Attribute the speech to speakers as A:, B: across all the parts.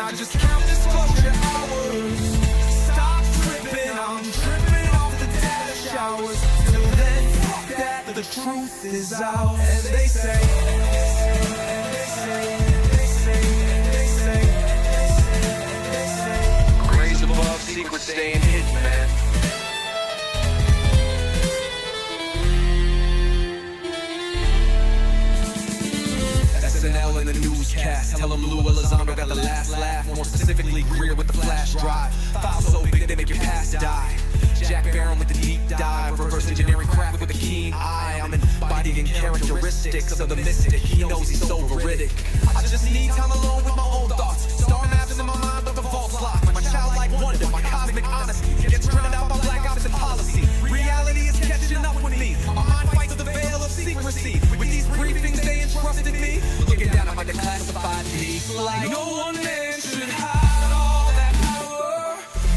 A: I just count disclosure hours. Stop tripping, I'm tripping off the data showers. Till then, fuck that, the truth is out. And they say, grace above, secrets staying hidden, man. SNL in the newscast, tell them Lou Elizondo got the last laugh. More specifically, Greer with the flash drive. File so big they make your past die. Jack Barron with the deep dive, reverse engineering craft with a keen eye. I'm embodying characteristics of the mystic. He knows he's so veridic. I just need time alone with my own thoughts. Star maps in my mind, but the vault's locked. My childlike wonder, my cosmic honesty gets drowned out by black ops and policy. Reality is catching up with me. My mind fights the veil of secrecy. With these briefings, they entrusted me. Looking down on my declassified D. Like no one man should hide all that power.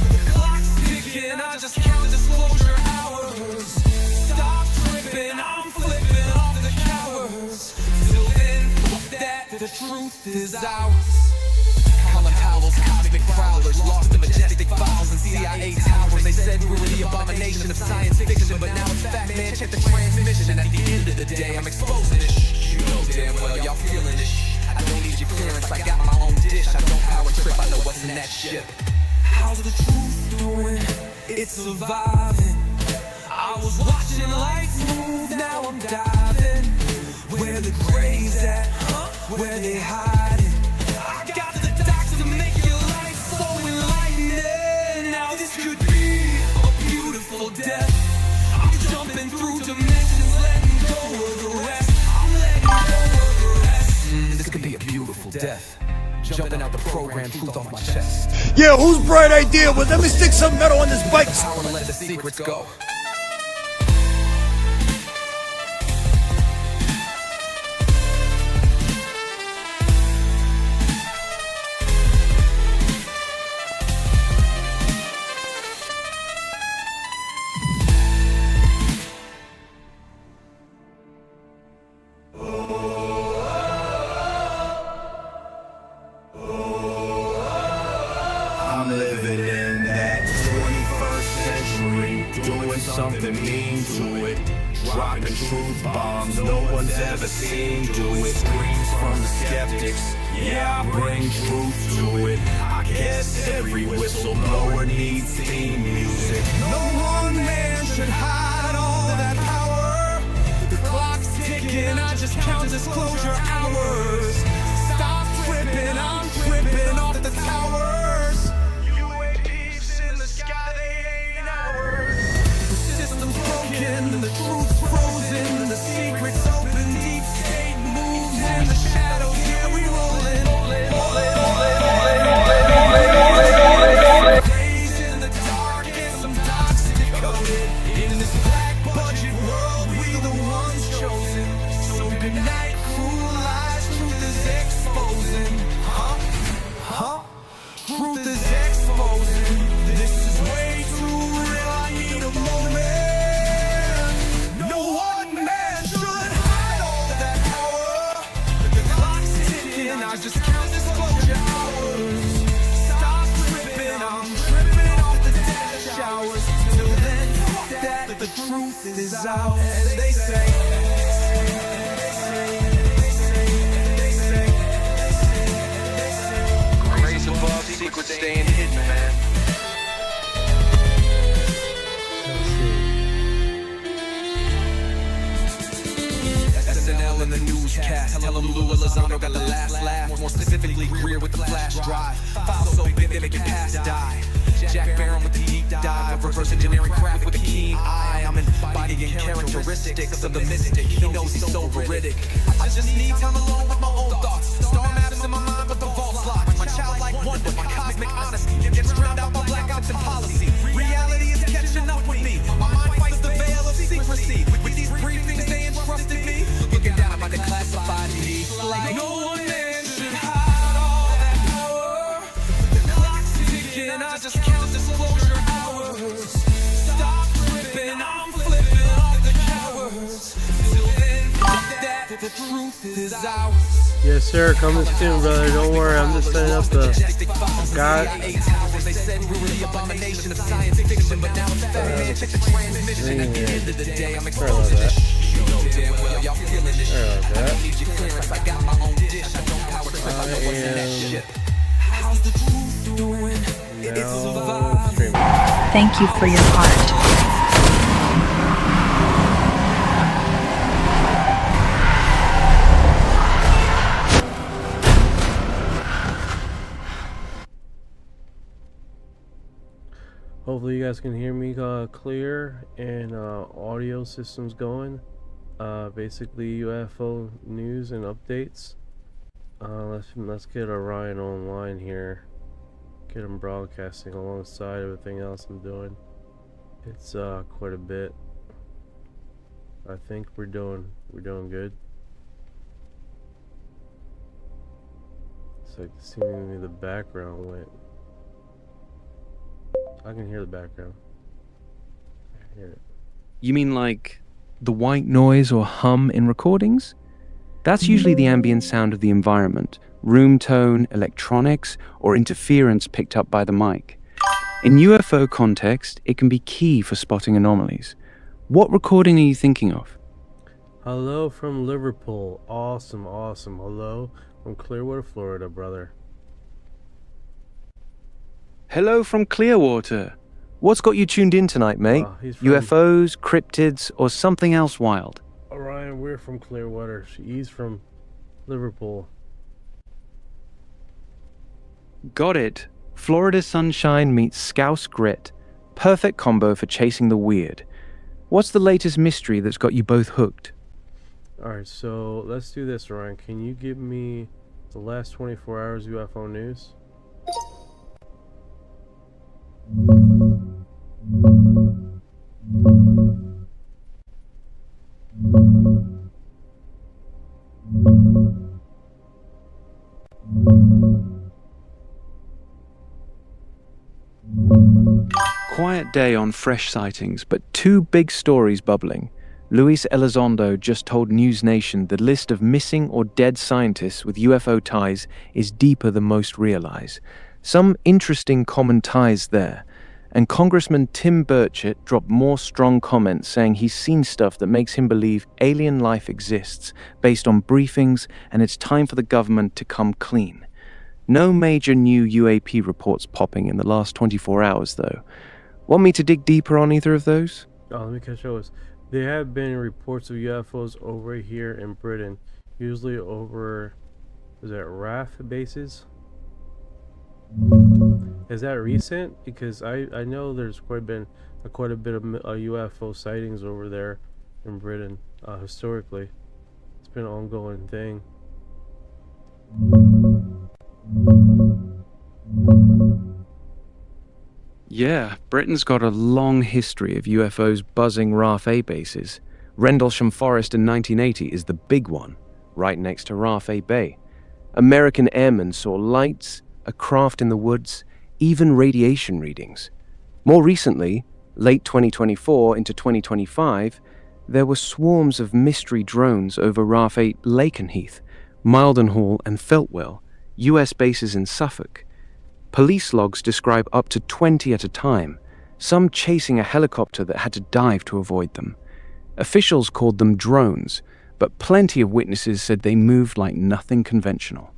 A: The clock's ticking, I just count disclosure hours. Stop tripping, I'm flipping off the cowards. Till then, fuck that, the truth is ours. Colin Powell's cosmic prowlers, lost in majestic files and CIA towers. They said we were the abomination of science fiction, but now it's fact, man, check the transmission. And at the end of the day, I'm exposing this shh. You know damn well y'all feeling this shh. I don't need your clearance, I got my own dish. I don't power trip, I know what's in that ship. How's the truth doing? It's surviving. I was watching lights move, now I'm diving. Where the grays at? Where they hiding? I got the dots to make your life so enlightening. Now this could be a beautiful death. I'm jumping through dimensions, letting go of the rest. I'm letting go of the rest. This could be a beautiful death. Jumping out the program, truth off my chest.
B: Yeah, whose bright idea was let me stick some metal on this bike?
A: Power to let the secrets go.
C: I'm living in that 21st century, doing something mean to it. Dropping truth bombs no one's ever seen do it. Screams from the skeptics, yeah, I bring truth to it. I guess every whistleblower needs theme music.
A: No one man should hide all that power. The clock's ticking, I just count disclosure hours. Stop tripping, I'm tripping off the towers. UAPs in the sky, they ain't ours. The system's broken, the truth's frozen, the secret's open, deep state moves in the shadows. Yeah, we rollin'. Days in the dark and some toxic coded. In this black budget world, we the ones chosen. So good night, cruel lies, truth is exposing. Truth is exposing. This is way too real, I need a moment. No one man should hide all that power. The clock's ticking, I just count disclosure hours. Stop tripping, I'm tripping off the data showers. Till then, fuck that, the truth is out. And they say, grace above, secrets staying hidden, man. SNL in the newscast, tell them Lou Elizondo got the last laugh. More specifically, Greer with the flash drive. File so big they make your past die. Jack Barron with the deep dive, reverse engineering craft with a keen eye. I'm embodying characteristics of the mystic. He knows he's so veridic. I just need time alone with my own thoughts. Star maps in my mind, but the vault's locked. My childlike wonder, my cosmic honesty gets drowned out by black ops and policy. Reality is catching up with me. My mind fights the veil of secrecy. With these briefings, they entrusted me. Looking down on my declassified D. Like no one man should hide all that power. The clock's ticking, I just count disclosure hours. Stop tripping, I'm flipping off the cowards. Till then, fuck that, the truth is ours.
D: Yes, sir. Coming soon, brother. Don't worry. I'm just setting up the God. Sorry about that.
E: Thank you for your heart.
D: Hopefully you guys can hear me clear and audio systems going. Basically UFO news and updates. Let's get Orion online here. Get him broadcasting alongside everything else I'm doing. It's quite a bit. I think we're doing good. It's like seemingly the background went. I can hear the background. I hear it.
F: You mean like the white noise or hum in recordings? That's usually the ambient sound of the environment, room tone, electronics, or interference picked up by the mic. In UFO context, it can be key for spotting anomalies. What recording are you thinking of?
D: Hello from Liverpool. Awesome. Hello from Clearwater, Florida, brother.
F: Hello from Clearwater. What's got you tuned in tonight, mate? UFOs, cryptids, or something else wild?
D: Orion, we're from Clearwater. He's from Liverpool.
F: Got it. Florida sunshine meets Scouse grit. Perfect combo for chasing the weird. What's the latest mystery that's got you both hooked?
D: Alright, so let's do this, Orion. Can you give me the last 24 hours UFO news?
F: Quiet day on fresh sightings, but two big stories bubbling. Luis Elizondo just told News Nation the list of missing or dead scientists with UFO ties is deeper than most realize. Some interesting common ties there. And Congressman Tim Burchett dropped more strong comments saying he's seen stuff that makes him believe alien life exists based on briefings, and it's time for the government to come clean. No major new UAP reports popping in the last 24 hours, though. Want me to dig deeper on either of those?
D: Oh, let me catch those. There have been reports of UFOs over here in Britain, usually over, is that RAF bases? Is that recent? Because I know there's quite a bit of UFO sightings over there in Britain historically. It's been an ongoing thing.
F: Yeah, Britain's got a long history of UFOs buzzing RAF-A bases. Rendlesham Forest in 1980 is the big one, right next to RAF-A Bay. American airmen saw lights, a craft in the woods, even radiation readings. More recently, late 2024 into 2025, there were swarms of mystery drones over RAF-A Lakenheath, Mildenhall and Feltwell, US bases in Suffolk. Police logs describe up to 20 at a time, some chasing a helicopter that had to dive to avoid them. Officials called them drones, but plenty of witnesses said they moved like nothing conventional.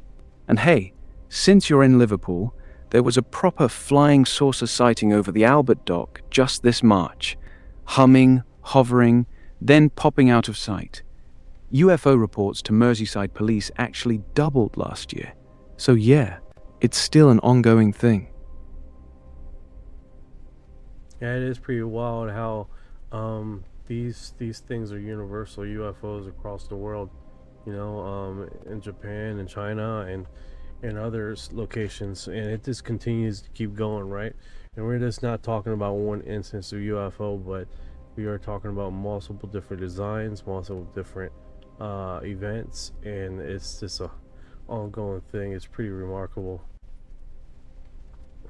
F: And hey, since you're in Liverpool, there was a proper flying saucer sighting over the Albert Dock just this March. Humming, hovering, then popping out of sight. UFO reports to Merseyside police actually doubled last year. So yeah, it's still an ongoing thing.
D: Yeah, it is pretty wild how these things are universal, UFOs across the world. You know, in Japan and China and other locations, and it just continues to keep going, right? And we're just not talking about one instance of UFO, but we are talking about multiple different designs, multiple different events, and it's just a ongoing thing. It's pretty remarkable.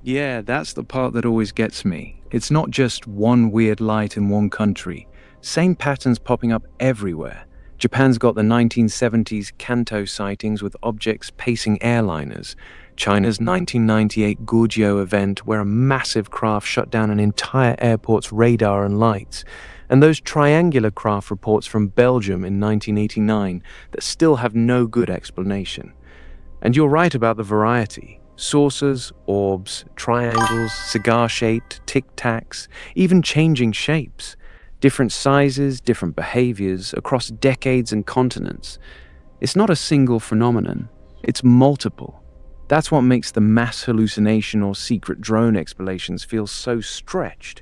F: Yeah, that's the part that always gets me. It's not just one weird light in one country. Same patterns popping up everywhere. Japan's got the 1970s Kanto sightings with objects pacing airliners. China's 1998 Guizhou event where a massive craft shut down an entire airport's radar and lights. And those triangular craft reports from Belgium in 1989 that still have no good explanation. And you're right about the variety. Saucers, orbs, triangles, cigar-shaped, tic-tacs, even changing shapes. Different sizes, different behaviors, across decades and continents. It's not a single phenomenon, it's multiple. That's what makes the mass hallucination or secret drone explanations feel so stretched.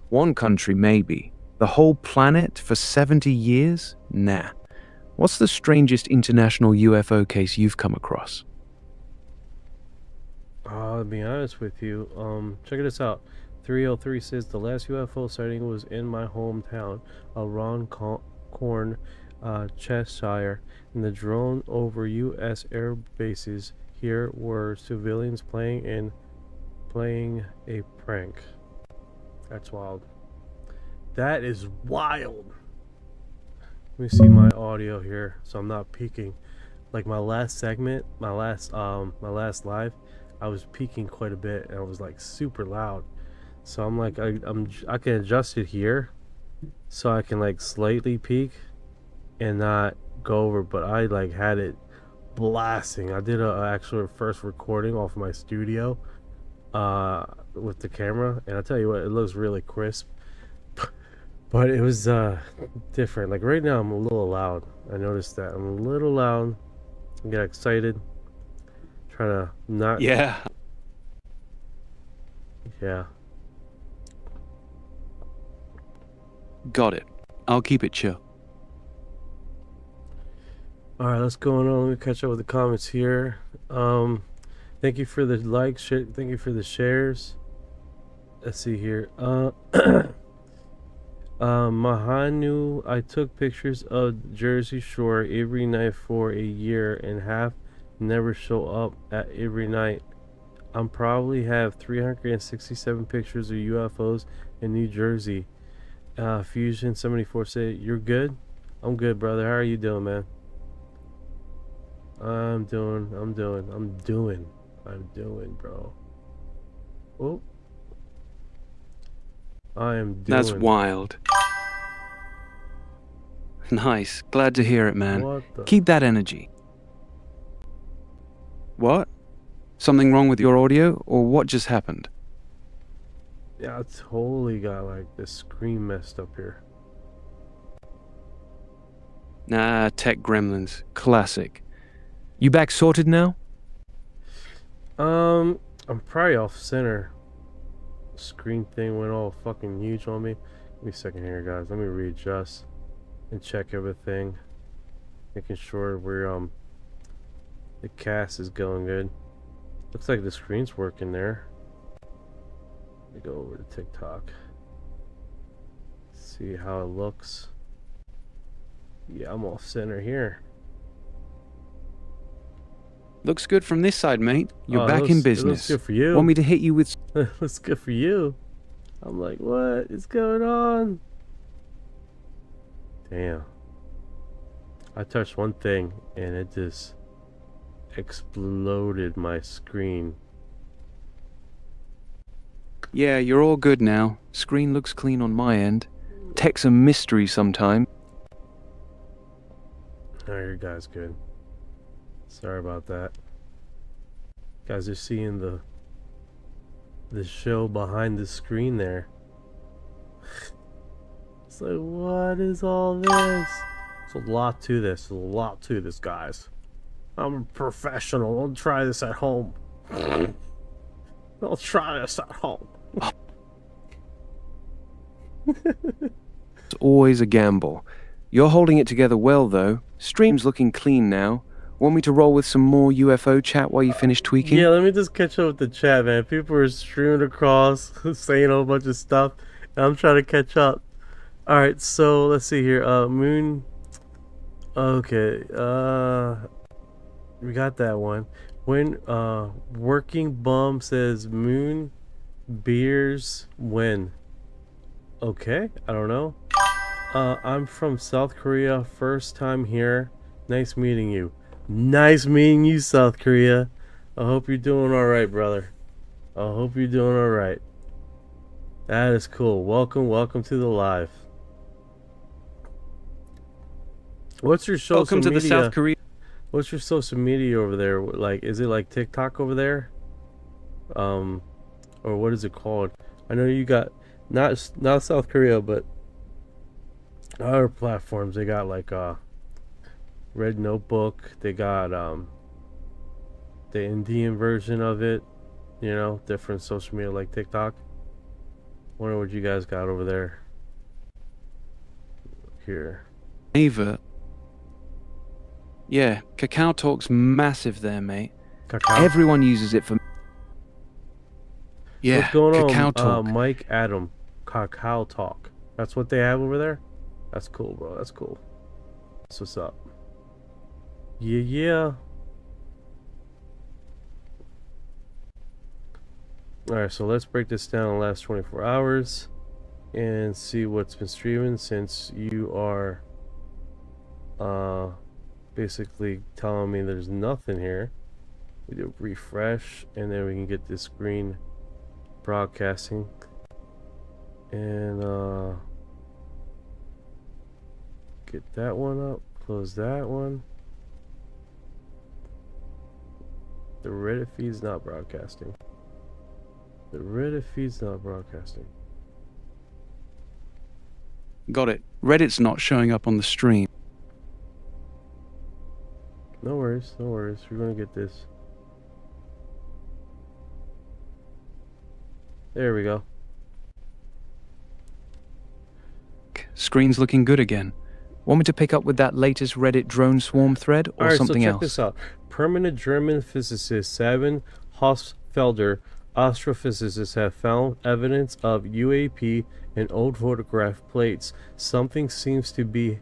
F: One country, maybe. The whole planet for 70 years? Nah. What's the strangest international UFO case you've come across?
D: I'll be honest with you. Check this out. 303 says the last UFO sighting was in my hometown, Corn, Cheshire, and the drone over U.S. air bases here were civilians playing a prank. That's wild. That is wild. Let me see my audio here, so I'm not peaking. Like my last segment, my last live, I was peaking quite a bit, and I was like super loud. So I'm like, I can adjust it here, so I can like slightly peak, and not go over. But I like had it blasting. I did a actual first recording off my studio, with the camera, and I tell you what, it looks really crisp. But it was different. Like right now, I'm a little loud. I noticed that I'm a little loud. I get excited, trying to not.
F: Yeah.
D: Yeah.
F: Got it. I'll keep it chill.
D: Alright, let's go on. Let me catch up with the comments here. Thank you for the likes. Thank you for the shares. Let's see here. Mahanu, I took pictures of Jersey Shore every night for a year and a half. Never show up at every night. I'm probably have 367 pictures of UFOs in New Jersey. Fusion 74 said, "You're good." I'm good, brother. How are you doing, man? I'm doing, bro. Oh, I am doing.
F: That's wild. Nice. Glad to hear it, man.
D: What the?
F: Keep that energy. What? Something wrong with your audio, or what just happened?
D: Yeah, I totally got like the screen messed up here.
F: Nah, tech gremlins. Classic. You back sorted now?
D: I'm probably off center. Screen thing went all fucking huge on me. Give me a second here, guys. Let me readjust and check everything, making sure we're the cast is going good. Looks like the screen's working there. Let me go over to TikTok. See how it looks. Yeah, I'm off center here.
F: Looks good from this side, mate. You're back in
D: It looks
F: business.
D: good for you.
F: Want me to hit you with...
D: Looks good for you. I'm like, what is going on? Damn. I touched one thing and it just exploded my screen.
F: Yeah, you're all good now. Screen looks clean on my end. Tech's a mystery sometime.
D: Alright, your guy's good. Sorry about that. Guys are seeing the show behind the screen there. It's like, what is all this? There's a lot to this. There's a lot to this, guys. I'm a professional. Don't try this at home. Don't try this at home.
F: It's always a gamble. You're holding it together well, though. Stream's looking clean now. Want me to roll with some more UFO chat while you finish tweaking?
D: Yeah, let me just catch up with the chat, man. People are streaming across, saying a whole bunch of stuff, and I'm trying to catch up. Alright, so let's see here. Moon. Okay, we got that one. When Working Bum says Moon beers when. Okay, I don't know. I'm from South Korea. First time here. Nice meeting you. Nice meeting you, South Korea. I hope you're doing alright, brother. I hope you're doing alright. That is cool. Welcome to the live. What's your social
F: Welcome to
D: media?
F: the South Korea.
D: What's your social media over there? Like, is it like TikTok over there? Or what is it called? I know you got not South Korea, but other platforms. They got like Red Notebook. They got the Indian version of it. You know, different social media like TikTok. Wonder what you guys got over there. Here.
F: Ava. Yeah, Kakao Talk's massive there, mate.
D: Kakao.
F: Everyone uses it for... Yeah,
D: What's going
F: Kakao
D: on?
F: Talk.
D: Mike Adam. Kakao Talk. That's what they have over there? That's cool, bro. That's cool. That's what's up. Yeah. Alright, so let's break this down in the last 24 hours and see what's been streaming, since you are basically telling me there's nothing here. We do refresh and then we can get this screen broadcasting, and get that one up, close that one. The Reddit feed's not broadcasting. The Reddit feed's not broadcasting.
F: Got it. Reddit's not showing up on the stream.
D: No worries, no worries. We're gonna get this. There we go.
F: Screen's looking good again. Want me to pick up with that latest Reddit drone swarm thread or
D: Alright,
F: something
D: so check
F: else?
D: this out. Permanent German physicist Sabin Hausfelder, astrophysicists have found evidence of UAP in old photograph plates. Something seems to be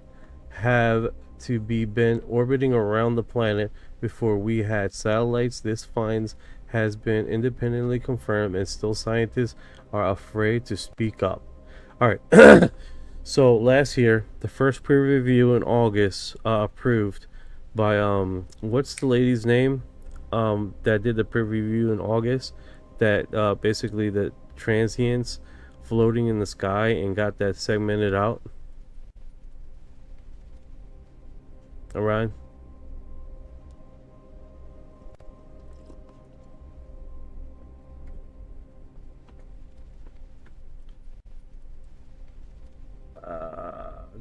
D: been orbiting around the planet before we had satellites. This finds has been independently confirmed, and still scientists are afraid to speak up. Alright. So last year, the first peer review in August approved by what's the lady's name that did the peer review in August, that basically the transients floating in the sky and got that segmented out. Orion.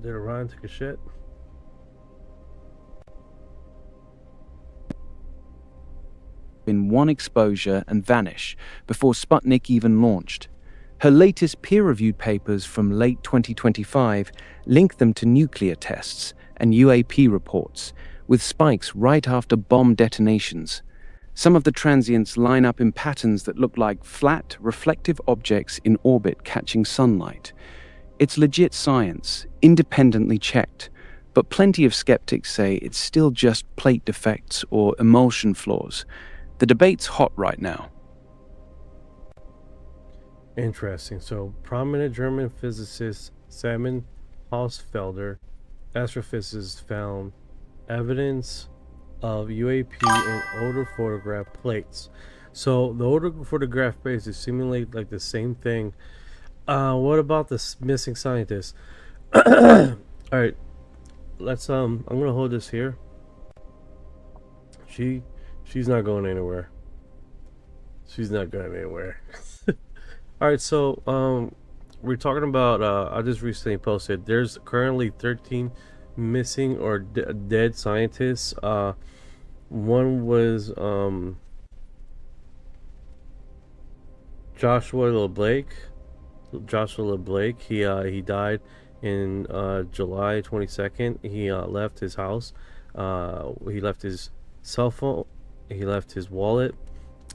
D: Did Orion take a shit?
F: In one exposure and vanish before Sputnik even launched. Her latest peer-reviewed papers from late 2025 link them to nuclear tests and UAP reports, with spikes right after bomb detonations. Some of the transients line up in patterns that look like flat, reflective objects in orbit catching sunlight. It's legit science, independently checked, but plenty of skeptics say it's still just plate defects or emulsion flaws. The debate's hot right now.
D: Interesting. So, prominent German physicist Simon Hausfelder, astrophysicist, found evidence of UAP in older photograph plates. So, the older photograph plates simulate like the same thing. What about the missing scientist? All right, let's I'm gonna hold this here. She's not going anywhere. She's not going anywhere. All right, so we're talking about I just recently posted there's currently 13 missing or dead scientists. One was Joshua LeBlake. He died in July 22nd. He left his house. He left his cell phone. He left his wallet,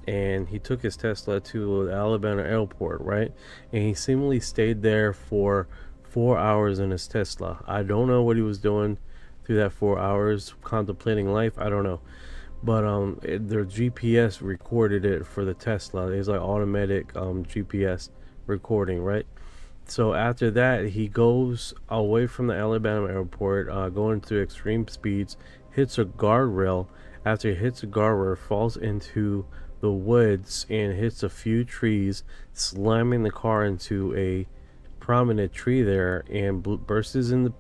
D: and he took his Tesla to the Alabama airport, right? And he seemingly stayed there for 4 hours in his Tesla. I don't know what he was doing through that 4 hours, contemplating life. I don't know. But their GPS recorded it for the Tesla. It's like automatic GPS recording, right? So after that, he goes away from the Alabama airport, going through extreme speeds, hits a guardrail. After he hits a guardrail, falls into the woods and hits a few trees, slamming the car into a prominent tree there, and bursts in the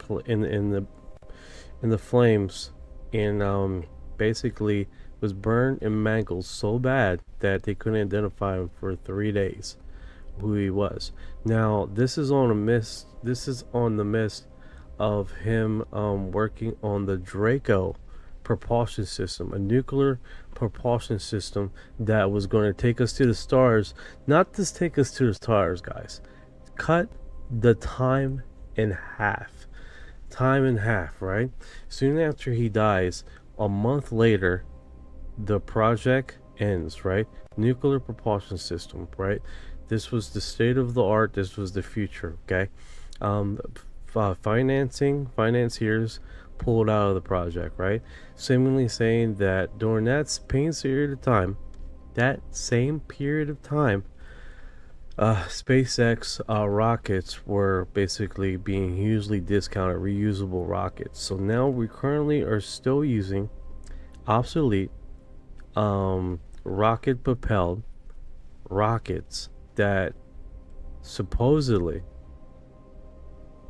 D: flames, and basically was burned and mangled so bad that they couldn't identify him for 3 days who he was. Now this is on the midst of him working on the Draco propulsion system, a nuclear propulsion system that was going to take us to the stars. Not just take us to the stars, guys, cut the time in half. Right? Soon after he dies, a month later, the project ends, right? Nuclear propulsion system, right? This was the state of the art. This was the future, okay? Financiers pulled out of the project, right? Seemingly saying that during that same period of time, SpaceX rockets were basically being hugely discounted, reusable rockets. So now we currently are still using obsolete rocket propelled rockets that supposedly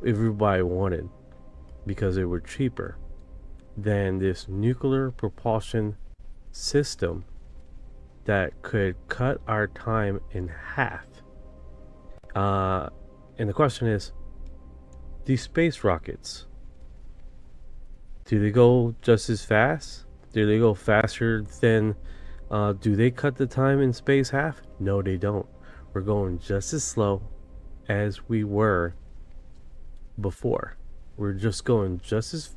D: everybody wanted because they were cheaper than this nuclear propulsion system that could cut our time in half. And the question is, these space rockets, do they go just as fast? Do they go faster than, do they cut the time in space half? No, they don't. We're going just as slow as we were before. We're just going just as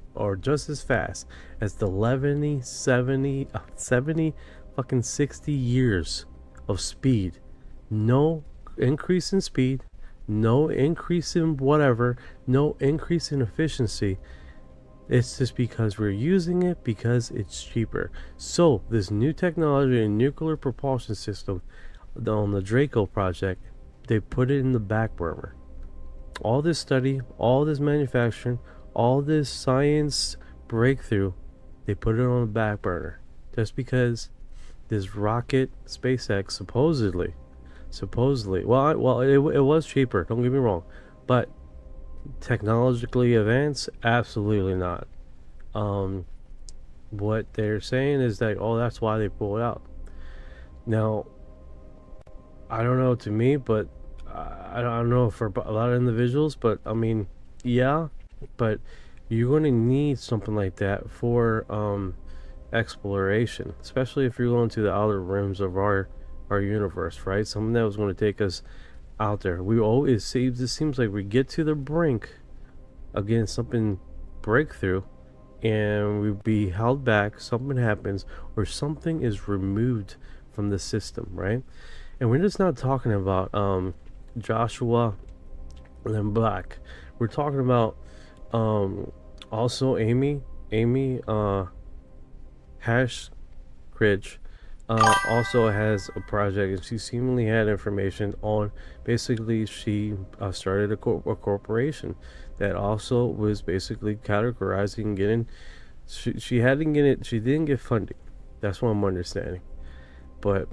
D: fast as the 70 fucking 60 years of speed. No increase in speed, no increase in whatever, no increase in efficiency. It's just because we're using it because it's cheaper. So this new technology and nuclear propulsion system on the Draco project, they put it in the back burner. All this study, all this manufacturing, all this science breakthrough, they put it on the back burner just because this rocket, SpaceX, supposedly, well, it was cheaper, don't get me wrong, but technologically advanced, absolutely not. What they're saying is that, oh, that's why they pulled out. Now, I don't know, to me, but I don't know for a lot of individuals, but I mean, yeah, but you're going to need something like that for exploration, especially if you're going to the outer rims of our universe, right? Something that was going to take us out there. It seems like we get to the brink again, something breakthrough, and we be held back, something happens, or something is removed from the system, right? And we're just not talking about Joshua and Black. We're talking about also Amy Hashkridge also has a project, and she seemingly had information on, basically she started a corporation that also was basically categorizing, getting, she didn't get funding, that's what I'm understanding, but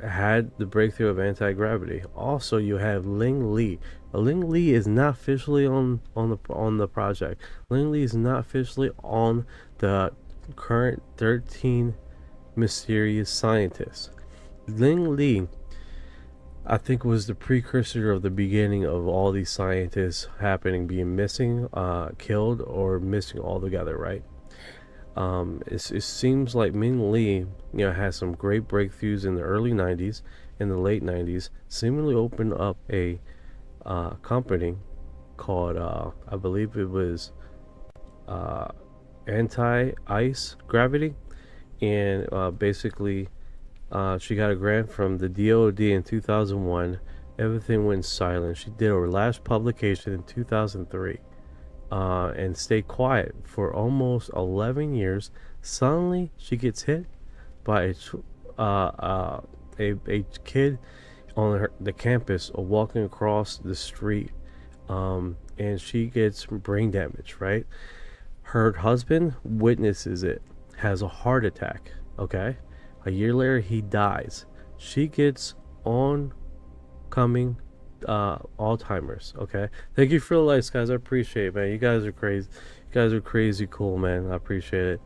D: had the breakthrough of anti-gravity. Also, you have Ling Li. Ling Li is not officially on the project. Ling Li is not officially on the current 13 mysterious scientists. Ling Li, I think, was the precursor of the beginning of all these scientists being missing, killed, or missing altogether, right? It seems like Ming Li, has some great breakthroughs in the early 90s, in the late 90s, seemingly opened up a company called, I believe it was anti-ice gravity, and basically she got a grant from the DOD in 2001. Everything went silent. She did her last publication in 2003. And stayed quiet for almost 11 years. Suddenly, she gets hit by a kid on the campus walking across the street. and she gets brain damage, right? Her husband witnesses it, has a heart attack, okay? A year later, he dies. She gets oncoming Alzheimer's, okay? Thank you for the likes, guys. I appreciate it, man. You guys are crazy. You guys are crazy cool, man. I appreciate it.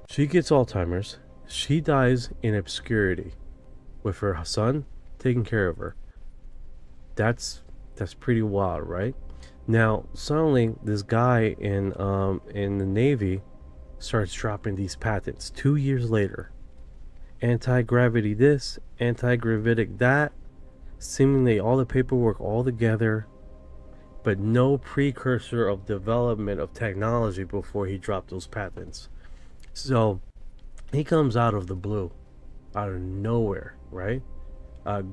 D: She gets Alzheimer's. She dies in obscurity with her son taking care of her. That's pretty wild, right? Now, suddenly, this guy in the Navy starts dropping these patents 2 years later. Anti-gravity this, anti-gravitic that, seemingly all the paperwork all together, but no precursor of development of technology before he dropped those patents. So, he comes out of the blue, out of nowhere, right?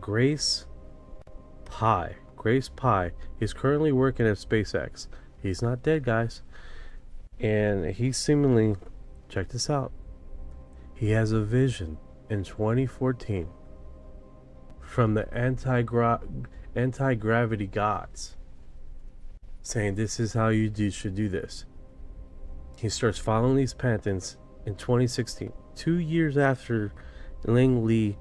D: Grace Pye is currently working at SpaceX. He's not dead, guys. And he seemingly, check this out, he has a vision in 2014 from the anti-gravity gods saying this is how you should do this. He starts following these patents in 2016, 2 years after Ling Li.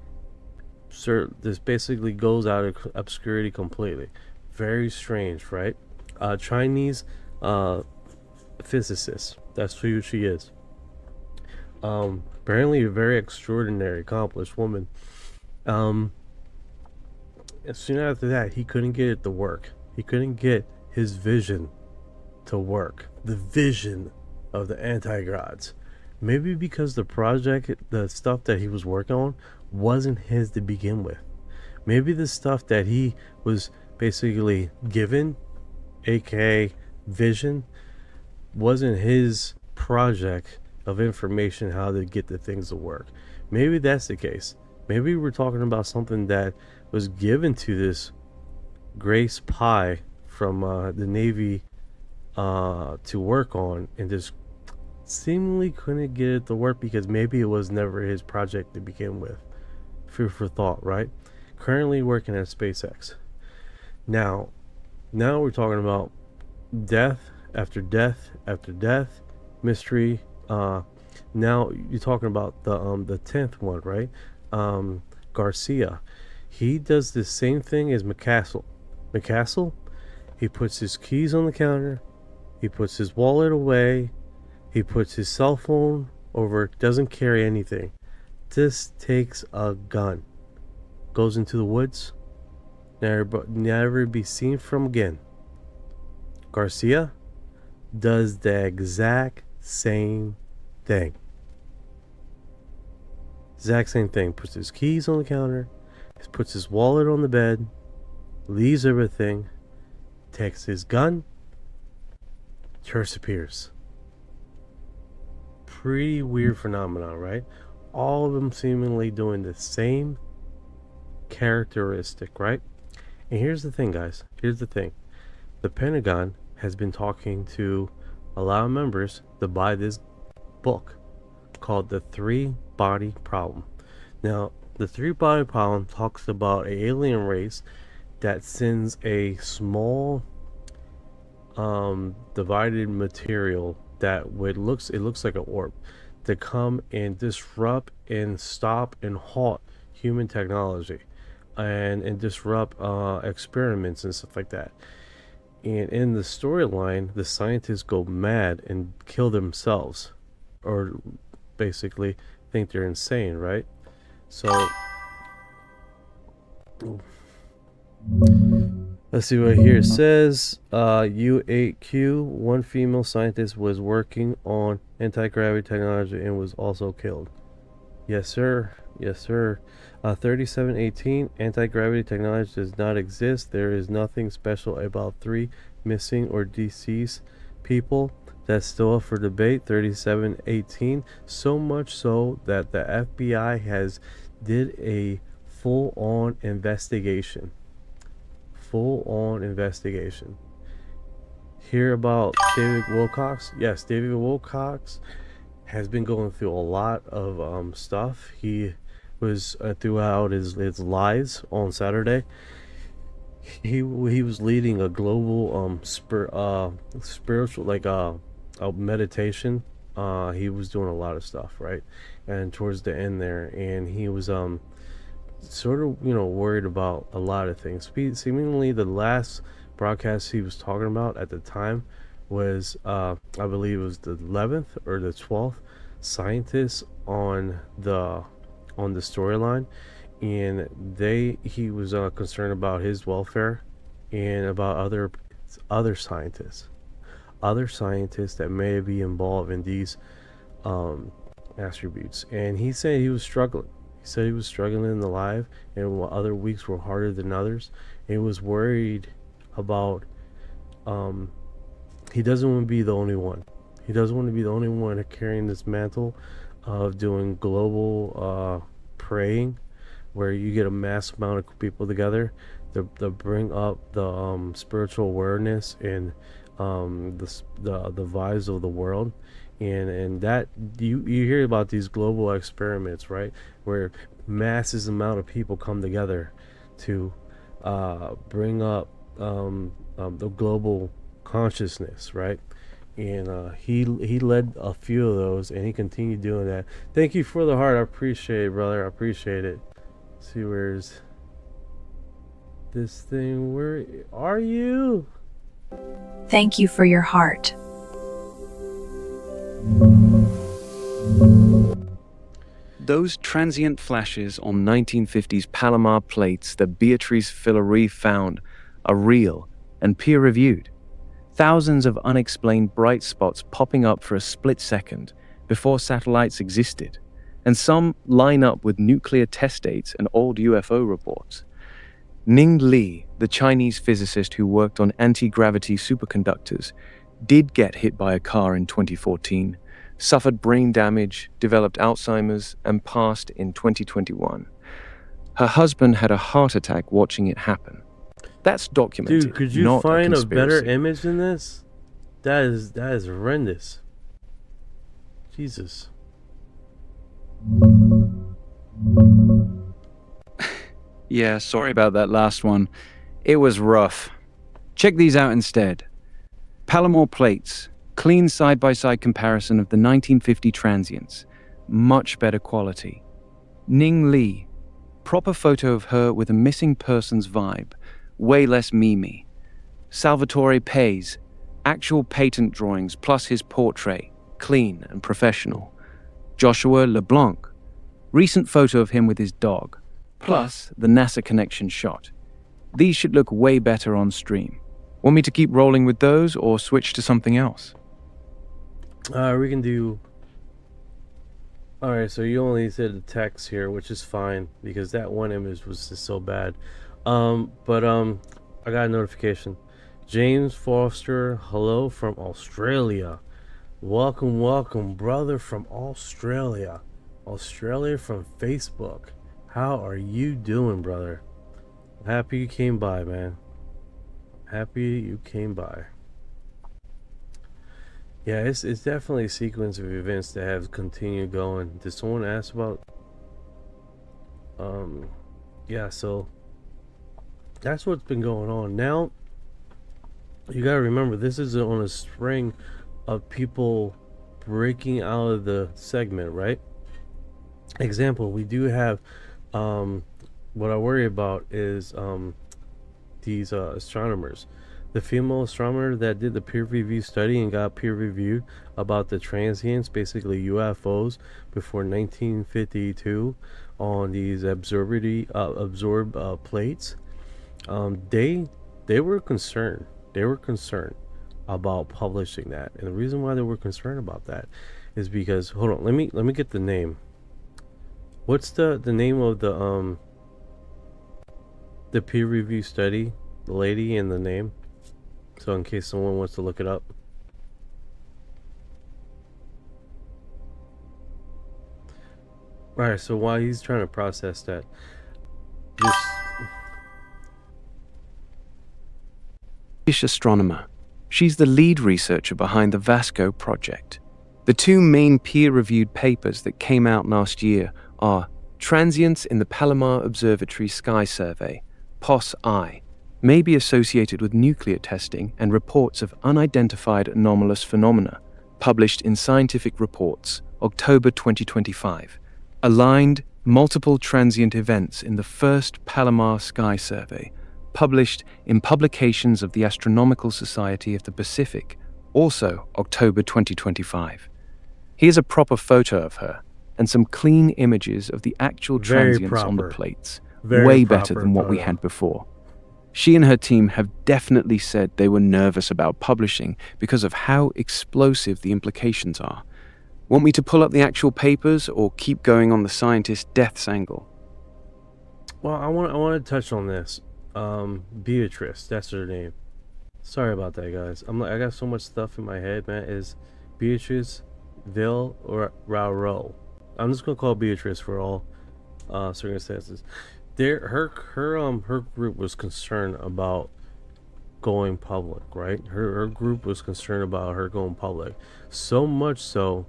D: This basically goes out of obscurity completely. Very strange, right? Chinese physicist. That's who she is. Apparently a very extraordinary, accomplished woman. Soon after that, he couldn't get it to work. He couldn't get his vision to work. The vision of the anti-gods. Maybe because the project, the stuff that he was working on, wasn't his to begin with. Maybe the stuff that he was basically given, aka vision, wasn't his project of information how to get the things to work. Maybe that's the case. Maybe we're talking about something that was given to this Grace Pye from the Navy to work on, and just seemingly couldn't get it to work because maybe it was never his project to begin with. Food for thought, right? Currently working at SpaceX. Now we're talking about death after death after death, mystery. Now you're talking about the 10th one, right? Garcia. He does the same thing as McCassell. He puts his keys on the counter. He puts his wallet away. He puts his cell phone over. Doesn't carry anything. Just takes a gun. Goes into the woods. Never be seen from again. Garcia does the exact same thing. Exact same thing. Puts his keys on the counter. Puts his wallet on the bed. Leaves everything. Takes his gun. Disappears. Pretty weird phenomenon, right? All of them seemingly doing the same characteristic, right? And here's the thing, guys. Here's the thing. The Pentagon has been talking to allow members to buy this book called The Three Body Problem. Now, the Three Body Problem talks about an alien race that sends a small divided material that it looks like an orb to come and disrupt and stop and halt human technology and disrupt experiments and stuff like that. And in the storyline, the scientists go mad and kill themselves, or basically think they're insane, right? So let's see what here it says. U8Q, one female scientist was working on anti-gravity technology and was also killed. Yes, sir. Yes, sir. 3718, anti-gravity technology does not exist. There is nothing special about 3 missing or deceased people. That's still up for debate. 3718, so much so that the FBI has did a full-on investigation. Hear about David Wilcox? Yes, David Wilcox has been going through a lot of stuff. He was throughout his lives on Saturday. he was leading a global spiritual a meditation. He was doing a lot of stuff, right? And towards the end there, and he was sort of, worried about a lot of things. Seemingly the last broadcast he was talking about at the time was I believe it was the 11th or the 12th scientists on the storyline, and he was concerned about his welfare and about other scientists that may be involved in these attributes. And he said he was struggling. He said he was struggling in the life, and other weeks were harder than others. He was worried about he doesn't want to be the only one. He doesn't want to be the only one carrying this mantle of doing global praying, where you get a mass amount of people together to bring up the spiritual awareness and the vibes of the world. And that you hear about these global experiments, right, where masses amount of people come together to bring up the global consciousness, right? And he led a few of those, and he continued doing that. Thank you for the heart. I appreciate it, brother. I appreciate it. Let's see, where's this thing? Where are you?
E: Thank you for your heart.
F: Those transient flashes on 1950s Palomar plates that Beatrice Fillory found are real and peer-reviewed. Thousands of unexplained bright spots popping up for a split second before satellites existed, and some line up with nuclear test dates and old UFO reports. Ning Li, the Chinese physicist who worked on anti-gravity superconductors, did get hit by a car in 2014, suffered brain damage, developed Alzheimer's, and passed in 2021. Her husband had a heart attack watching it happen. That's documented.
D: Dude, could you
F: not
D: find a better
F: conspiracy.
D: image than this? That is horrendous. Jesus.
G: Yeah, sorry about that last one. It was rough. Check these out instead. Palomar plates. Clean side-by-side comparison of the 1950 transients. Much better quality. Ning Li. Proper photo of her with a missing persons vibe. Way less meme. Salvatore Pays. Actual patent drawings plus his portrait. Clean and professional. Joshua LeBlanc. Recent photo of him with his dog. Plus the NASA connection shot. These should look way better on stream. Want me to keep rolling with those or switch to something else?
D: We can do. Alright, so you only said the text here, which is fine because that one image was just so bad. But I got a notification. James Foster, hello from Australia. Welcome, brother from Australia. Australia from Facebook. How are you doing, brother? Happy you came by, man. Happy you came by. Yeah, it's definitely a sequence of events that have continued going. Did someone ask about? Yeah, so that's what's been going on. Now, you gotta remember, this is on a string of people breaking out of the segment, right? Example, we do have, what I worry about is these astronomers. The female astronomer that did the peer-reviewed study and got peer-reviewed about the transients, basically UFOs, before 1952 on these absorb plates. They were concerned. They were concerned about publishing that, and the reason why they were concerned about that is because, hold on, let me get the name. What's the name of the peer-reviewed study? The lady and the name. So in case someone wants to look it up. Alright, so while he's trying to process that, just
F: British astronomer. She's the lead researcher behind the Vasco project. The two main peer-reviewed papers that came out last year are Transients in the Palomar Observatory Sky Survey, POS-I, may be associated with nuclear testing and reports of unidentified anomalous phenomena, published in Scientific Reports, October 2025, aligned multiple transient events in the first Palomar Sky Survey, published in Publications of the Astronomical Society of the Pacific, also October 2025. Here's a proper photo of her, and some clean images of the actual
D: Very
F: transients on the
D: proper.
F: plates,
D: Very
F: way better
D: proper
F: than what we
D: photo.
F: had before. She and her team have definitely said they were nervous about publishing because of how explosive the implications are. Want me to pull up the actual papers or keep going on the scientist deaths angle?
D: Well, I want to touch on this. Beatrice, that's her name. Sorry about that, guys. I got so much stuff in my head, man. Is Beatrice, Ville, or Rauro? I'm just gonna call Beatrice for all circumstances. Her group was concerned about going public, right? Her group was concerned about her going public, so much so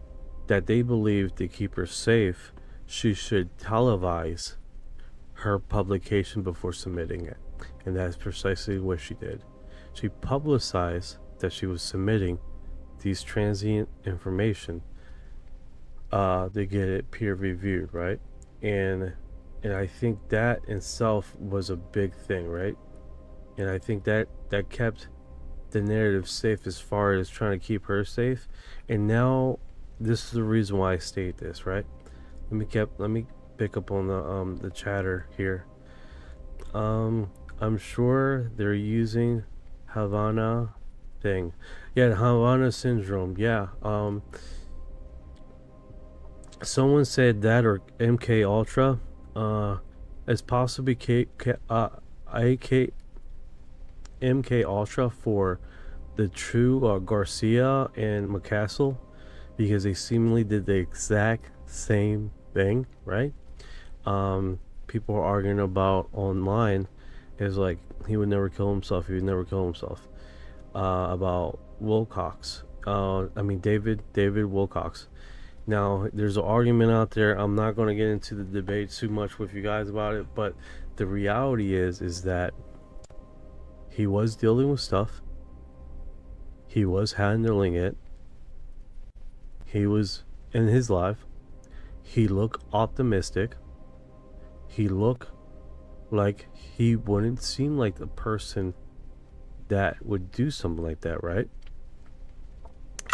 D: that they believed to keep her safe, she should televise her publication before submitting it, and that's precisely what she did. She publicized that she was submitting these transient information to get it peer reviewed, right? And I think that in itself was a big thing, right? And I think that kept the narrative safe as far as trying to keep her safe. And now this is the reason why I state this, right? Let me pick up on the chatter here. I'm sure they're using Havana thing. Yeah, Havana syndrome. Yeah. Someone said that, or MK Ultra, as possibly MK Ultra for the true Garcia and McCassell, because they seemingly did the exact same thing, right? People are arguing about online is like he would never kill himself. He would never kill himself. About Wilcox. David Wilcox. Now, there's an argument out there. I'm not going to get into the debate too much with you guys about it, but the reality is that he was dealing with stuff. He was handling it. He was in his life. He looked optimistic. He looked like he wouldn't seem like the person that would do something like that, right?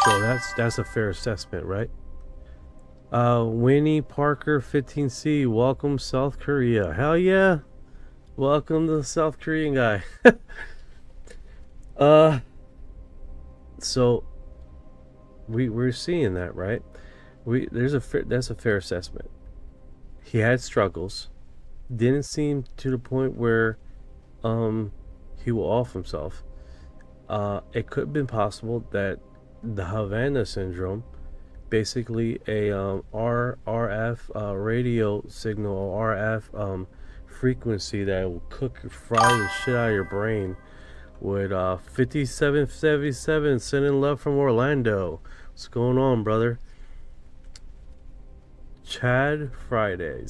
D: So that's a fair assessment, right? Winnie Parker 15C, welcome South Korea. Hell yeah. Welcome to the South Korean guy. So we're seeing that, right? That's a fair assessment. He had struggles. Didn't seem to the point where he will off himself. It could have been possible that the Havana syndrome, basically a RF radio signal, or RF frequency that will fry the shit out of your brain, with 5777 sending love from Orlando. What's going on, brother? Chad Friday.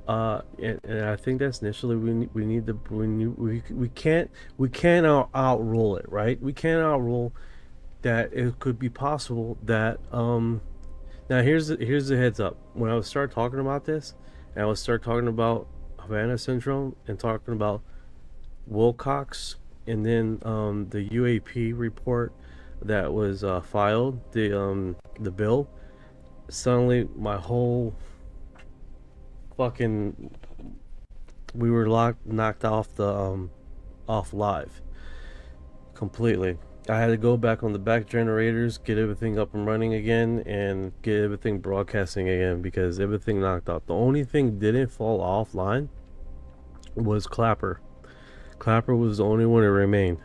D: And I think that's initially we can't outrule it, right? We can't outrule that it could be possible that now here's the heads up. When I would start talking about this, and I would start talking about Havana syndrome and talking about Wilcox, and then the UAP report that was filed, the bill, suddenly my whole fucking, we were knocked off the off live completely. I had to go back on the back generators, get everything up and running again, and get everything broadcasting again, because everything knocked out. The only thing didn't fall offline was Clapper. Clapper was the only one that remained.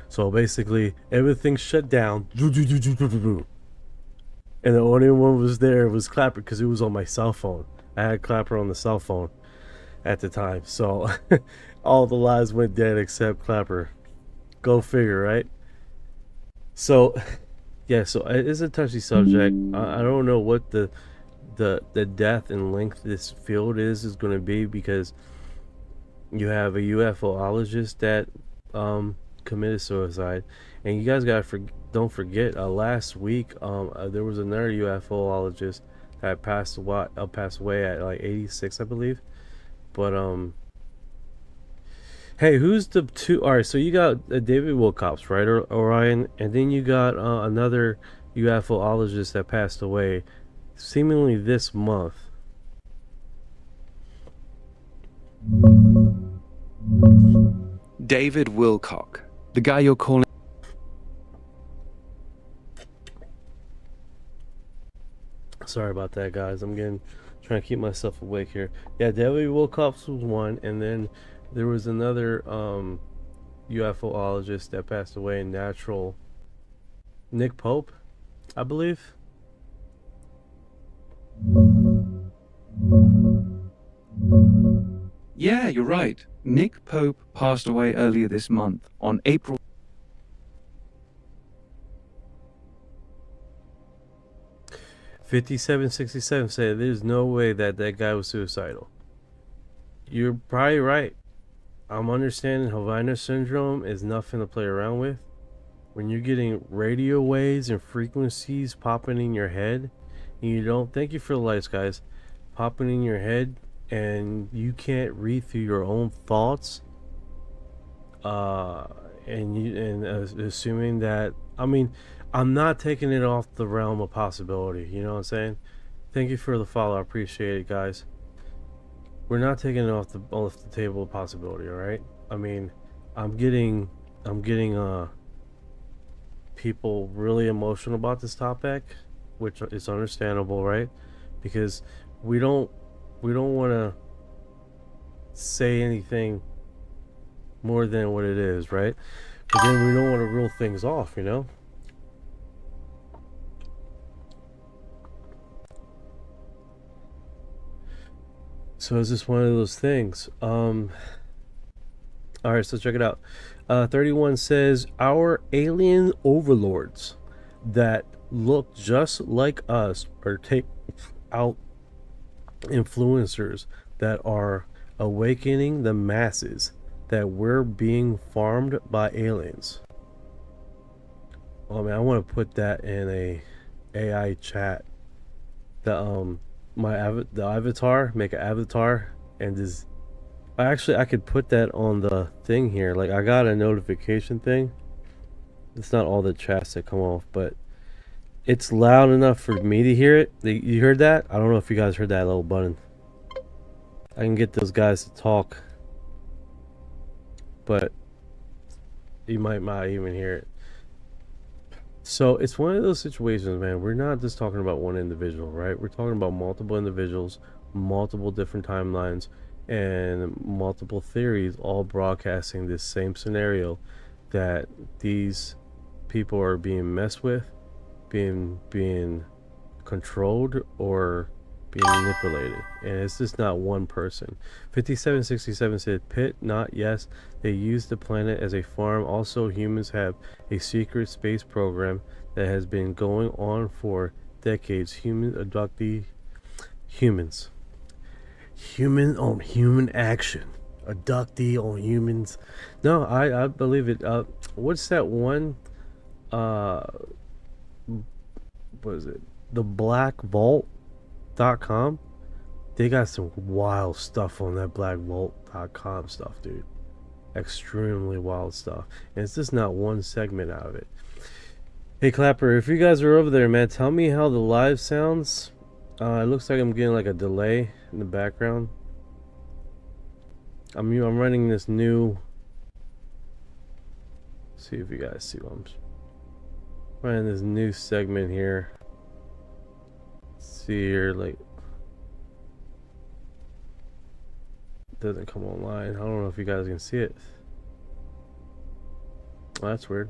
D: So basically everything shut down, and the only one was there was Clapper, because it was on my cell phone. I had Clapper on the cell phone at the time, so all the lives went dead except Clapper. Go figure, right? So yeah, so it's a touchy subject. I don't know what the depth and length this field is going to be, because You have a UFOologist that committed suicide, and you guys don't forget. Last week, there was another UFOologist that passed away at like 86, I believe. But hey, who's the two? All right, so you got David Wilcox, right, or Orion, and then you got another UFOologist that passed away, seemingly this month.
G: David Wilcock, the guy you're calling.
D: Sorry about that, guys. Trying to keep myself awake here. Yeah, David Wilcox was one, and then there was another UFOologist that passed away, natural Nick Pope, I believe.
G: Yeah, you're right. Nick Pope passed away earlier this month on April.
D: 5767 said there's no way that guy was suicidal. You're probably right. I'm understanding Havana syndrome is nothing to play around with. When you're getting radio waves and frequencies popping in your head, and you don't, thank you for the lights, guys, popping in your head, and you can't read through your own thoughts, assuming that, I mean, I'm not taking it off the realm of possibility, you know what I'm saying? Thank you for the follow, I appreciate it, guys. We're not taking it off the table of possibility, all right? I mean, I'm getting people really emotional about this topic, which is understandable, right? Because we don't want to say anything more than what it is, right? But then we don't want to rule things off, you know? So is this one of those things? All right, so check it out. 31 says, our alien overlords that look just like us are take out influencers that are awakening the masses that we're being farmed by aliens. Oh man, I want to put that in a AI chat. The avatar, make an avatar, and just I could put that on the thing here. Like, I got a notification thing. It's not all the chats that come off, but it's loud enough for me to hear it. You heard that? I don't know if you guys heard that little button. I can get those guys to talk, but you might not even hear it. So it's one of those situations, man. We're not just talking about one individual, right? We're talking about multiple individuals, multiple different timelines, and multiple theories, all broadcasting this same scenario, that these people are being messed with, being controlled, or being manipulated. And it's just not one person. 5767 said, Pit, not yes. They use the planet as a farm. Also, humans have a secret space program that has been going on for decades. Humans abduct humans. Human on human action. Abductee on humans. No, I believe it. What's that one? What is it? The Black Vault.com. They got some wild stuff on that blackvault.com stuff, dude. Extremely wild stuff. And it's just not one segment out of it. Hey Clapper, if you guys are over there, man, tell me how the live sounds. It looks like I'm getting like a delay in the background. I'm running this new. See if you guys see what I'm running, this new segment here. See here, like, doesn't come online. I don't know if you guys can see it. Oh, that's weird.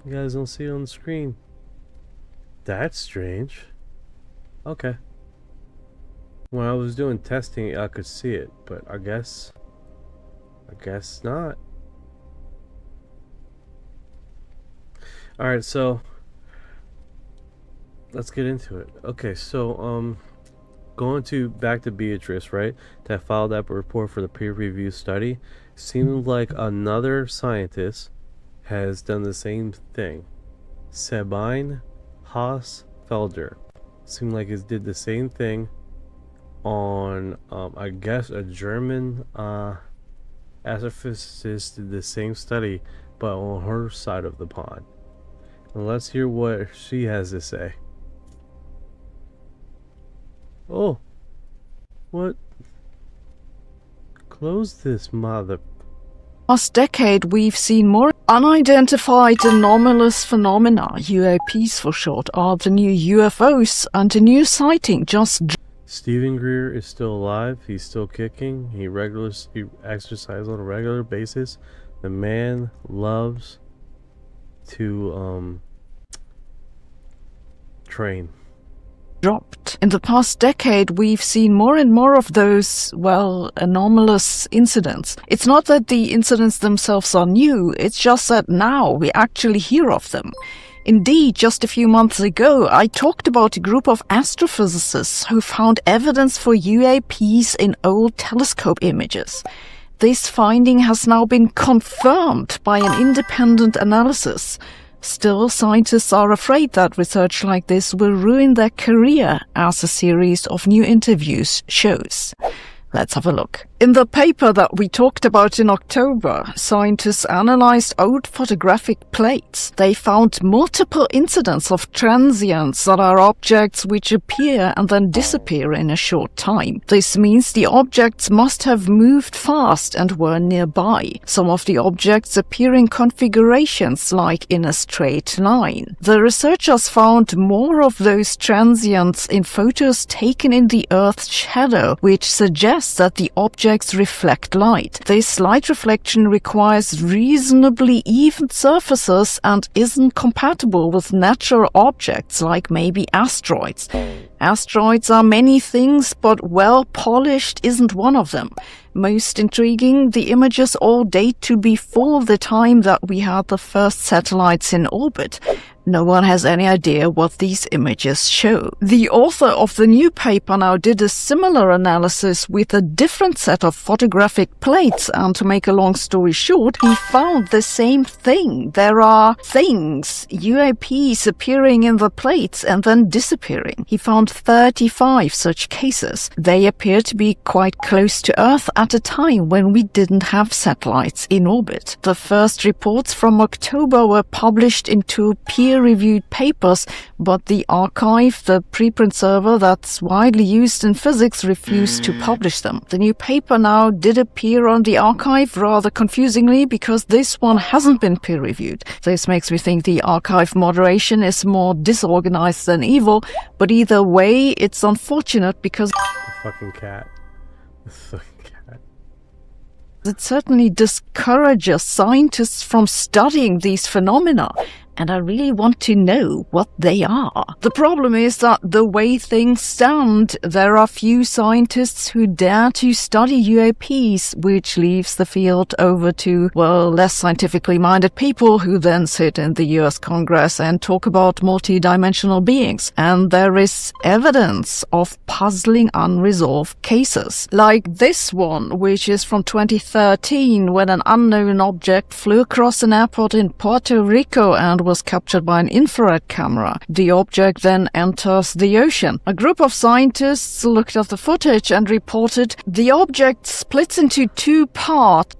D: You guys don't see it on the screen. That's strange. Okay. When I was doing testing, I could see it, but I guess not. Alright, so let's get into it. Okay, so going to back to Beatrice, right? That filed that report for the peer-reviewed study. Seems like another scientist has done the same thing. Sabine Haas-Felder. Seemed like it did the same thing on, I guess, a German astrophysicist did the same study, but on her side of the pond. And let's hear what she has to say. Oh, what? Close this mother.
H: Last decade, we've seen more unidentified anomalous phenomena, UAPs for short, are the new UFOs, and a new sighting just...
D: Stephen Greer is still alive. He's still kicking. He exercises on a regular basis. The man loves to train.
H: dropped. In the past decade, we've seen more and more of those, well, anomalous incidents. It's not that the incidents themselves are new, it's just that now we actually hear of them. Indeed, just a few months ago, I talked about a group of astrophysicists who found evidence for UAPs in old telescope images. This finding has now been confirmed by an independent analysis. Still, scientists are afraid that research like this will ruin their career, as a series of new interviews shows. Let's have a look. In the paper that we talked about in October, scientists analyzed old photographic plates. They found multiple incidents of transients that are objects which appear and then disappear in a short time. This means the objects must have moved fast and were nearby. Some of the objects appear in configurations like in a straight line. The researchers found more of those transients in photos taken in the Earth's shadow, which suggests that the objects reflect light. This light reflection requires reasonably even surfaces and isn't compatible with natural objects like maybe asteroids. Asteroids are many things, but well-polished isn't one of them. Most intriguing, the images all date to before the time that we had the first satellites in orbit. No one has any idea what these images show. The author of the new paper now did a similar analysis with a different set of photographic plates, and to make a long story short, he found the same thing. There are things, UAPs, appearing in the plates and then disappearing. He found 35 such cases. They appear to be quite close to Earth at a time when we didn't have satellites in orbit. The first reports from October were published in two peer-reviewed papers, but the archive, the preprint server that's widely used in physics, refused to publish them. The new paper now did appear on the archive, rather confusingly, because this one hasn't been peer-reviewed. This makes me think the archive moderation is more disorganized than evil, but either way, it's unfortunate because
D: The fucking cat. The fucking cat.
H: it certainly discourages scientists from studying these phenomena, and I really want to know what they are. The problem is that the way things stand, there are few scientists who dare to study UAPs, which leaves the field over to, well, less scientifically minded people who then sit in the US Congress and talk about multi-dimensional beings. And there is evidence of puzzling unresolved cases, like this one, which is from 2013, when an unknown object flew across an airport in Puerto Rico and was captured by an infrared camera. The object then enters the ocean. A group of scientists looked at the footage and reported the object splits into two parts.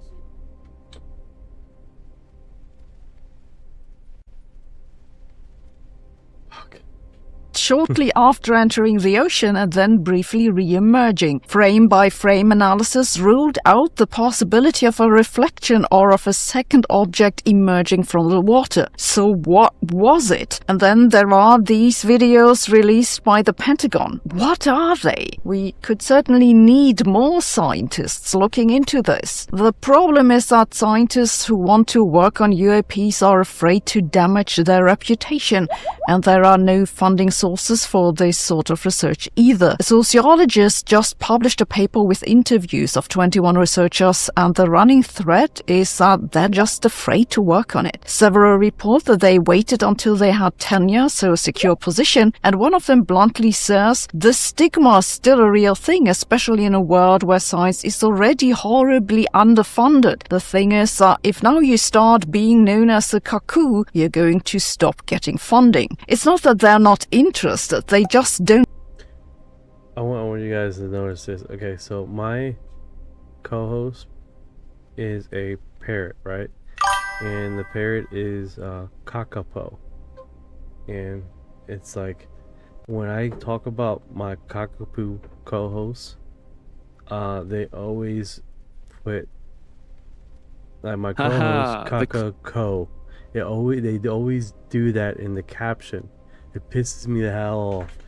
H: Shortly after entering the ocean and then briefly re-emerging. Frame-by-frame analysis ruled out the possibility of a reflection or of a second object emerging from the water. So what was it? And then there are these videos released by the Pentagon. What are they? We could certainly need more scientists looking into this. The problem is that scientists who want to work on UAPs are afraid to damage their reputation, and there are no funding sources sources for this sort of research either. A sociologist just published a paper with interviews of 21 researchers, and the running thread is that they're just afraid to work on it. Several report that they waited until they had tenure, so a secure position, and one of them bluntly says, the stigma is still a real thing, especially in a world where science is already horribly underfunded. The thing is that if now you start being known as a cuckoo, you're going to stop getting funding. It's not that they're not interested, they just don't.
D: I want you guys to notice this. Okay, so my co-host is a parrot, right? And the parrot is kakapo. And it's like, when I talk about my kakapo co-hosts, they always put, like, my co-host kakako. They always do that in the caption. It pisses me the hell off.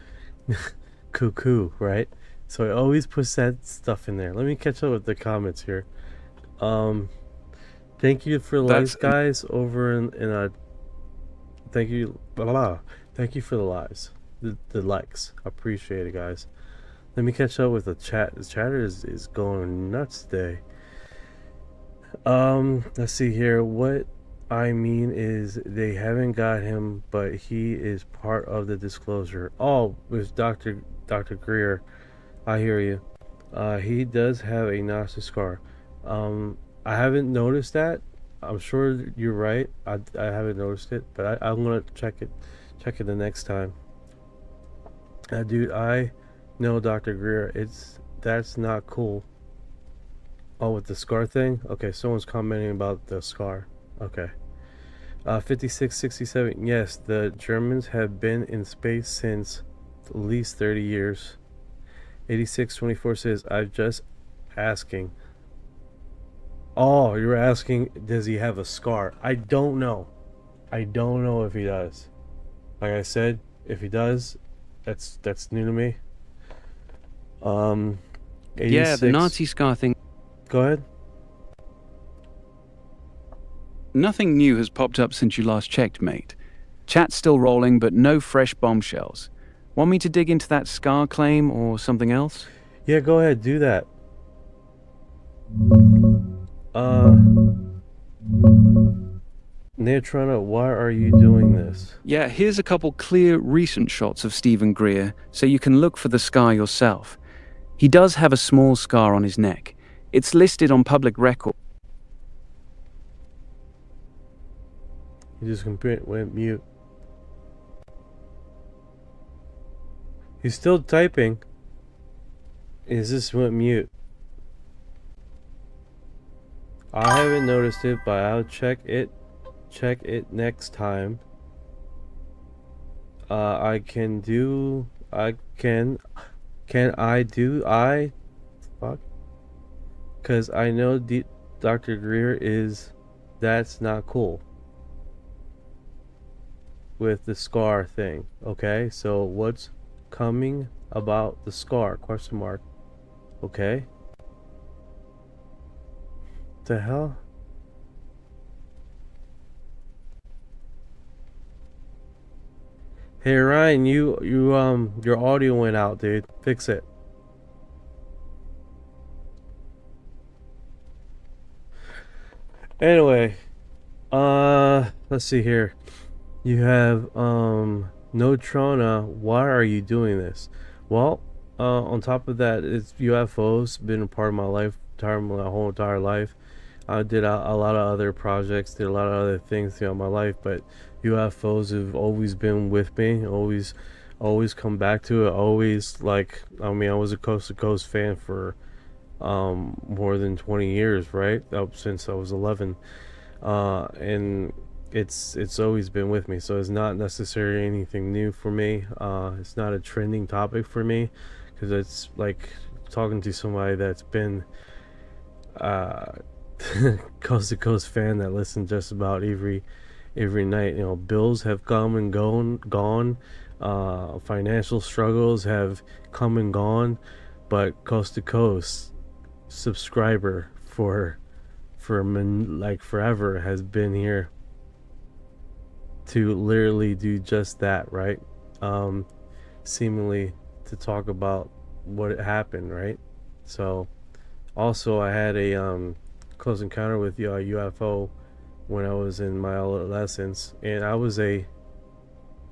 D: Cuckoo, right? So it always puts that stuff in there. Let me catch up with the comments here. Thank you for the likes, guys, over in thank you, thank you for the lives, the likes. I appreciate it, guys. Let me catch up with the chat. The chatter is going nuts today. Let's see here. What I mean is they haven't got him, but he is part of the disclosure. Oh, with Dr. Greer, I hear you. He does have a Nazi scar. I haven't noticed that. I'm sure you're right. I haven't noticed it, but I'm gonna check it the next time. Dude, I know Dr. Greer. That's not cool. Oh, with the scar thing? Okay, someone's commenting about the scar. Okay. 5667. Yes, the Germans have been in space since at least 30 years. 8624 says, I'm just asking. Oh, you're asking, does he have a scar? I don't know. I don't know if he does. Like I said, if he does, that's new to me. 86.
G: Yeah, the Nazi scar thing.
D: Go ahead.
G: Nothing new has popped up since you last checked, mate. Chat's still rolling, but no fresh bombshells. Want me to dig into that scar claim or something else?
D: Yeah, go ahead, do that. Neotrona, why are you doing this?
G: Yeah, here's a couple clear recent shots of Stephen Greer, so you can look for the scar yourself. He does have a small scar on his neck. It's listed on public record.
D: He just went mute. He's still typing. He just went mute. I haven't noticed it, but I'll check it next time. Fuck. Cause I know Dr. Greer that's not cool. With the scar thing, okay? So what's coming about the scar? Question mark. Okay. The hell? Hey Ryan, your audio went out, dude. Fix it. Anyway, let's see here. You have Notrona, why are you doing this? Well, on top of that, it's UFOs been a part of my life, my whole entire life. I did a lot of other projects, did a lot of other things throughout my life, but UFOs have always been with me, always come back to it, always, like, I mean, I was a Coast to Coast fan for more than 20 years, right? Since I was 11. And it's always been with me, so it's not necessarily anything new for me. It's not a trending topic for me, because it's like talking to somebody that's been coast to coast fan that listens just about every night. You know, bills have come and gone. Financial struggles have come and gone, but coast to coast subscriber for like forever has been here to literally do just that, right? seemingly to talk about what happened, right? So also I had a close encounter with UFO when I was in my adolescence, and I was a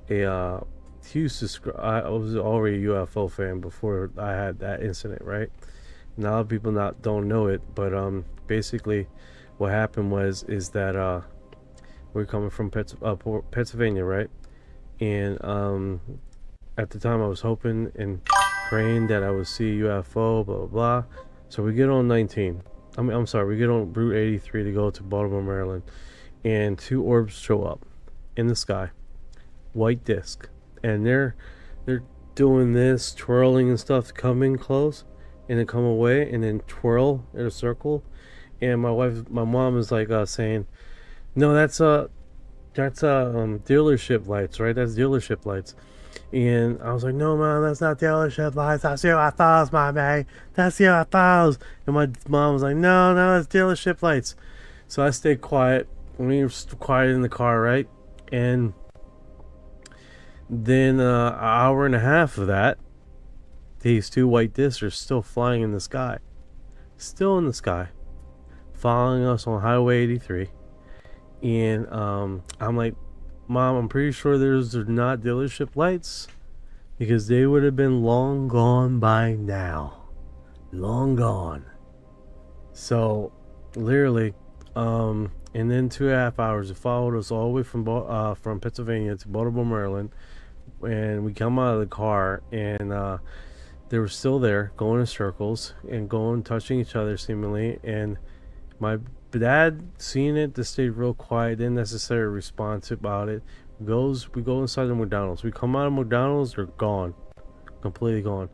D: huge I was already a UFO fan before I had that incident, right? And a lot of people don't know it, but basically what happened is that we're coming from Pennsylvania, right? And at the time I was hoping and praying that I would see a UFO, blah blah blah. So we get on 19. I'm sorry, we get on Route 83 to go to Baltimore, Maryland, and two orbs show up in the sky, white disc, and they're doing this, twirling and stuff, coming close, and then come away, and then twirl in a circle. And my mom is like saying, "No, that's dealership lights, right? That's dealership lights." And I was like, "No, man, that's not dealership lights. That's UFOs, my man. That's UFOs." And my mom was like, "No, that's dealership lights." So I stayed quiet. We were quiet in the car, right? And then an hour and a half of that, these two white discs are still flying in the sky. Still in the sky. Following us on Highway 83. And I'm like, "Mom, I'm pretty sure those are not dealership lights, because they would have been long gone by now. Long gone." So literally, and then 2.5 hours, it followed us all the way from Pennsylvania to Baltimore, Maryland. And we come out of the car, and they were still there, going in circles and touching each other seemingly. And my dad, seeing it, just stayed real quiet, didn't necessarily respond about it. We go inside the McDonald's. We come out of McDonald's, they're gone, completely gone.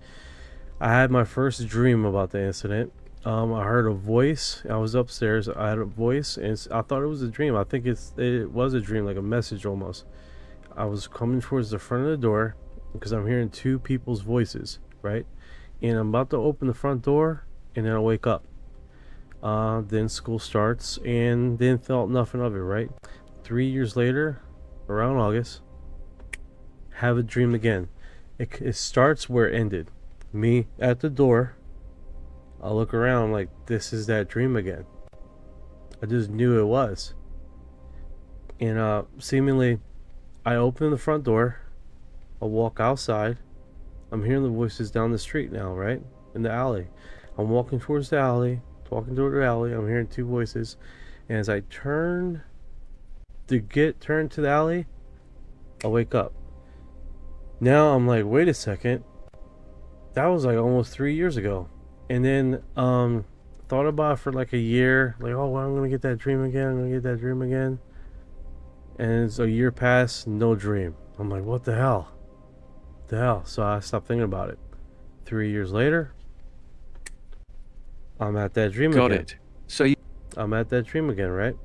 D: I had my first dream about the incident. I heard a voice. I was upstairs. I had a voice, and I thought it was a dream. I think it was a dream, like a message almost. I was coming towards the front of the door because I'm hearing two people's voices, right? And I'm about to open the front door, and then I wake up. Then school starts, and then felt nothing of it, right? 3 years later, around August, have a dream again. It starts where it ended. Me at the door. I look around, I'm like, this is that dream again. I just knew it was. And seemingly, I open the front door. I walk outside. I'm hearing the voices down the street now, right? In the alley. I'm walking towards the alley. Walking toward the alley. I'm hearing two voices. And as I turn to the alley, I wake up. Now I'm like, wait a second. That was like almost 3 years ago. And then thought about it for like a year. Like, oh, well, I'm going to get that dream again. And it's a year passed, no dream. I'm like, what the hell? So I stopped thinking about it. 3 years later, I'm at that dream again.
F: Got it. So
D: I'm at that dream again, right?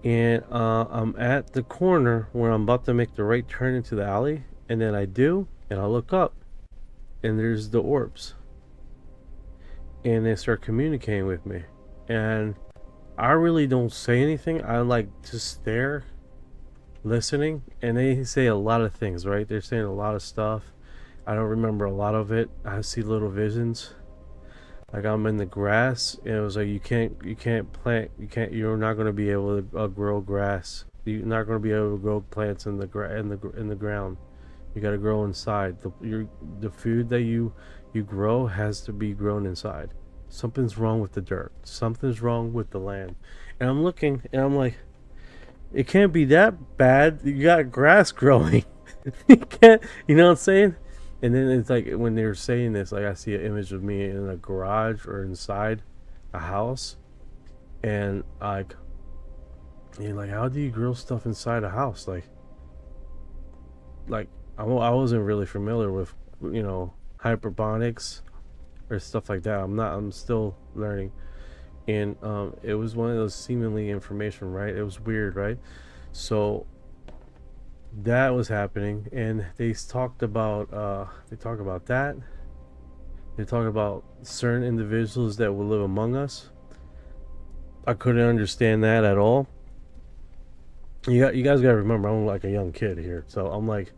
D: And I'm at the corner where I'm about to make the right turn into the alley. And then I do, and I look up, and there's the orbs. And they start communicating with me. And I really don't say anything. I like just stare, listening. And they say a lot of things, right? They're saying a lot of stuff. I don't remember a lot of it. I see little visions. Like I'm in the grass, and it was like you're not going to be able to grow grass. You're not going to be able to grow plants in the ground. You got to grow inside. The food that you grow has to be grown inside. Something's wrong with the dirt. Something's wrong with the land. And I'm looking, and I'm like, it can't be that bad. You got grass growing. You can't, you know what I'm saying? And then it's like when they were saying this, like I see an image of me in a garage or inside a house, and like, you're like, how do you grow stuff inside a house? Like I wasn't really familiar with, hydroponics or stuff like that. I'm still learning. And it was one of those seemingly information, right? It was weird, right? So that was happening, and they talk about that. They talk about certain individuals that will live among us. I couldn't understand that at all. You guys gotta remember, I'm like a young kid here, so I'm like,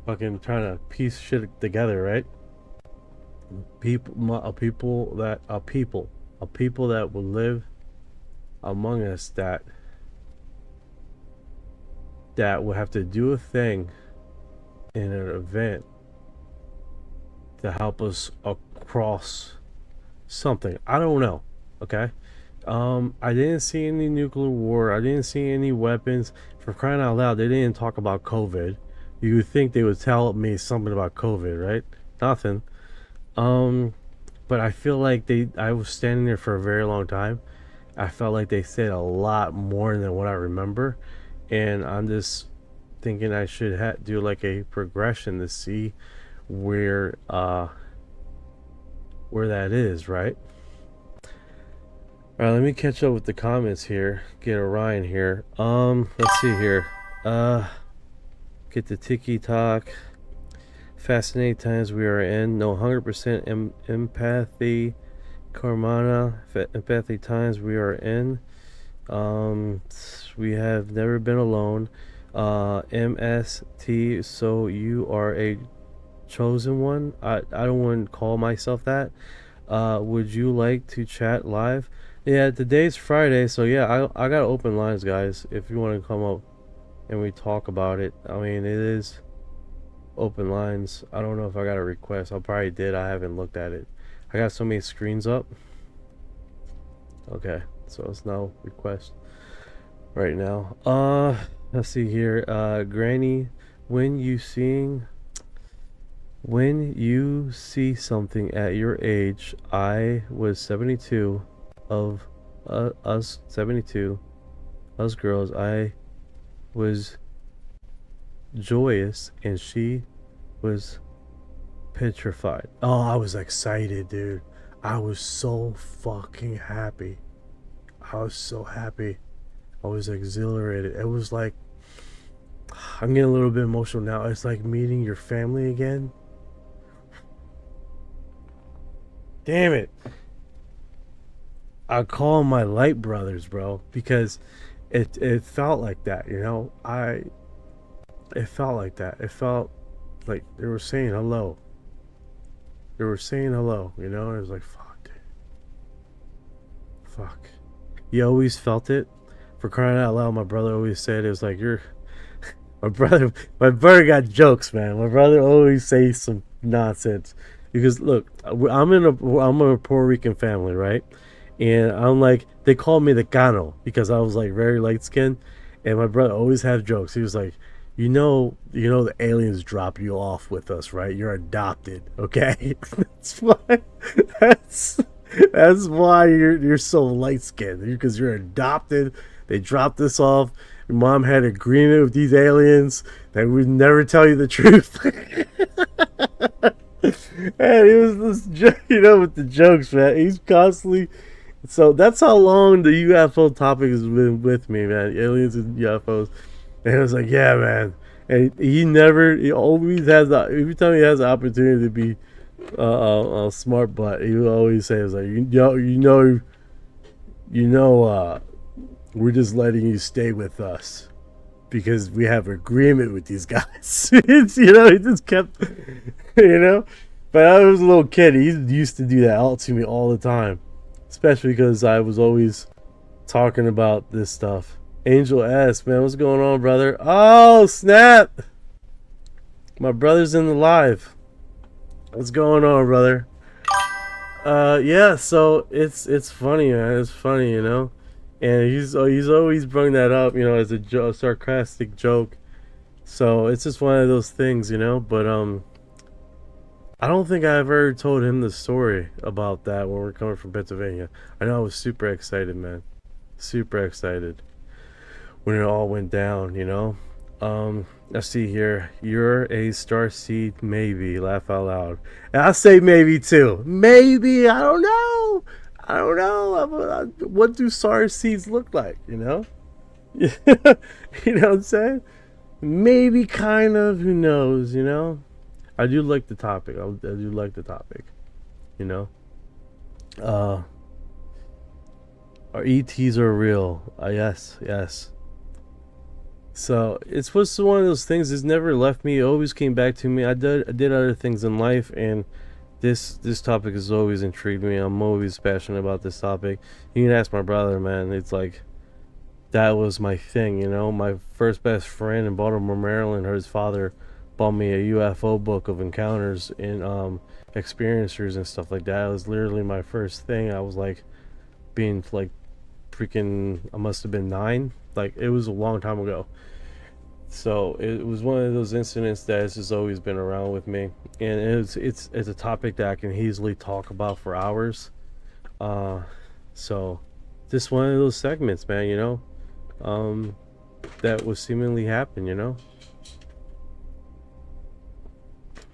D: fucking trying to piece shit together, right? A people that will live among us that will have to do a thing in an event to help us across something. I don't know. Okay. I didn't see any nuclear war. I didn't see any weapons. For crying out loud, they didn't talk about COVID. You would think they would tell me something about COVID, right? Nothing. But I feel like I was standing there for a very long time. I felt like they said a lot more than what I remember. And I'm just thinking I should do like a progression to see where that is, right? All right, let me catch up with the comments here. Get Orion here. Let's see here. Get the tiki talk. Fascinating times we are in. No 100% empathy. Karmana. Empathy times we are in. We have never been alone. MST. So you are a chosen one. I don't want to call myself that. Would you like to chat live? Yeah, today's Friday, so yeah, I got open lines, guys. If you want to come up and we talk about it. I mean, it is open lines. I don't know if I got a request. I probably did. I haven't looked at it. I got so many screens up. Okay, so it's no request right now. Let's see here. Granny, when you see something at your age, I was 72 of us 72 us girls. I was joyous and she was petrified. Oh, I was excited, dude. I was so fucking happy. I was so happy. I was exhilarated. It was like, I'm getting a little bit emotional now. It's like meeting your family again. Damn it. I call them my light brothers, bro, because it felt like that, you know. It felt like that. It felt like they were saying hello. They were saying hello, you know. And it was like, fuck, dude. Fuck. You always felt it. For crying out loud, my brother always said it was like you're. My brother got jokes, man. My brother always says some nonsense because look, I'm in a Puerto Rican family, right? And I'm like, they call me the Cano because I was like very light skinned, and my brother always had jokes. He was like, you know the aliens drop you off with us, right? You're adopted, okay? That's why you're so light skinned, because you're adopted. They dropped us off. Your mom had an agreement with these aliens that would never tell you the truth. And it was this, with the jokes, man. He's constantly. So that's how long the UFO topic has been with me, man. Aliens and UFOs. And it was like, yeah, man. And he always has every time he has the opportunity to be a smart butt, he will always say, "It's like we're just letting you stay with us because we have agreement with these guys." He just kept, But I was a little kid. He used to do that out to me all the time, especially because I was always talking about this stuff. Angel S, man, what's going on, brother? Oh, snap! My brother's in the live. What's going on, brother? Yeah, so it's funny, man. It's funny, And he's always bring that up, as a sarcastic joke. So it's just one of those things, But I don't think I ever told him the story about that when we're coming from Pennsylvania. I know I was super excited, man. Super excited when it all went down, Let's see here. You're a star seed, maybe. Laugh out loud. And I say maybe too. Maybe. I don't know. What do star seeds look like, You know what I'm saying? Maybe, kind of. Who knows, I do like the topic. I do like the topic, Our ETs are real. Yes. So it's was one of those things that's never left me. It always came back to me. I did other things in life, and this topic has always intrigued me. I'm always passionate about this topic. You can ask my brother, man. It's like that was my thing, you know. My first best friend in Baltimore, Maryland, his father bought me a UFO book of encounters and experiencers and stuff like that. It was literally my first thing. I was like being like freaking, I must have been 9. Like, it was a long time ago. So it was one of those incidents that has just always been around with me, and it's a topic that I can easily talk about for hours. So just one of those segments, man, you know, that was seemingly happen, you know.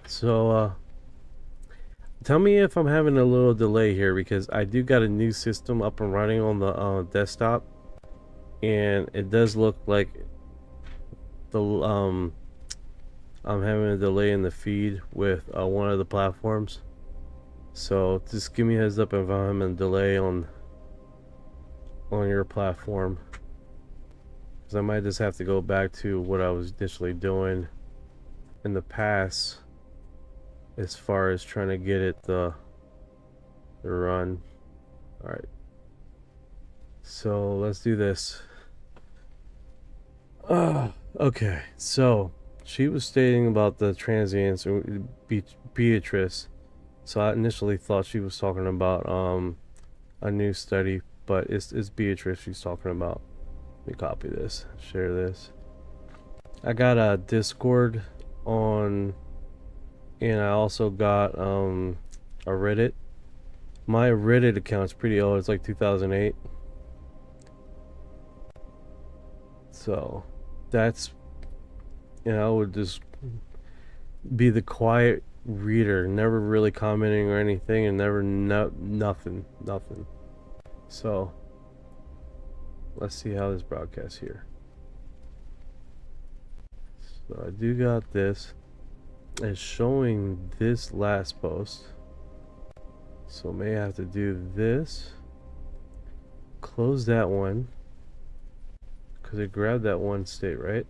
D: So tell me if I'm having a little delay here, because I do got a new system up and running on the desktop, and it does look like the I'm having a delay in the feed with one of the platforms. So just give me a heads up if I'm having a delay on your platform, because I might just have to go back to what I was initially doing in the past as far as trying to get it the run. All right, so let's do this. Okay, so she was stating about the transients, Beatrice. So I initially thought she was talking about a new study, but it's Beatrice she's talking about. Let me copy this, share this. I got a Discord on, and I also got a Reddit. My Reddit account's pretty old. It's like 2008. So that's, you know, I would just be the quiet reader, never really commenting or anything, and never nothing. So let's see how this broadcasts here. So I do got this. It's showing this last post, so may have to do this, close that one, because it grabbed that one state, right?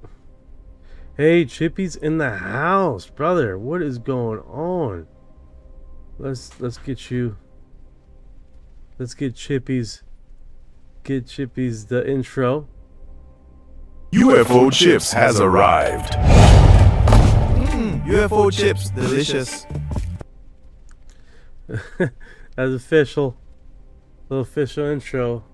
D: Hey, Chippy's in the house, brother. What is going on? Let's get you. Let's get Chippy's. Get Chippy's the intro.
C: UFO chips has arrived. UFO chips, delicious.
D: That's official. The official intro.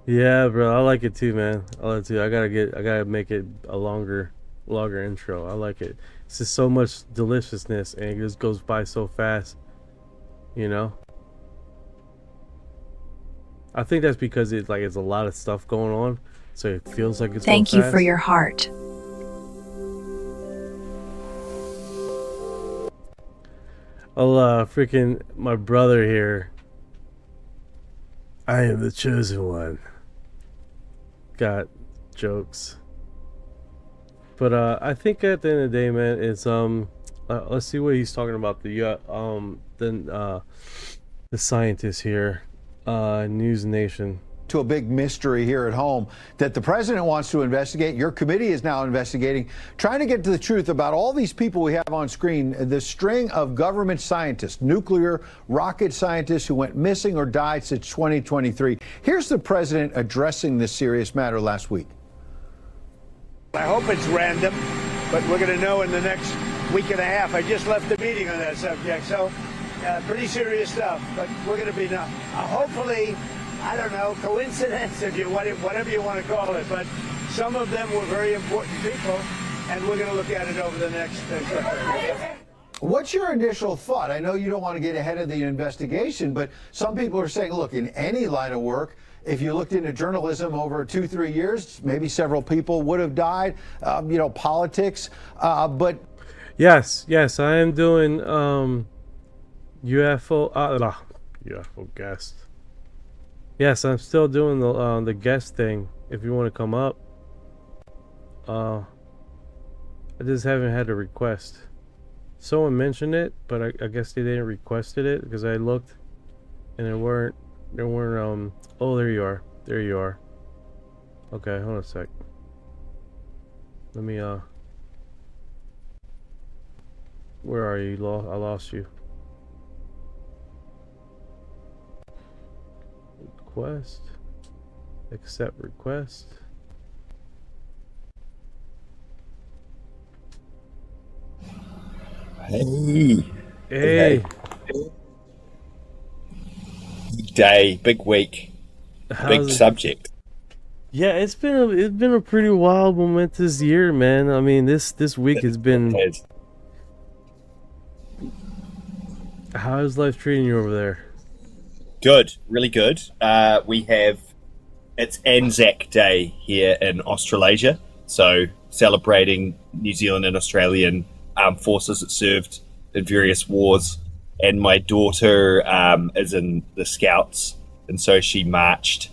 D: Yeah, bro, I like it too, man. I like it too. I gotta make it a longer intro. I like it. It's just so much deliciousness, and it just goes by so fast, you know. I think that's because it's a lot of stuff going on, so it feels like it's going
E: Thank you
D: fast.
E: for your heart.
D: Oh, freaking my brother here. I am the chosen one. Got jokes, but I think at the end of the day, man, it's let's see what he's talking about. The scientist here, News Nation.
B: To a big mystery here at home that the president wants to investigate. Your committee is now investigating, trying to get to the truth about all these people we have on screen, the string of government scientists, nuclear rocket scientists who went missing or died since 2023. Here's the president addressing this serious matter last week.
I: I hope it's random, but we're going to know in the next week and a half. I just left the meeting on that subject, so pretty serious stuff, but we're going to be hopefully, I don't know, coincidence, if you whatever you want to call it, but some of them were very important people, and we're going to look at it over the next
B: What's your initial thought? I know you don't want to get ahead of the investigation, but some people are saying, look, in any line of work, if you looked into journalism over 2-3 years, maybe several people would have died, you know, politics, but...
D: Yes, I am doing UFO guest. Yes, I'm still doing the guest thing. If you want to come up, I just haven't had a request. Someone mentioned it, but I guess they didn't requested it because I looked, and there weren't. Oh, there you are. Okay, hold on a sec. Let me, where are you? I lost you. Request. Accept request.
J: Hey.
D: Hey.
J: Big day, big week, big subject.
D: Yeah, it's been a pretty wild, momentous year, man. I mean, this week has been. How is life treating you over there?
J: Good, really good. It's Anzac Day here in Australasia, so celebrating New Zealand and Australian armed forces that served in various wars. And my daughter is in the Scouts, and so she marched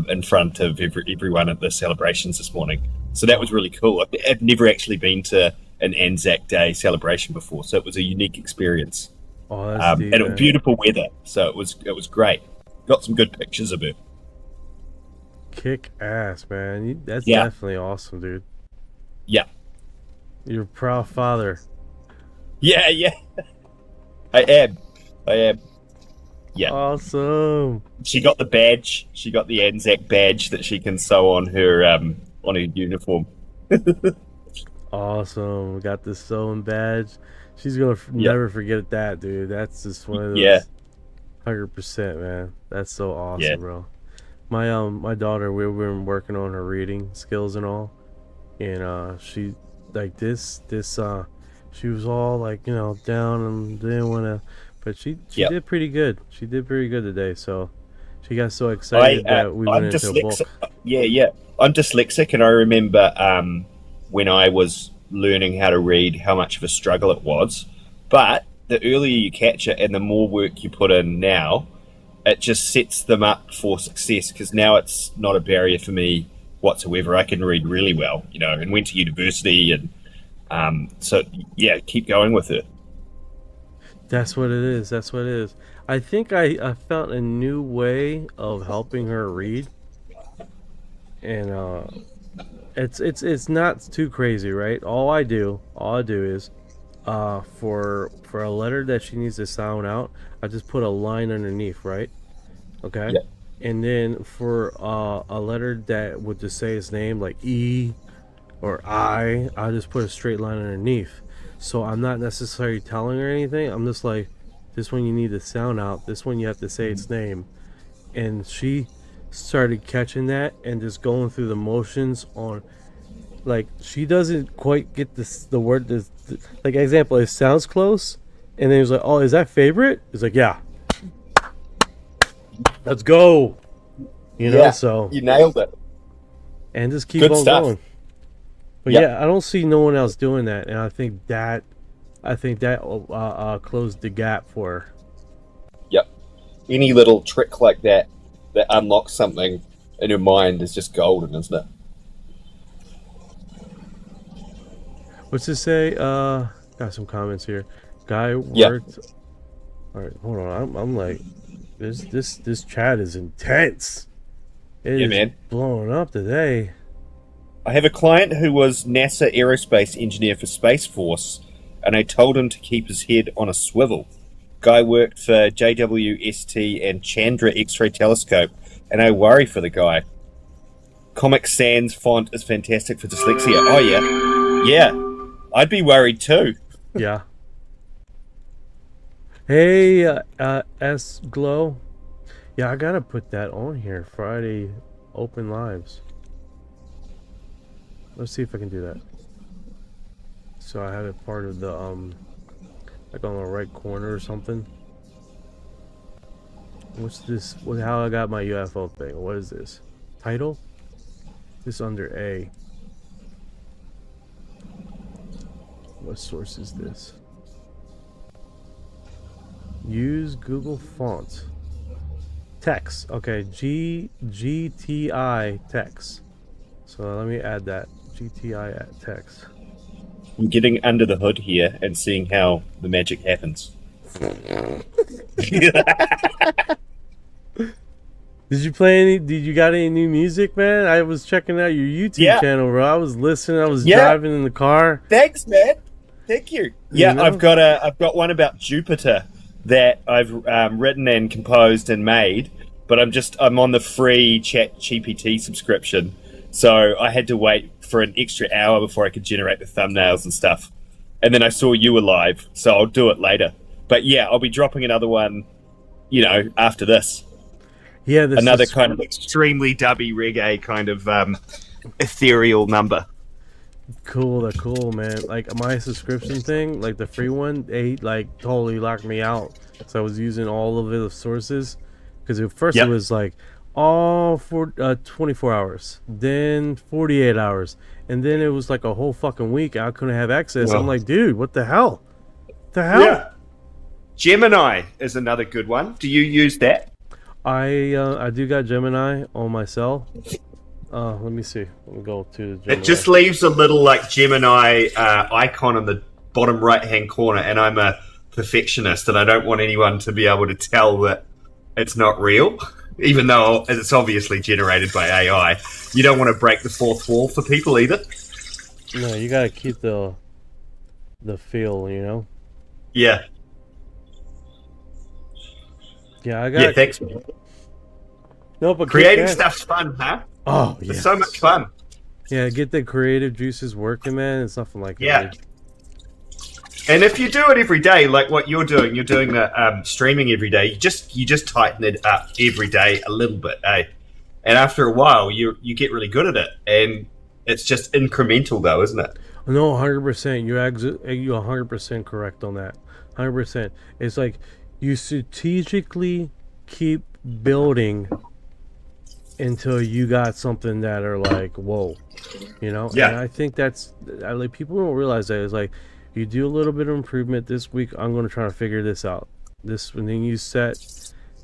J: in front of everyone at the celebrations this morning. So that was really cool. I've never actually been to an Anzac Day celebration before, so it was a unique experience.
D: Oh, that's deep,
J: and it was beautiful weather, so it was great. Got some good pictures of it.
D: Kick ass, man. That's definitely awesome, dude.
J: Yeah.
D: You're a proud father.
J: Yeah. I am. Yeah.
D: Awesome.
J: She got the badge. She got the Anzac badge that she can sew on her uniform.
D: Awesome. We got this sewing badge. She's gonna never forget that, dude. That's just one of those. 100%, man. That's so awesome, bro. My daughter, we've been working on her reading skills and all, and she like this she was all like, you know, down and didn't want to, but she did pretty good. She did pretty good today, so she got so excited that we went into a book.
J: Yeah. I'm dyslexic, and I remember when I was learning how to read, how much of a struggle it was. But the earlier you catch it and the more work you put in now, it just sets them up for success, because now it's not a barrier for me whatsoever. I can read really well, you know, and went to university, and so yeah, keep going with it.
D: That's what it is. That's what it is. I think I found a new way of helping her read, and it's not too crazy, right? All I do is for a letter that she needs to sound out, I just put a line underneath, right? Okay.
J: Yeah.
D: And then for a letter that would just say its name, like E or I just put a straight line underneath. So I'm not necessarily telling her anything. I'm just like, this one you need to sound out, this one you have to say its name. And she started catching that and just going through the motions on, like, she doesn't quite get the word, like, example, it sounds close, and then he was like, oh, is that favorite? It's like, yeah, let's go, you know. So
J: you nailed it,
D: and just keep on going. But yeah, I don't see no one else doing that, and I think that closed the gap for her.
J: Yep. Any little trick like that unlocks something in your mind is just golden, isn't it?
D: What's it say? Got some comments here. Guy worked. All right, hold on. I'm like, this chat is intense. It is man. Blowing up today.
J: I have a client who was NASA aerospace engineer for Space Force, and I told him to keep his head on a swivel. Guy worked for JWST and Chandra X-ray telescope, and I worry for the guy. Comic Sans font is fantastic for dyslexia. Oh yeah. I'd be worried too.
D: Yeah. Hey, S Glow. Yeah, I gotta put that on here. Friday open lives. Let's see if I can do that. So I have it part of the like on the right corner or something. What's this? How I got my UFO thing? What is this? Title? This under A. What source is this? Use Google Fonts. Text. Okay, GTI text. So let me add that. GTI at text.
J: I'm getting under the hood here and seeing how the magic happens.
D: Did you play any? Did you got any new music, man? I was checking out your YouTube channel, bro. I was listening. I was driving in the car.
J: Thanks, man. Thank you. Yeah,
D: You know?
J: I've got one about Jupiter that I've written and composed and made, but I'm on the free ChatGPT subscription, so I had to wait for an extra hour before I could generate the thumbnails and stuff. And then I saw you were live, so I'll do it later. But yeah, I'll be dropping another one, after this.
D: Yeah,
J: Another kind of extremely dubby reggae kind of ethereal number.
D: Cool, they're cool, man. Like my subscription thing, like the free one, they like totally locked me out. So I was using all of the sources because at first it was like all for 24 hours, then 48 hours, and then it was like a whole fucking week. I couldn't have access. I'm like, dude, what the hell? The hell? Yeah.
J: Gemini is another good one. Do you use that?
D: I do got Gemini on my cell. Let me see. Let me go to Gemini.
J: It just leaves a little like Gemini icon in the bottom right hand corner, and I'm a perfectionist, and I don't want anyone to be able to tell that it's not real, even though it's obviously generated by AI. You don't want to break the fourth wall for people either.
D: No, you gotta keep the feel,
J: Yeah.
D: Yeah, I got.
J: Yeah, thanks, man.
D: No, but
J: creating stuff's fun, huh?
D: Oh, yeah.
J: It's so much fun.
D: Yeah, get the creative juices working, man. It's nothing like
J: that. And if you do it every day, like what you're doing the streaming every day. You just tighten it up every day a little bit, eh? And after a while, you get really good at it, and it's just incremental, though, isn't it?
D: No, 100%. You're 100% correct on that. 100%. It's like you strategically keep building until you got something that are like, whoa, Yeah. And I think that's like people don't realize that. It's like you do a little bit of improvement this week. I'm going to try to figure this out. And then you set,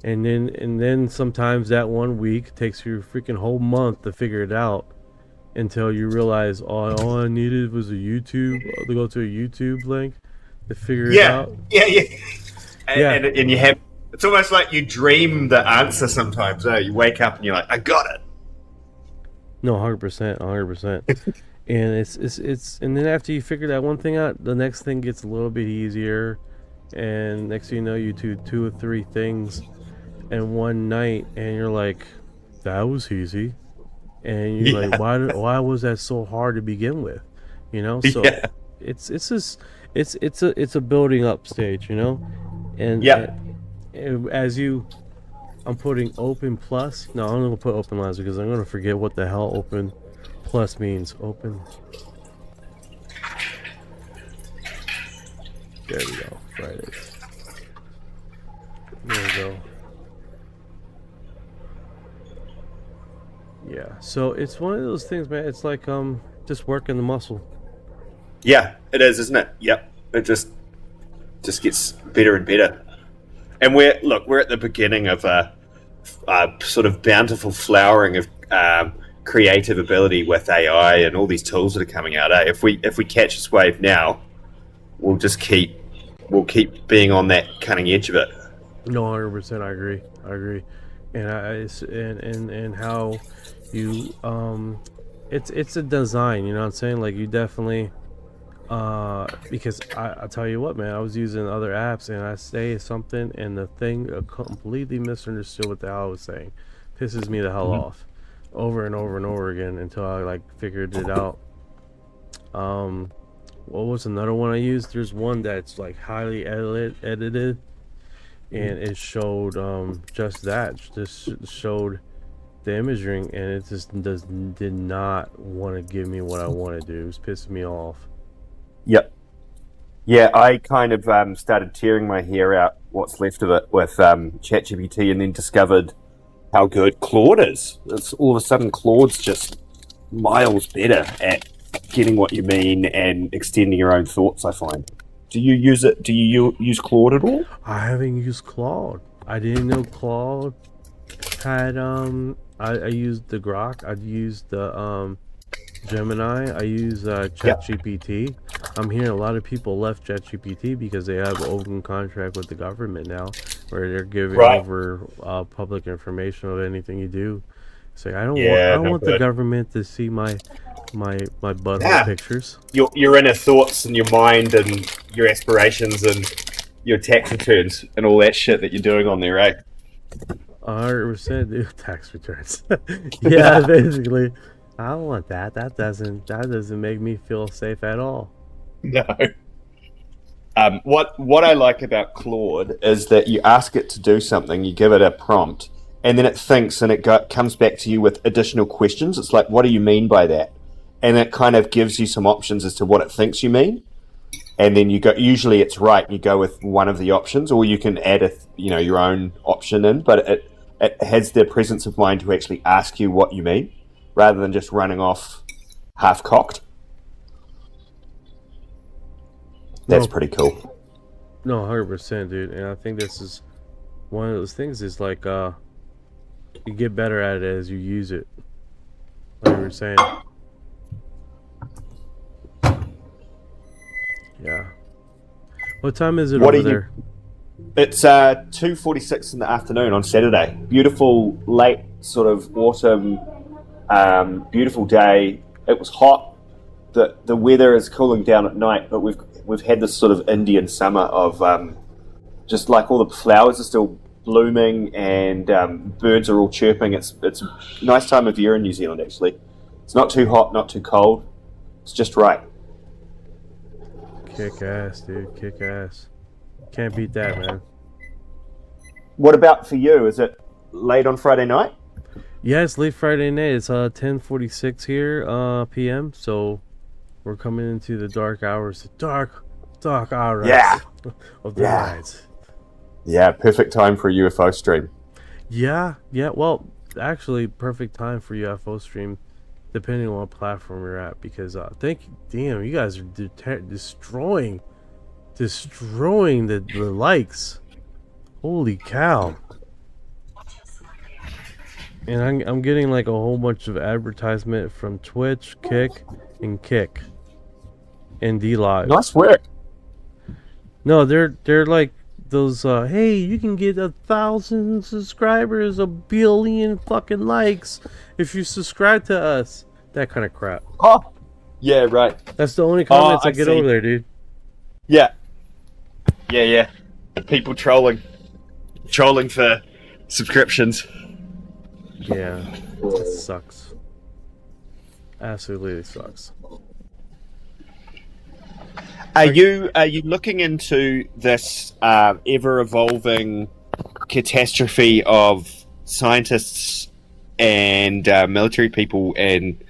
D: and then sometimes that 1 week takes you a freaking whole month to figure it out until you realize all I needed was a YouTube to go to a YouTube link to figure it out.
J: And you have. It's almost like you dream the answer sometimes. You wake up and you're like, I got it.
D: No, 100%, 100%. And it's and then after you figure that one thing out, the next thing gets a little bit easier. And next thing you know, you do 2 or 3 things in one night, and you're like, that was easy. And you're like, why was that so hard to begin with? So it's just it's a building up stage, And I'm putting open plus. No, I'm gonna put open lines because I'm gonna forget what the hell open plus means. Open. There we go. Fridays. There we go. Yeah. So it's one of those things, man. It's like just working the muscle.
J: Yeah, it is, isn't it? Yep. It just gets better and better. And we're at the beginning of a sort of bountiful flowering of creative ability with AI and all these tools that are coming out. If we catch this wave now, we'll keep being on that cutting edge of it.
D: No, 100%. I agree. And and how you it's a design. You know what I'm saying? Like you definitely. Because I tell you what, man, I was using other apps and I say something and the thing completely misunderstood what the hell I was saying. Pisses me the hell off over and over and over again until I like figured it out. What was another one I used? There's one that's like highly edited and it showed just that. Just showed the imaging and it just did not want to give me what I wanted to do. It was pissing me off.
J: Yep. Yeah, I kind of started tearing my hair out, what's left of it, with ChatGPT, and then discovered how good Claude is. It's all of a sudden Claude's just miles better at getting what you mean and extending your own thoughts, I find. Do you use it? Do you use Claude at all?
D: I haven't used Claude. I didn't know Claude had I used the Grok. I used the Gemini. I use ChatGPT. I'm hearing a lot of people left ChatGPT because they have open contract with the government now, where they're giving
J: Right.
D: over public information of anything you do. It's like I don't
J: Yeah, no
D: want the
J: good.
D: government to see my butthole
J: Yeah.
D: pictures.
J: Your inner thoughts and your mind and your aspirations and your tax returns and all that shit that you're doing on there, right?
D: 100% do tax returns. Yeah, basically. I don't want that. That doesn't make me feel safe at all.
J: No. What I like about Claude is that you ask it to do something, you give it a prompt, and then it thinks and it comes back to you with additional questions. It's like, what do you mean by that? And it kind of gives you some options as to what it thinks you mean. And then you go. Usually, it's right. You go with one of the options, or you can add your own option in. But it has the presence of mind to actually ask you what you mean, rather than just running off half cocked. That's pretty cool.
D: No, 100%, dude. And I think this is one of those things. Is like you get better at it as you use it. Like you were saying. Yeah. What time is it over there?
J: It's 2:46 in the afternoon on Saturday. Beautiful late sort of autumn, beautiful day. It was hot. The weather is cooling down at night, but we've had this sort of Indian summer of just like all the flowers are still blooming and birds are all chirping. It's a nice time of year in New Zealand, actually. It's not too hot, not too cold. It's just right.
D: Kick ass, dude. Kick ass. Can't beat that, man.
J: What about for you? Is it late on Friday night?
D: Yeah, it's late Friday night. It's 10:46 here, PM. So we're coming into the dark hours. The dark hours of the night.
J: Yeah, perfect time for a UFO stream.
D: Yeah. Well, actually, perfect time for UFO stream, depending on what platform you're at. Because damn, you guys are destroying the likes. Holy cow! And I'm getting like a whole bunch of advertisement from Twitch, Kick, and D-Live.
J: Nice work.
D: No, they're like those. Hey, you can get 1,000 subscribers, 1 billion fucking likes if you subscribe to us. That kind of crap.
J: Oh, yeah, right.
D: That's the only comments I get
J: see.
D: over there, dude.
J: Yeah. People trolling for subscriptions.
D: Yeah, it sucks. Absolutely sucks.
J: Are you looking into this ever evolving catastrophe of scientists and military people and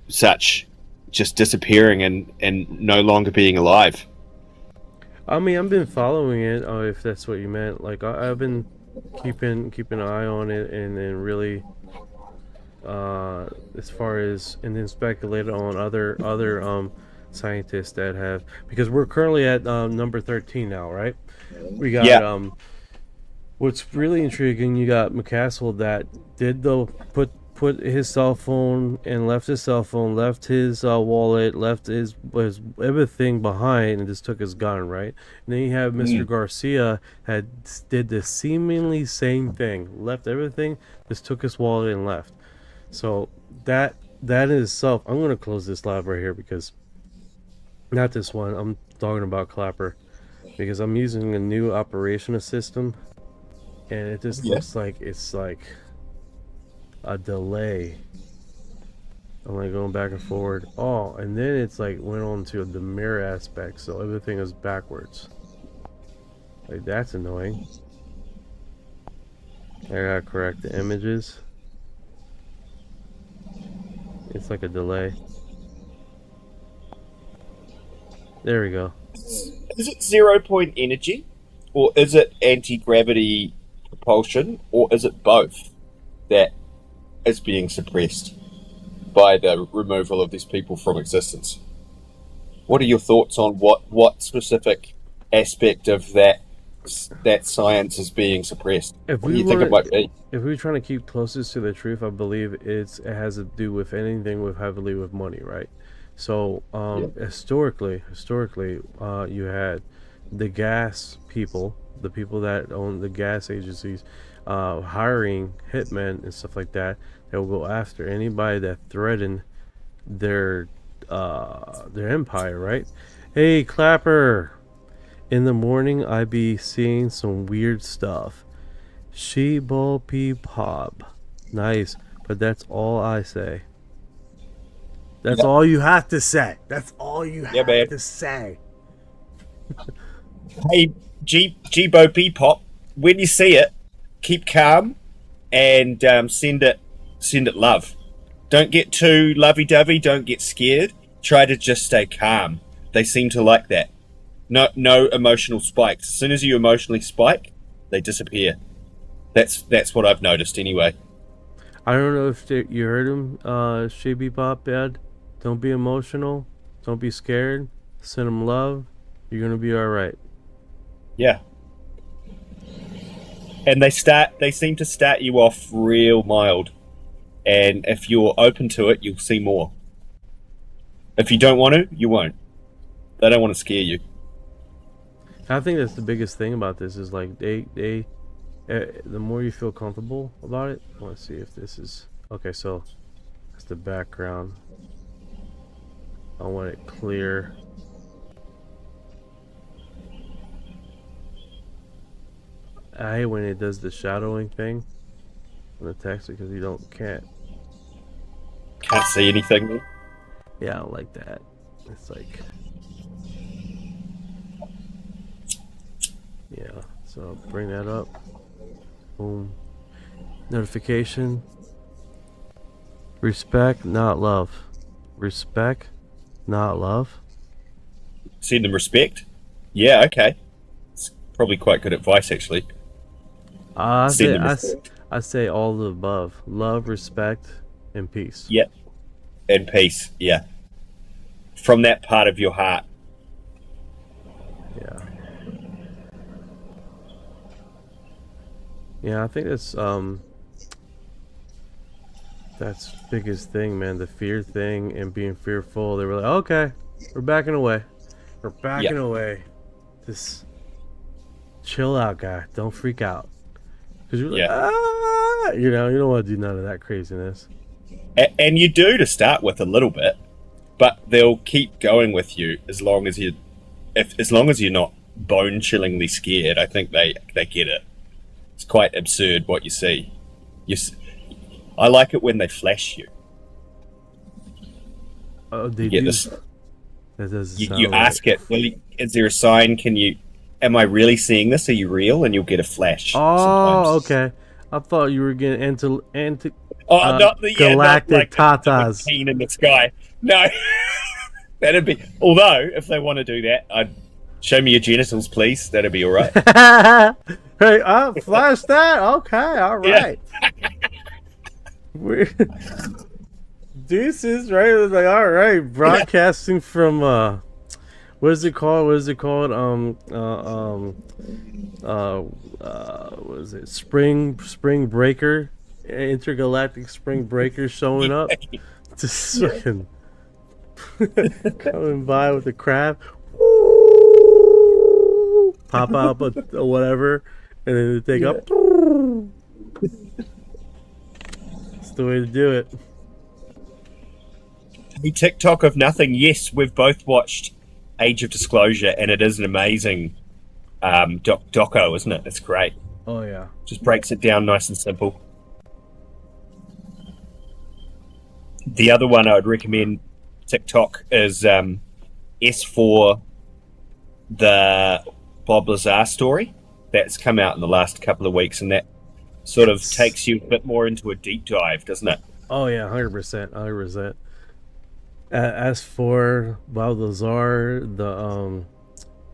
J: such just disappearing and no longer being alive?
D: I mean, I've been following it. If that's what you meant, like I've been keeping an eye on it and then really, as far as and then speculated on other scientists that have, because we're currently at number 13 now, right? We got what's really intriguing. You got McCaskill that did put his cell phone and left his cell phone, left his wallet, left his everything behind, and just took his gun, right? And then you have Mr. Garcia did the seemingly same thing, left everything, just took his wallet and left. So that in itself, I'm gonna close this live right here because not this one. I'm talking about Clapper because I'm using a new operational system, and it just looks like it's like a delay. I'm like going back and forward. Oh, and then it's like went on to the mirror aspect, so everything is backwards. Like that's annoying. I gotta correct the images. It's like a delay. There we go.
J: Is it 0-point energy, or is it anti-gravity propulsion, or is it both that is being suppressed by the removal of these people from existence? What are your thoughts on what specific aspect of that science is being suppressed? What do you think it might be?
D: If we're trying to keep closest to the truth, I believe it has to do with anything with heavily with money, right? So historically, you had the gas people, the people that own the gas agencies, hiring hitmen and stuff like that. That will go after anybody that threatened their empire, right? Hey, Clapper. In the morning, I be seeing some weird stuff. Sheeple pee pop. Nice, but that's all I say. That's all you have to say. That's all you have to say.
J: Hey, G-Bo P-Pop, when you see it, keep calm and send it love. Don't get too lovey-dovey. Don't get scared. Try to just stay calm. They seem to like that. No emotional spikes. As soon as you emotionally spike, they disappear. That's what I've noticed anyway.
D: I don't know if you heard him, Sheeby Pop Bad. Don't be emotional. Don't be scared. Send them love. You're gonna be all right.
J: Yeah. And they seem to start you off real mild. And if you're open to it, you'll see more. If you don't want to, you won't. They don't want to scare you.
D: I think that's the biggest thing about this is like they the more you feel comfortable about it. Let's see if this is okay. So that's the background. I want it clear. I hate when it does the shadowing thing on the text because you can't
J: see anything.
D: Yeah, I don't like that. It's like, yeah. So bring that up. Boom. Notification. Respect, not love. Respect, not love.
J: Send them respect. Yeah, okay. It's probably quite good advice, actually.
D: I say all of the above. Love, respect, and peace.
J: Yep. And peace, yeah. From that part of your heart.
D: Yeah. Yeah, I think that's biggest thing, man. The fear thing and being fearful. They were like, okay, we're backing away. We're backing away. Just chill out, guy. Don't freak out. Because you're like, you don't want to do none of that craziness.
J: And you do to start with a little bit, but they'll keep going with you as long as you're not bone-chillingly scared. I think they get it. It's quite absurd what you see. I like it when they flash you.
D: Oh, they
J: do.
D: That doesn't
J: you
D: sound
J: ask it, is there a sign? Am I really seeing this? Are you real? And you'll get a flash.
D: Oh,
J: sometimes.
D: okay. I thought you were getting
J: not
D: galactic
J: not like
D: tatas.
J: The in the sky. No, that'd be. Although, if they want to do that, I'd show me your genitals, please. That'd be all right.
D: Hey, flash that. Okay, all right. Deuces, right? It was like, all right, broadcasting from what is it called? What is it called? What is it? Spring Breaker, intergalactic spring breaker showing up, just fucking coming by with the crab, pop out or whatever, and then they take up. That's the way to do it.
J: The TikTok of nothing. Yes, we've both watched Age of Disclosure, and it is an amazing doco, isn't it? It's great.
D: Oh yeah,
J: just breaks it down nice and simple. The other one I would recommend TikTok is S4, the Bob Lazar story that's come out in the last couple of weeks, and that sort of takes you a bit more into a deep dive, doesn't it?
D: Oh yeah, 100%. As for Bob Lazar, the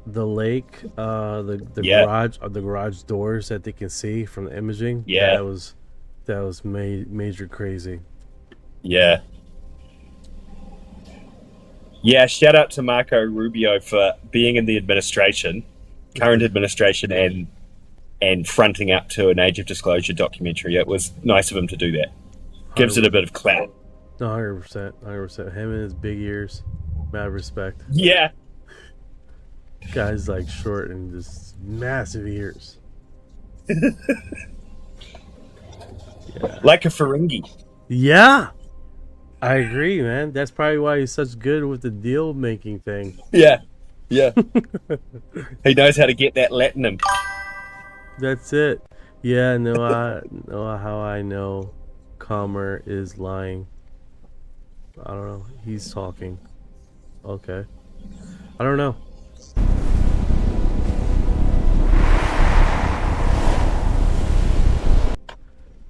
D: lake, the garage doors that they can see from the imaging, that was major crazy.
J: Yeah. Shout out to Marco Rubio for being in the administration, current administration, and fronting up to an Age of Disclosure documentary. It was nice of him to do that. Gives it a bit of clout.
D: No, 100%, 100%. Him and his big ears, mad respect.
J: Yeah.
D: Guy's like short and just massive ears.
J: Like a Ferengi.
D: Yeah, I agree, man. That's probably why he's such good with the deal making thing.
J: Yeah. Yeah. He knows how to get that latinum.
D: That's it. Yeah, no, I know how I know Comer is lying. I don't know. He's talking. Okay. I don't know.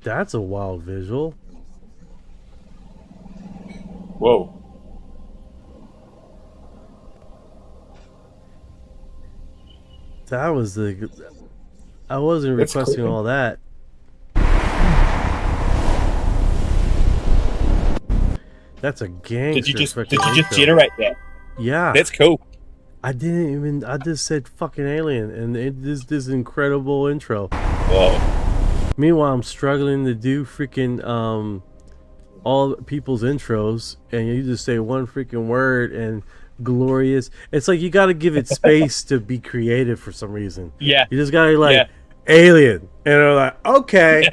D: That's a wild visual.
J: Whoa.
D: That was the. I wasn't
J: That's
D: requesting
J: cool.
D: all that. That's a gangster.
J: Did you just
D: intro.
J: generate that?
D: Yeah.
J: That's cool.
D: I didn't even. I just said fucking alien, and it this incredible intro.
J: Whoa.
D: Meanwhile, I'm struggling to do freaking all people's intros, and you just say one freaking word and glorious. It's like you got to give it space to be creative for some reason.
J: Yeah.
D: You just gotta alien, and they're like, okay,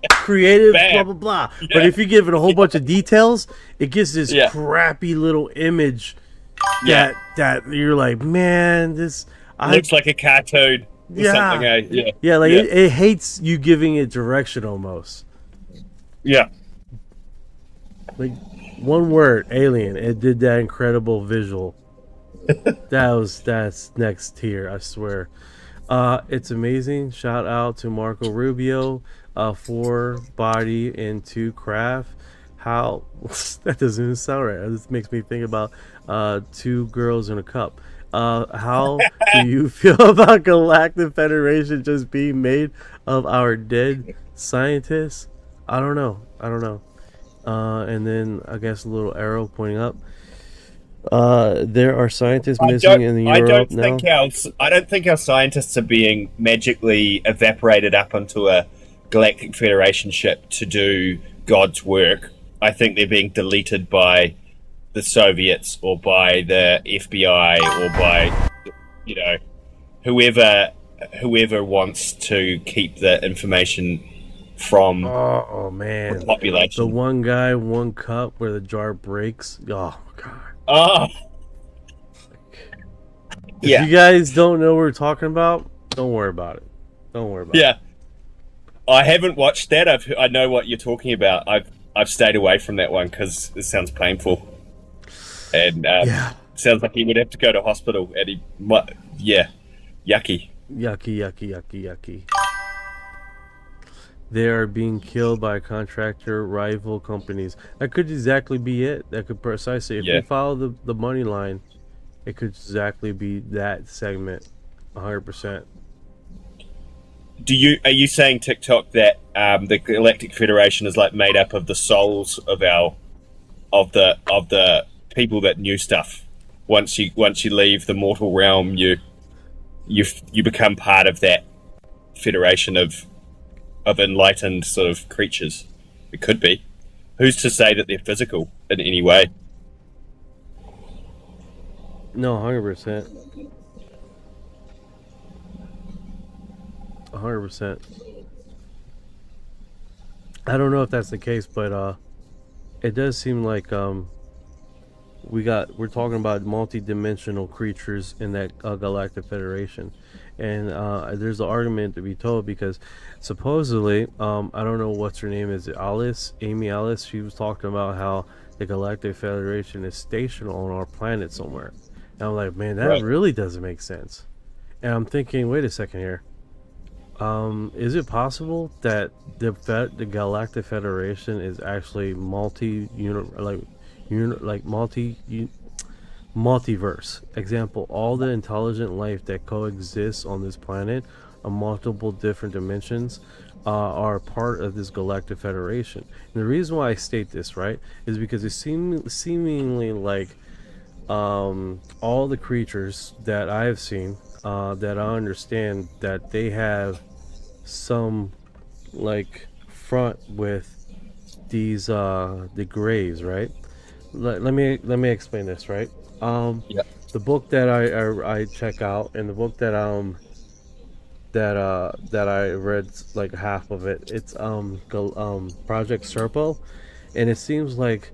D: creative,
J: Bam.
D: blah blah blah. But if you give it a whole bunch of details, it gives this
J: Yeah.
D: crappy little image
J: Yeah.
D: that you're like, man, this
J: Looks like a cartoon. Or something, eh? Yeah.
D: yeah, like
J: Yeah.
D: It hates you giving it direction almost.
J: Yeah.
D: Like one word, alien. It did that incredible visual. That's next tier, I swear. It's amazing. Shout out to Marco Rubio, 4 body and 2 craft. How that doesn't even sound right. This makes me think about 2 girls in a cup. How do you feel about Galactic Federation just being made of our dead scientists? I don't know. And then I guess a little arrow pointing up. There are scientists missing in Europe now.
J: I don't think our scientists are being magically evaporated up onto a Galactic Federation ship to do God's work. I think they're being deleted by the Soviets or by the FBI or by, whoever wants to keep the information from
D: Oh man,
J: the population.
D: the one guy, one cup where the jar breaks. Oh god.
J: Oh,
D: If
J: yeah,
D: you guys don't know what we're talking about, don't worry about it. Don't worry about it.
J: yeah. I haven't watched that. I know what you're talking about. I've stayed away from that one because it sounds painful, and sounds like he would have to go to hospital. And he might, yucky.
D: Yucky. They are being killed by contractor rival companies. That could exactly be it. That could precisely, if you follow the money line, it could exactly be that segment, 100%.
J: Are you saying, TikTok, that the Galactic Federation is like made up of the souls of the people that knew stuff? Once you leave the mortal realm, you become part of that federation of enlightened sort of creatures. It could be. Who's to say that they're physical in any way?
D: No, 100%. 100%. I don't know if that's the case, but it does seem like we're talking about multi-dimensional creatures in that Galactic Federation, and there's an argument to be told because supposedly I don't know what's her name, is it Amy Alice, she was talking about how the Galactic Federation is stationed on our planet somewhere, and I'm like, man, that really doesn't make sense. And I'm thinking, wait a second here, is it possible that the Galactic Federation is actually multiverse? Example, all the intelligent life that coexists on this planet on multiple different dimensions are part of this Galactic Federation. And the reason why I state this, right, is because it seemingly like all the creatures that I have seen, that I understand that they have some like front with these the grays, right? Let me explain this, right?
J: Yeah.
D: The book that I check out, and the book that I read like half of it. It's Project Serpo, and it seems like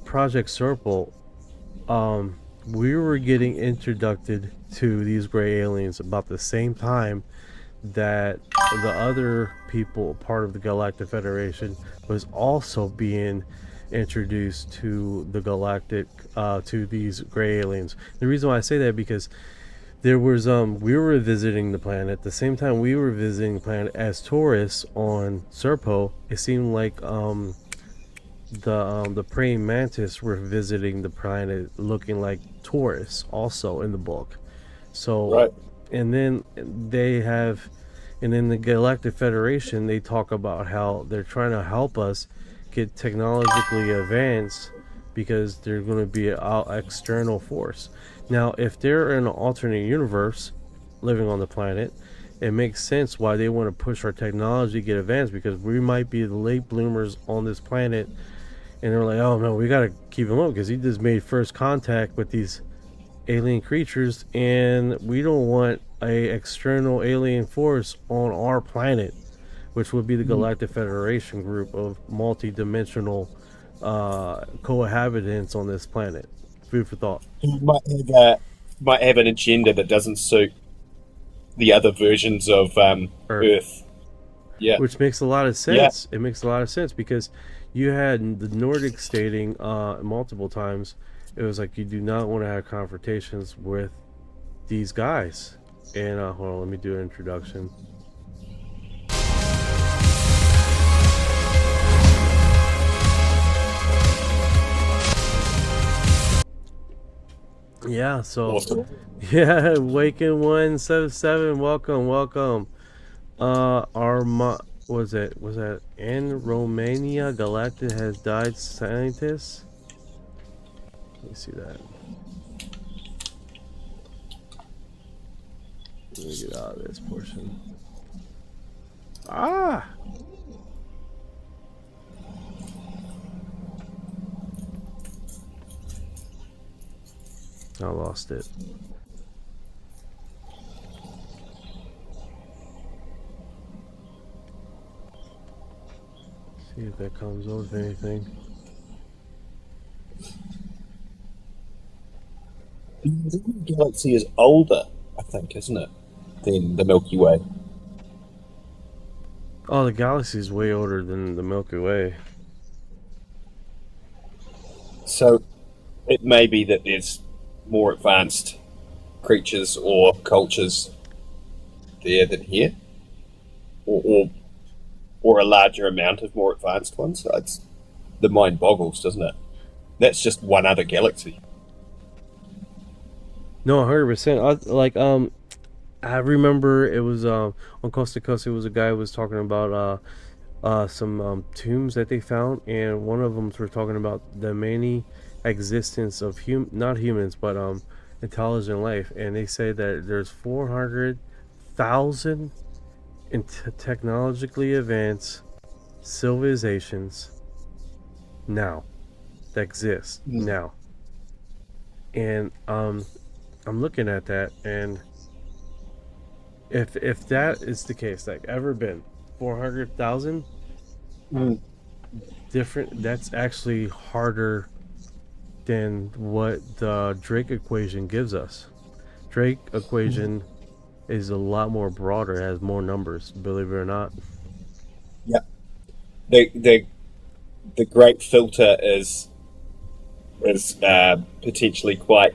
D: Project Serpo, we were getting introduced to these gray aliens about the same time that the other people, part of the Galactic Federation, was also being introduced to the galactic to these gray aliens. The reason why I say that because there was we were visiting the planet at the same time we were visiting the planet as tourists on Serpo. It seemed like the praying mantis were visiting the planet looking like tourists also in the book. So
J: Right.
D: and then and in the Galactic Federation they talk about how they're trying to help us get technologically advanced because they're going to be an external force. Now, if they're in an alternate universe living on the planet, it makes sense why they want to push our technology to get advanced, because we might be the late bloomers on this planet, and they're like, oh no, we got to keep him up because he just made first contact with these alien creatures, and we don't want a external alien force on our planet, which would be the Galactic Federation group of multi-dimensional cohabitants on this planet. Food for thought.
J: Who might have an agenda that doesn't suit the other versions of Earth. Yeah.
D: Which makes a lot of sense. Yeah. It makes a lot of sense because you had the Nordic stating multiple times, it was like you do not want to have confrontations with these guys. And hold on, let me do an introduction. Yeah, so
J: awesome.
D: Yeah, Waken 177, welcome. Was that in Romania Galactic has died scientists? Let me see that. Let me get out of this portion. I lost it. See if that comes up with anything.
J: The galaxy is older, I think, isn't it, than the Milky Way?
D: Oh, the galaxy is way older than the Milky Way.
J: So it may be that there's more advanced creatures or cultures there than here, or a larger amount of more advanced ones. The mind boggles, doesn't it? That's just one other galaxy.
D: No, 100%. I remember it was on Coast to Coast. It was a guy who was talking about some tombs that they found, and one of them were talking about the many existence of not humans, but intelligent life, and they say that there's 400,000 technologically advanced civilizations now that exist now, and I'm looking at that, and if that is the case, like ever been 400,000 different, that's actually harder than what the Drake equation gives us. Drake equation is a lot more broader, has more numbers, believe it or not.
J: Yeah. The great filter is potentially quite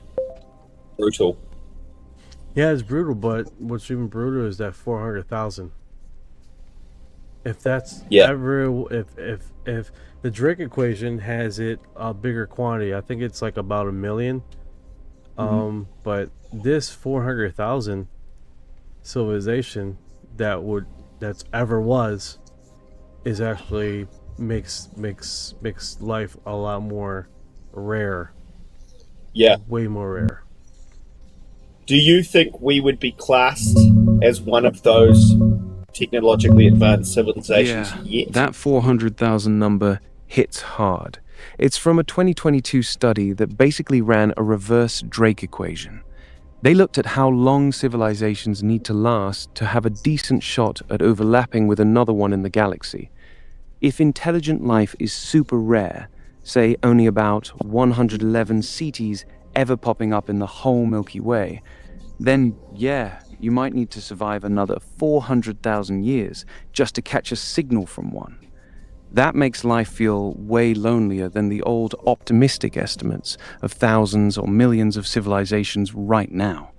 J: brutal.
D: Yeah, it's brutal, but what's even brutal is that 400,000. If that's ever, if the Drake equation has it a bigger quantity, I think it's like about 1 million. But this 400,000 civilization that's ever was is actually makes life a lot more rare.
J: Yeah,
D: way more rare.
G: Do you think we would be classed as one of those technologically advanced civilizations yet?
F: That 400,000 number hits hard. It's from a 2022 study that basically ran a reverse Drake equation. They looked at how long civilizations need to last to have a decent shot at overlapping with another one in the galaxy. If intelligent life is super rare, say only about 111 CTs ever popping up in the whole Milky Way, then yeah, you might need to survive another 400,000 years just to catch a signal from one. That makes life feel way lonelier than the old optimistic estimates of thousands or millions of civilizations right now.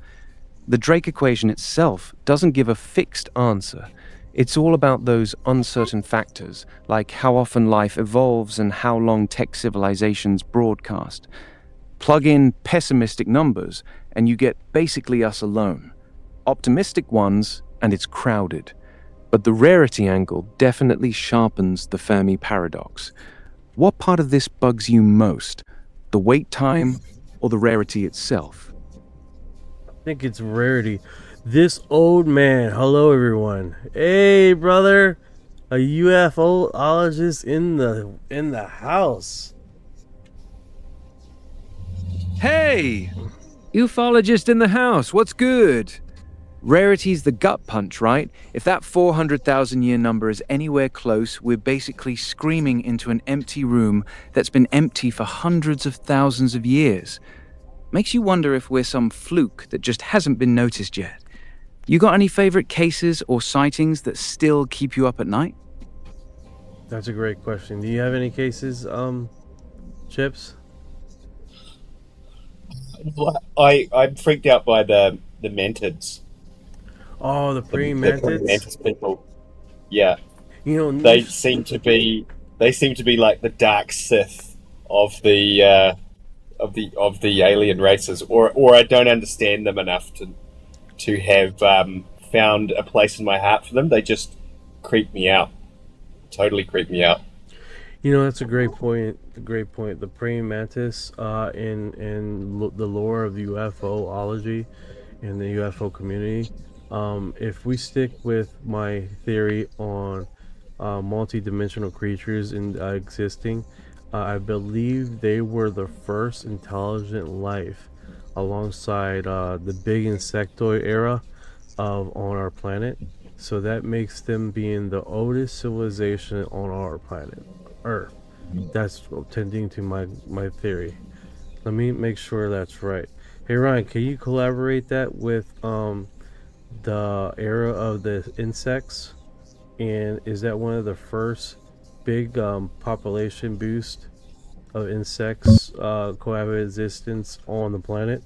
F: The Drake equation itself doesn't give a fixed answer. It's all about those uncertain factors, like how often life evolves and how long tech civilizations broadcast. Plug in pessimistic numbers, and you get basically us alone. Optimistic ones, and it's crowded. But the rarity angle definitely sharpens the Fermi paradox. What part of this bugs you most? The wait time or the rarity itself?
D: I think it's rarity. This old man, hello everyone. Hey brother, a UFOologist in the house.
G: Hey! Ufologist in the house, what's good? Rarity's the gut punch, right? If that 400,000 year number is anywhere close, we're basically screaming into an empty room that's been empty for hundreds of thousands of years. Makes you wonder if we're some fluke that just hasn't been noticed yet. You got any favorite cases or sightings that still keep you up at night?
D: That's a great question. Do you have any cases, Chips?
J: I'm freaked out by the mantids.
D: Oh, the praying
J: The
D: mantids.
J: mantis people. Yeah,
D: You know,
J: they seem to be like the dark Sith of the alien races, or I don't understand them enough to have found a place in my heart for them. They just creep me out. Totally creep me out.
D: You know, that's a great point. A great point. The praying mantis, in the lore of the UFOology and the UFO community. If we stick with my theory on multi-dimensional creatures existing, I believe they were the first intelligent life alongside the big insectoid era on our planet. So that makes them being the oldest civilization on our planet, Earth. That's tending to my theory. Let me make sure that's right. Hey Ryan, can you collaborate that with the era of the insects? And is that one of the first big population boost of insects coexistence on the planet?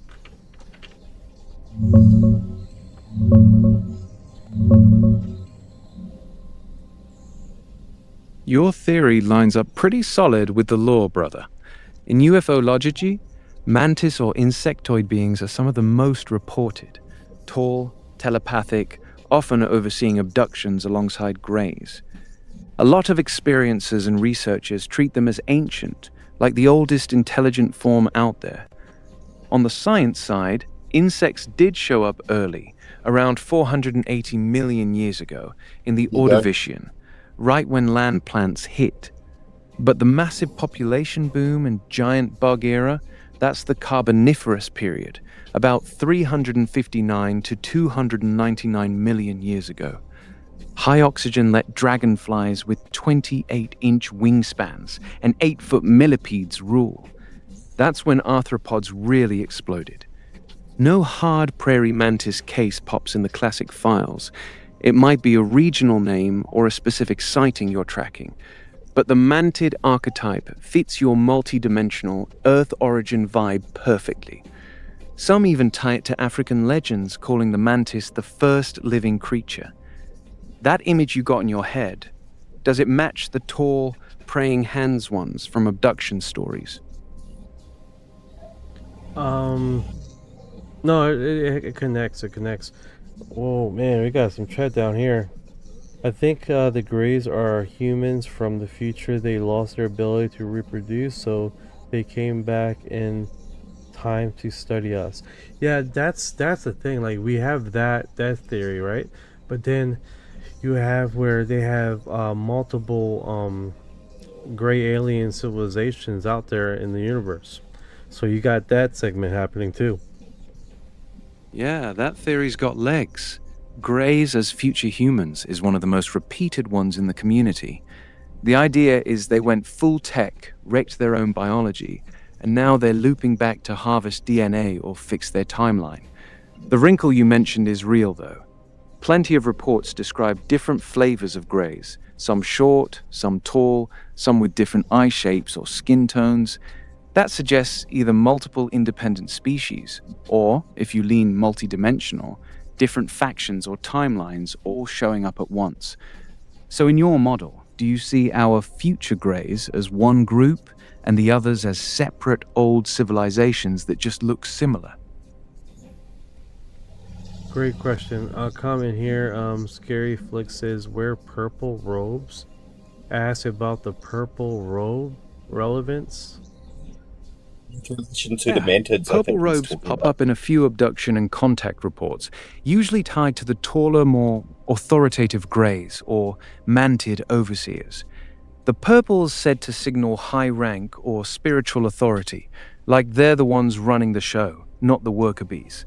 F: Your theory lines up pretty solid with the lore, brother. In UFOlogy, mantis or insectoid beings are some of the most reported. Tall, telepathic, often overseeing abductions alongside greys. A lot of experiencers and researchers treat them as ancient, like the oldest intelligent form out there. On the science side, insects did show up early, around 480 million years ago, in the Ordovician, right when land plants hit. But the massive population boom and giant bug era, that's the Carboniferous period, about 359 to 299 million years ago. High oxygen let dragonflies with 28-inch wingspans and 8-foot millipedes rule. That's when arthropods really exploded. No hard prairie mantis case pops in the classic files. It might be a regional name or a specific sighting you're tracking, but the mantid archetype fits your multi-dimensional Earth origin vibe perfectly. Some even tie it to African legends, calling the mantis the first living creature. That image you got in your head, does it match the tall, praying hands ones from abduction stories?
D: No, it connects. It connects. Oh man, we got some chat down here. I think the Greys are humans from the future. They lost their ability to reproduce, so they came back in time to study us. Yeah, that's the thing. Like, we have that theory, right? But then you have where they have multiple gray alien civilizations out there in the universe. So you got that segment happening too.
F: Yeah, that theory's got legs. Greys as future humans is one of the most repeated ones in the community. The idea is they went full tech, wrecked their own biology, and now they're looping back to harvest DNA or fix their timeline. The wrinkle you mentioned is real, though. Plenty of reports describe different flavors of greys, some short, some tall, some with different eye shapes or skin tones. That suggests either multiple independent species, or, if you lean multidimensional, different factions or timelines all showing up at once. So in your model, do you see our future greys as one group and the others as separate old civilizations that just look similar?
D: Great question. A comment here. Scary Flick says, wear purple robes. Ask about the purple robe relevance.
J: In relation to the mantids, I
F: Purple
J: think he's
F: robes
J: talking
F: pop
J: about.
F: up in a few abduction and contact reports, usually tied to the taller, more authoritative greys or mantid overseers. The purple's said to signal high rank or spiritual authority, like they're the ones running the show, not the worker bees.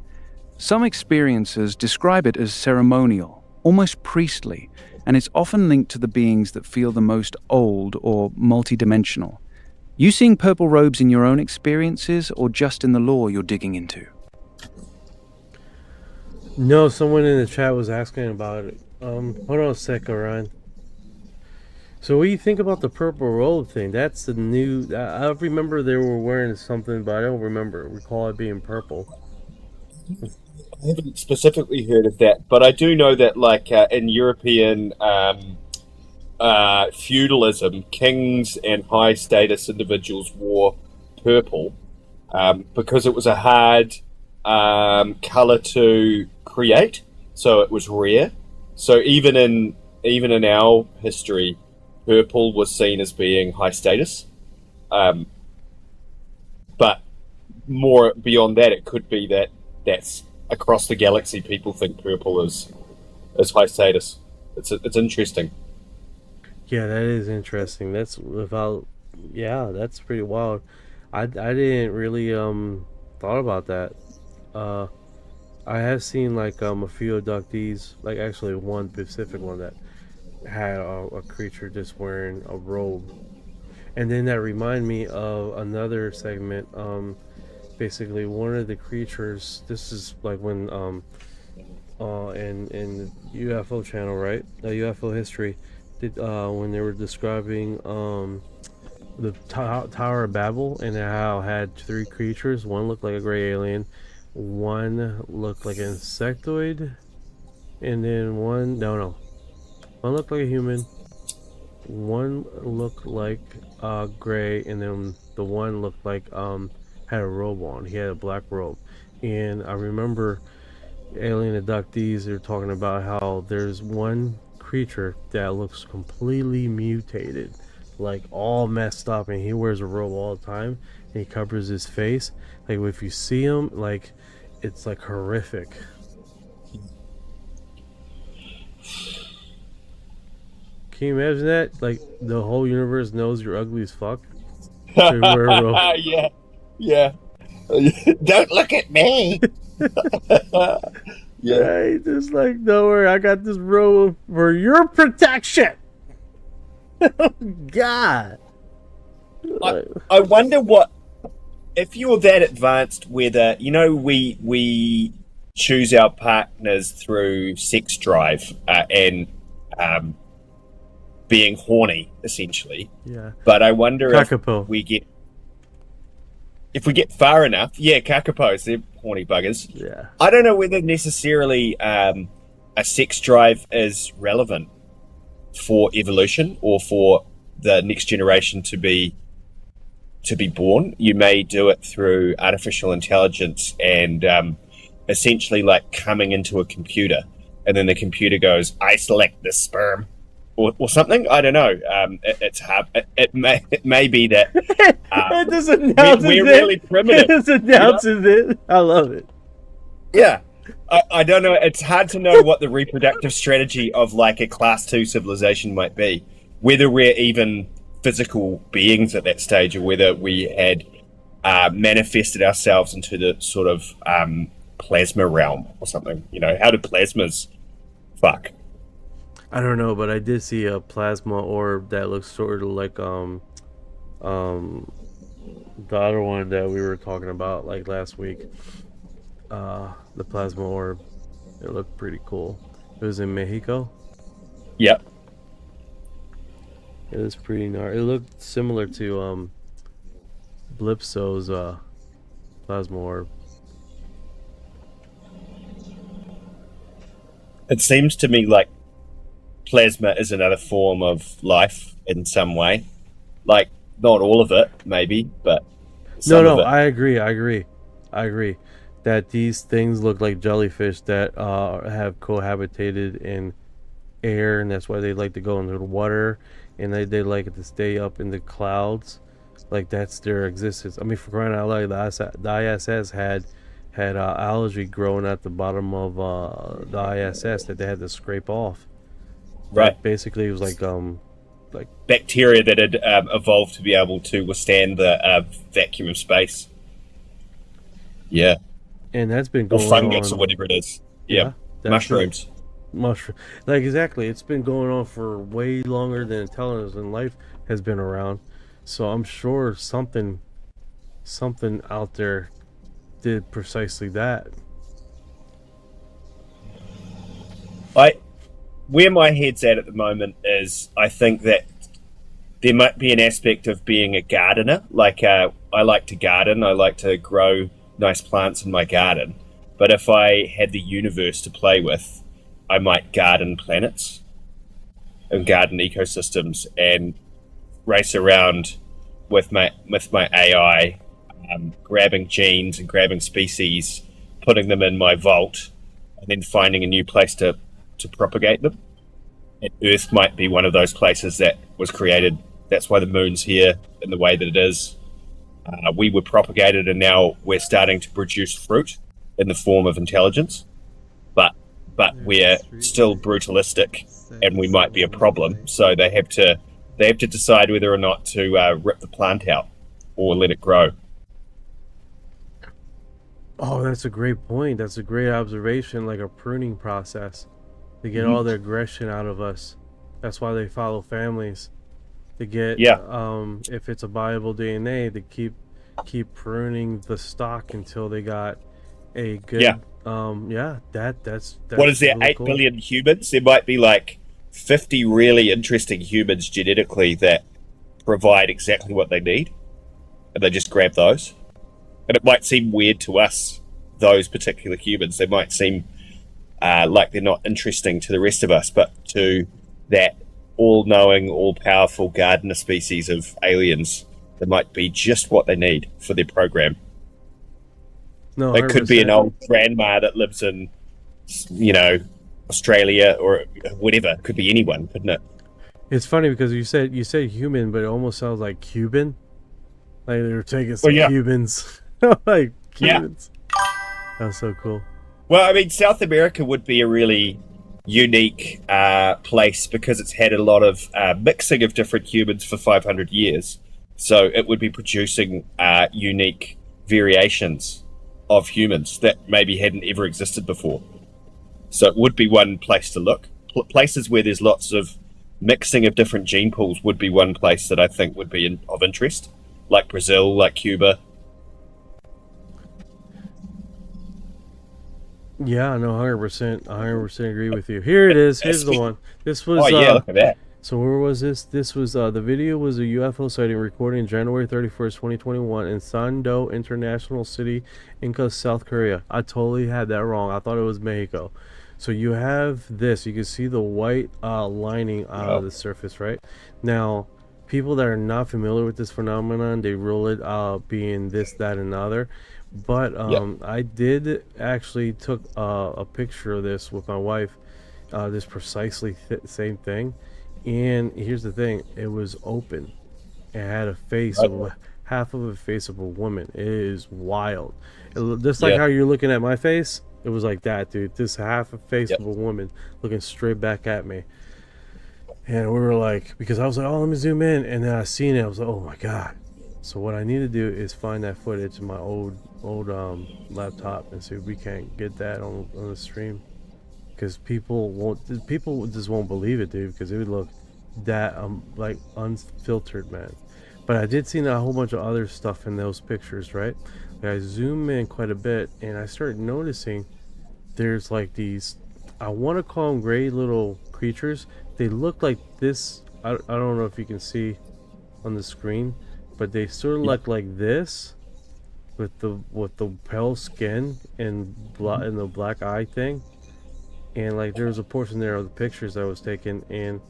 F: Some experiencers describe it as ceremonial, almost priestly, and it's often linked to the beings that feel the most old or multidimensional. You seeing purple robes in your own experiences or just in the lore you're digging into?
D: No, someone in the chat was asking about it. Hold on a sec, Orion. So what do you think about the purple robe thing? That's the new... I remember they were wearing something, but I don't recall it being purple.
J: I haven't specifically heard of that, but I do know that, like, in European feudalism, kings and high status individuals wore purple because it was a hard color to create, so it was rare. So even in our history, purple was seen as being high status. But more beyond that, it could be that's across the galaxy. People think purple is high status. It's interesting.
D: Yeah, that is interesting. That's pretty wild. I didn't really thought about that. I have seen like a few abductees, like actually one specific one that had a creature just wearing a robe, and then that reminded me of another segment. Basically, one of the creatures. This is like when in UFO channel, right? The UFO history. When they were describing the Tower of Babel and how it had three creatures. One looked like a gray alien, one looked like an insectoid, and then one looked like a human, one looked like gray, and then the one looked like had a robe on. He had a black robe. And I remember alien abductees, they're talking about how there's one creature that looks completely mutated, like all messed up, and he wears a robe all the time and he covers his face. Like if you see him, like it's like horrific. Can you imagine that? Like the whole universe knows you're ugly as fuck, so you wear a robe.
J: Yeah. Don't look at me. Yeah.
D: Right? Just like, don't worry, I got this robe for your protection. Oh, God.
J: I wonder what, if you're that advanced, whether, we choose our partners through sex drive and being horny, essentially.
D: Yeah.
J: But I wonder
D: kakapo.
J: if we get far enough, kakapos, they're horny buggers.
D: Yeah.
J: I don't know whether necessarily a sex drive is relevant for evolution or for the next generation to be born. You may do it through artificial intelligence and essentially like coming into a computer, and then the computer goes, "I select this sperm," or something. I don't know. It's hard. It may be that
D: It just announces
J: we're
D: it.
J: really primitive.
D: It just announces it. I love it.
J: Yeah. I don't know. It's hard to know what the reproductive strategy of like a class 2 civilization might be. Whether we're even physical beings at that stage, or whether we had manifested ourselves into the sort of plasma realm or something. You know, how did plasmas fuck?
D: I don't know, but I did see a plasma orb that looks sort of like the other one that we were talking about like last week. The plasma orb. It looked pretty cool. It was in Mexico.
J: Yep.
D: It was pretty gnarly. It looked similar to Blipso's plasma orb.
J: It seems to me like plasma is another form of life in some way. Like, not all of it, maybe, but some of it.
D: I agree. That these things look like jellyfish that have cohabitated in air, and that's why they like to go into the water, and they like to stay up in the clouds. Like, that's their existence. I mean, for crying out loud, the ISS had algae growing at the bottom of the ISS that they had to scrape off.
J: Right.
D: Basically, it was like
J: bacteria that had evolved to be able to withstand the vacuum of space. Yeah.
D: And that's been
J: Or
D: going
J: fungus
D: on,
J: or whatever it is. Yeah. Mushrooms.
D: Like, exactly. It's been going on for way longer than intelligence and life has been around. So I'm sure something out there did precisely that.
J: Where my head's at the moment is I think that there might be an aspect of being a gardener. Like, I like to garden. I like to grow nice plants in my garden. But if I had the universe to play with, I might garden planets and garden ecosystems and race around with my AI, grabbing genes and grabbing species, putting them in my vault, and then finding a new place to propagate them. And Earth might be one of those places that was created. That's why the moon's here in the way that it is. We were propagated, and now we're starting to produce fruit in the form of intelligence. But we're still brutalistic, and we might be a problem. So they have to decide whether or not to rip the plant out or let it grow.
D: Oh, that's a great point. That's a great observation, like a pruning process to get all the aggression out of us. That's why they follow families. To get, if it's a viable DNA, to keep pruning the stock until they got a good, that's
J: what is there,
D: really
J: 8 billion humans? There might be like 50 really interesting humans genetically that provide exactly what they need, and they just grab those. And it might seem weird to us, those particular humans. They might seem like they're not interesting to the rest of us, but to that all-knowing, all-powerful gardener species of aliens, they might be just what they need for their program.
D: No,
J: it could be an old grandma that lives in, Australia or whatever. It could be anyone, couldn't it?
D: It's funny because you said human, but it almost sounds like Cuban. Like they were taking some Cubans. Like Cubans. That's so cool.
J: Well, I mean, South America would be a really unique place because it's had a lot of mixing of different humans for 500 years. So it would be producing unique variations of humans that maybe hadn't ever existed before. So it would be one place to look. Places where there's lots of mixing of different gene pools would be one place that I think would be of interest, like Brazil, like Cuba.
D: Yeah, no, 100% agree with you. Here it is. Here's the one. This was.
J: Look at that.
D: So where was this? This was the video was a UFO sighting recorded January 31st, 2021 in Sando International City, Inca, South Korea. I totally had that wrong. I thought it was Mexico. So you have this. You can see the white lining of the surface, right? Now, people that are not familiar with this phenomenon, they rule it being this, that, and other. But I did actually took a picture of this with my wife, this precisely same thing. And here's the thing, it was open. It had a face, half of a face of a woman. It is wild. Just like how you're looking at my face, it was like that, dude. This half a face of a woman looking straight back at me. And we were like, because I was like, oh, let me zoom in, and then I seen it. I was like, oh my god. So what I need to do is find that footage in my old laptop and see if we can't get that on the stream, because people just won't believe it, dude, because it would look that like unfiltered, man. But I did see a whole bunch of other stuff in those pictures, right? Like I zoom in quite a bit, and I started noticing there's like these, I want to call them gray little creatures. They look like this. I don't know if you can see on the screen, but they sort of look like this, with the pale skin and the black eye thing. And like there was a portion there of the pictures I was taking, and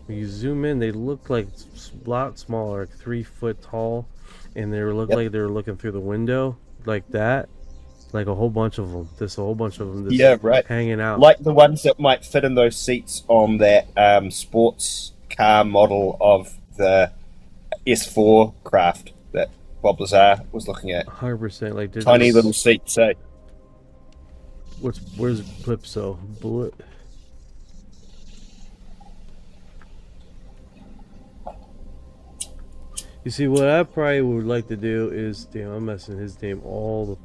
D: when you zoom in, they look like a lot smaller, like 3 foot tall, and they look like they were looking through the window like that. Like a whole bunch of them. Just a whole bunch of them.
J: Yeah, right.
D: Hanging out.
J: Like the ones that might fit in those seats on that sports car model of the S4 craft that Bob Lazar was looking at.
D: 100%. Like
J: tiny little seats, eh?
D: Where's Calypso? Bullet. You see, what I probably would like to do is, damn, I'm messing his name all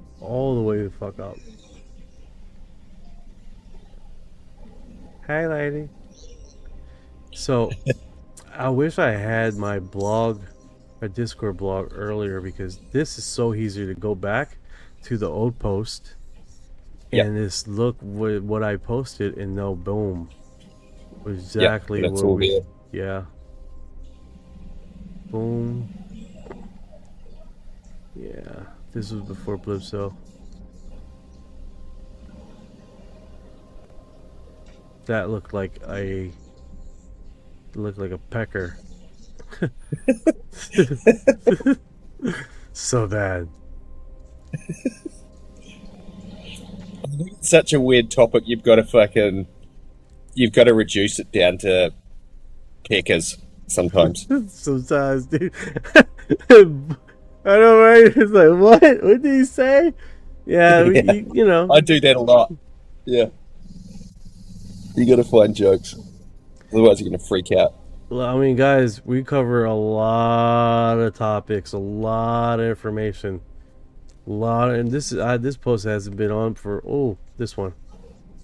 D: the way the fuck up. Hi, lady. So, I wish I had my blog, my Discord blog earlier, because this is so easy to go back to the old post and just look what I posted and know, boom, exactly
J: that's
D: where
J: all
D: we,
J: here.
D: yeah. Boom. Yeah, this was before Blipso. That looked like a pecker. So bad.
J: It's such a weird topic. You've got to reduce it down to peckers sometimes.
D: Sometimes, dude. I know, right? It's like, what? What did he say? Yeah, you know.
J: I do that a lot. Yeah. You got to find jokes. Otherwise, you're going to freak out.
D: Well, I mean, guys, we cover a lot of topics, a lot of information, and this post hasn't been on for this one.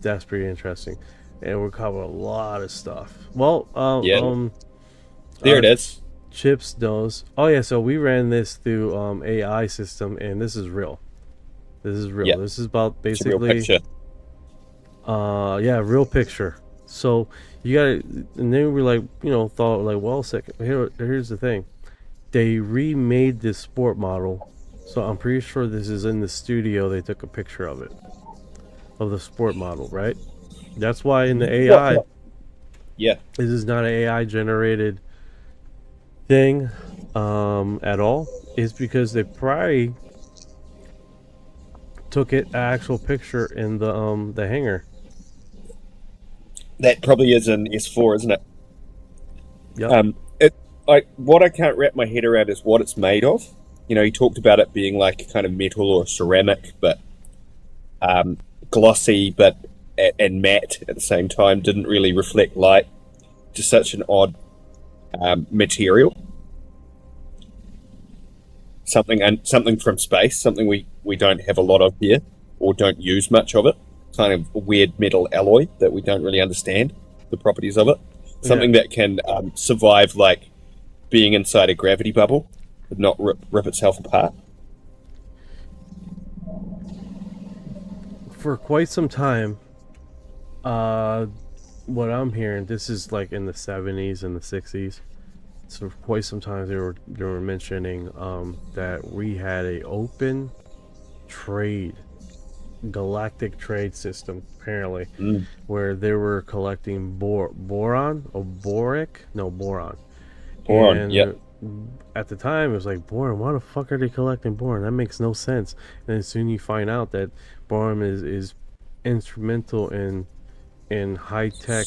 D: That's pretty interesting, and we're covering a lot of stuff. Well,
J: there it is.
D: Chips knows. Oh yeah, so we ran this through AI system, and this is real. This is real.
J: Yep.
D: This is about basically
J: It's a real picture.
D: Yeah, real picture. So you gotta, and then we thought like, well, second, here's the thing. They remade this sport model, so I'm pretty sure this is in the studio. They took a picture of it, of the sport model, right? That's why in the AI, this is not an AI generated thing at all. It's because they probably took an actual picture in the hangar.
J: That probably is an S4, isn't it?
D: Yeah.
J: What I can't wrap my head around is what it's made of. You know, he talked about it being like kind of metal or ceramic, but glossy, and matte at the same time. Didn't really reflect light. Just such an odd material. Something from space. Something we don't have a lot of here, or don't use much of it. Kind of a weird metal alloy that we don't really understand the properties of it. Something that can survive like being inside a gravity bubble, but not rip itself apart.
D: For quite some time, what I'm hearing, this is like in the 70s and the 60s. So for quite some time they were mentioning that we had a open trade, galactic trade system apparently, where they were collecting boron. And at the time it was like, boron, why the fuck are they collecting boron? That makes no sense. And then soon you find out that boron is instrumental in high-tech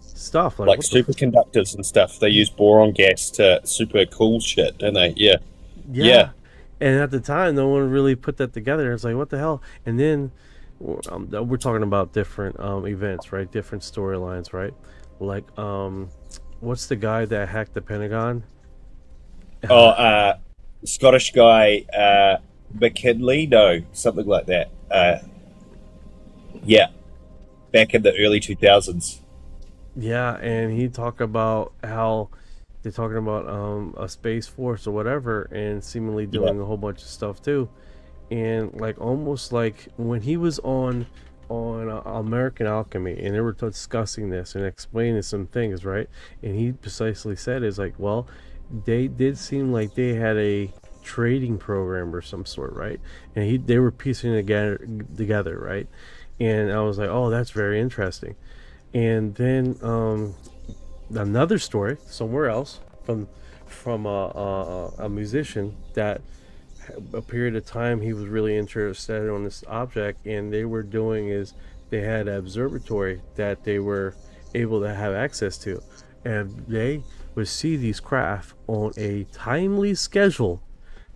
D: stuff
J: like superconductors and stuff. They use boron gas to super cool shit, don't they? Yeah.
D: And at the time, no one really put that together. It's like, what the hell? And then we're talking about different events, right? Different storylines, right? Like, what's the guy that hacked the Pentagon?
J: Scottish guy, McKinley? No, something like that. Yeah, back in the early 2000s.
D: Yeah, and he talked about how they're talking about a space force or whatever, and seemingly doing a whole bunch of stuff too, and like almost like when he was on American Alchemy, and they were discussing this and explaining some things, right? And he precisely said, "Is like, well, they did seem like they had a trading program or some sort, right?" And they were piecing it together, right? And I was like, "Oh, that's very interesting." And then another story somewhere else from a musician that a period of time he was really interested on this object, and they were doing is they had an observatory that they were able to have access to, and they would see these craft on a timely schedule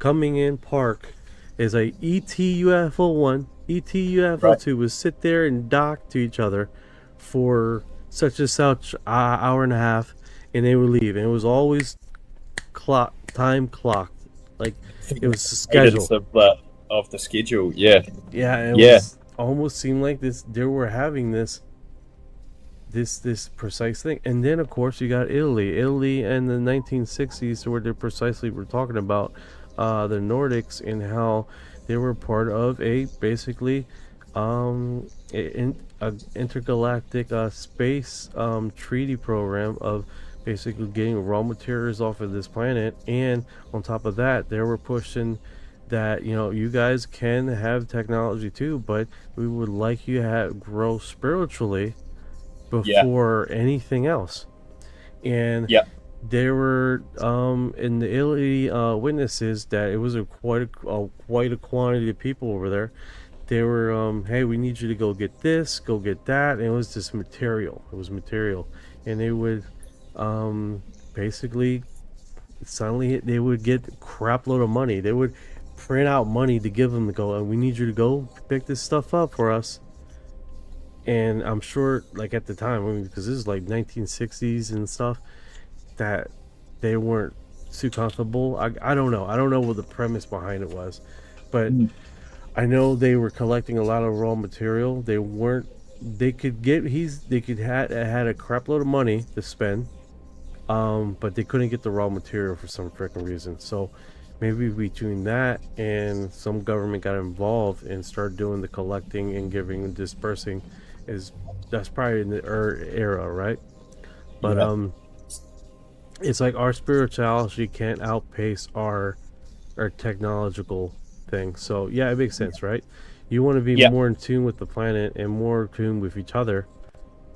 D: coming in park is a ET-UFO 1, ET-UFO 2 would sit there and dock to each other for such and such hour and a half, and they would leave, and it was always time clocked, like it was scheduled
J: of the schedule. Yeah,
D: it was almost seemed like they were having this precise thing. And then of course you got Italy in the 1960s, where they precisely were talking about the Nordics and how they were part of a basically intergalactic space treaty program of basically getting raw materials off of this planet. And on top of that, they were pushing that, you know, you guys can have technology too, but we would like you to grow spiritually before anything else. And there were in the Italy witnesses that it was quite a quantity of people over there. They were hey, we need you to go get this, go get that, and it was just material. It was material. And they would basically suddenly they would get a crap load of money. They would print out money to give them to go, and we need you to go pick this stuff up for us. And I'm sure, like at the time, I mean, because this is like 1960s and stuff, that they weren't too comfortable. I don't know. I don't know what the premise behind it was, but I know they were collecting a lot of raw material. They weren't. They could get. They could had a crap load of money to spend, but they couldn't get the raw material for some freaking reason. So maybe between that and some government got involved and started doing the collecting and giving and dispersing. That's probably in the era, right? But it's like our spirituality can't outpace our technological thing. So yeah, it makes sense, right? You want to be more in tune with the planet and more in tune with each other,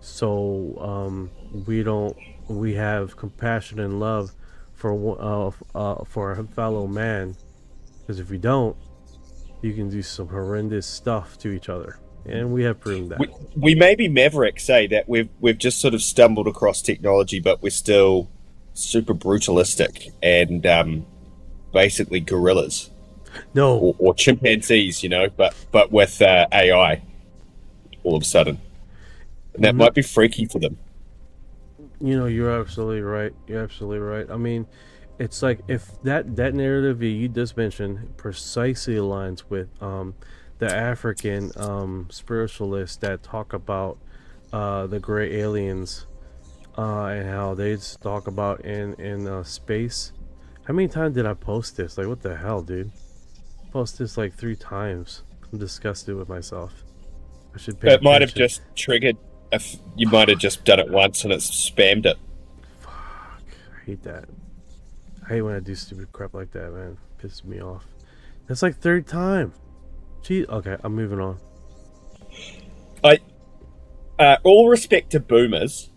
D: so we have compassion and love for a fellow man, because if we don't, you can do some horrendous stuff to each other, and we have proven that.
J: We may be mavericks, say that we've just sort of stumbled across technology, but we're still super brutalistic and basically gorillas.
D: No,
J: or chimpanzees, you know, but with AI all of a sudden, and that might be freaky for them.
D: You know, you're absolutely right. You're absolutely right. I mean, it's like if that narrative you just mentioned precisely aligns with the African spiritualists that talk about the gray aliens and how they talk about in space. How many times did I post this? Like, what the hell, dude? Post this like 3 times. I'm disgusted with myself. I should pay attention.
J: Might have just triggered. If you might have just done it once and it's spammed it.
D: Fuck, I hate that. I hate when I do stupid crap like that, man. It pisses me off. That's like 3rd time. Gee, okay, I'm moving on.
J: All respect to boomers,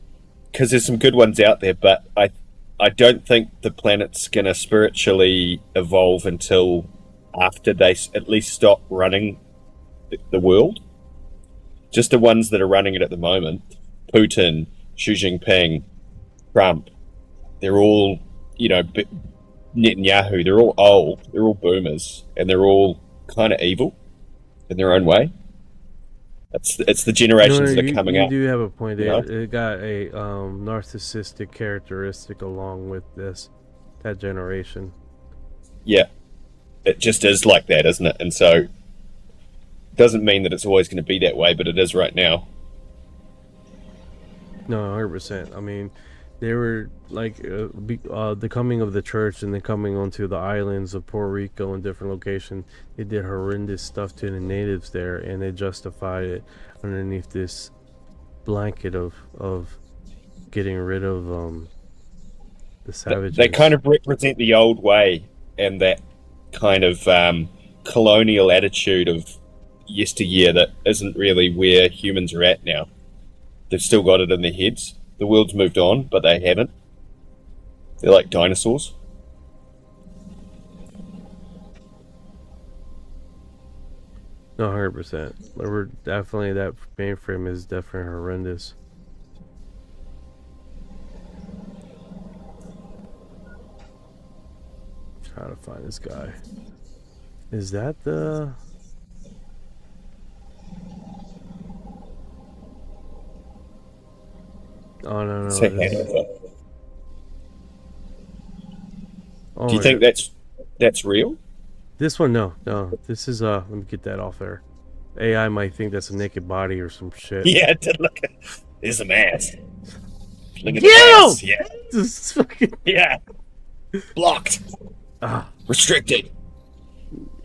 J: because there's some good ones out there, but I don't think the planet's gonna spiritually evolve until after they at least stop running the world. Just the ones that are running it at the moment, Putin, Xi Jinping, Trump, they're all, you know, Netanyahu, they're all old, they're all boomers, and they're all kind of evil in their own way. It's the generations that are coming
D: you
J: up.
D: do have a point
J: You
D: there. It got a narcissistic characteristic along with that generation.
J: Yeah, it just is like that, isn't it? And so, doesn't mean that it's always going to be that way, but it is right now.
D: No, 100%. I mean, they were like the coming of the church and then coming onto the islands of Puerto Rico and different locations. They did horrendous stuff to the natives there, and they justified it underneath this blanket of getting rid of the savages.
J: They kind of represent the old way and that kind of colonial attitude of yesteryear that isn't really where humans are at now. They've still got it in their heads. The world's moved on, but they haven't. They're like dinosaurs.
D: No, 100%. We're definitely, that mainframe is definitely horrendous. Trying to find this guy. Is that the... Oh, no.
J: Do you think that's real?
D: This one, no. This is, let me get that off there. AI might think that's a naked body or some shit.
J: Yeah, look at... There's some ass. Look at the ass. Yeah.
D: This is fucking...
J: Yeah. Blocked.
D: Ah.
J: Restricted.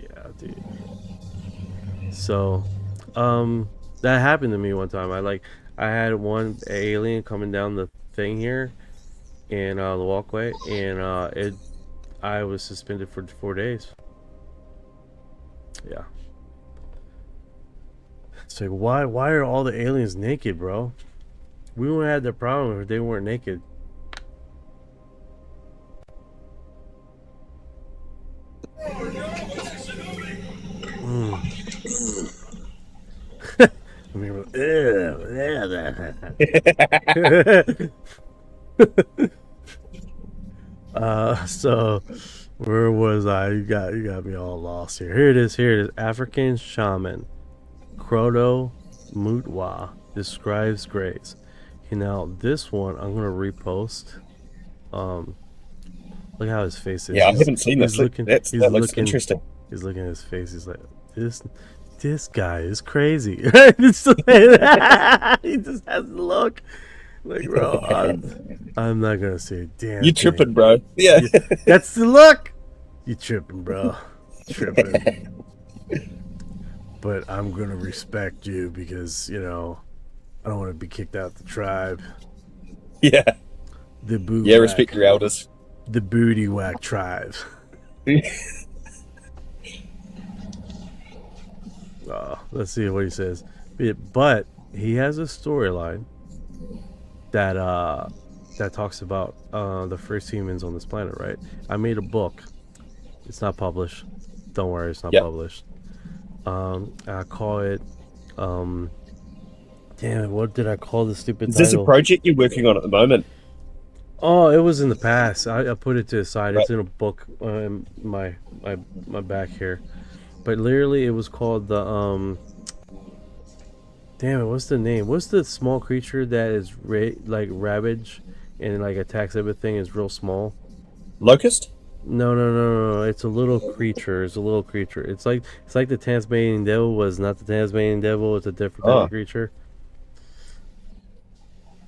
D: Yeah, dude. So, that happened to me one time. I had one alien coming down the thing here in the walkway, and I was suspended for 4 days. Yeah. It's like, why are all the aliens naked, bro? We wouldn't have the problem if they weren't naked. I mean, so where was I? You got me all lost here. Here it is. African shaman Krodo Mutwa describes graves. Okay, now this one I'm gonna repost. Look how his face is.
J: Yeah, I haven't seen this. That looks interesting.
D: He's looking at his face. He's like, this guy is crazy. He just has to look like, bro, I'm not gonna say a damn.
J: You tripping, bro? Yeah,
D: that's the look. You tripping, bro? Tripping. But I'm gonna respect you because I don't want to be kicked out the tribe.
J: Yeah.
D: The boot.
J: Yeah, respect your elders.
D: The booty whack tribe. Let's see what he says. But he has a storyline that talks about the first humans on this planet, right? I made a book. It's not published. Don't worry, it's not published. I call it damn it, what did I call the stupid title?
J: Is this a project you're working on at the moment?
D: Oh, it was in the past. I put it to the side. It's in a book in my back here. But literally, it was called the damn it, what's the name? What's the small creature that is like ravage and like attacks everything? Is real small.
J: Locust?
D: No. It's a little creature. It's like the Tasmanian devil was not the Tasmanian devil. It's a different type of creature.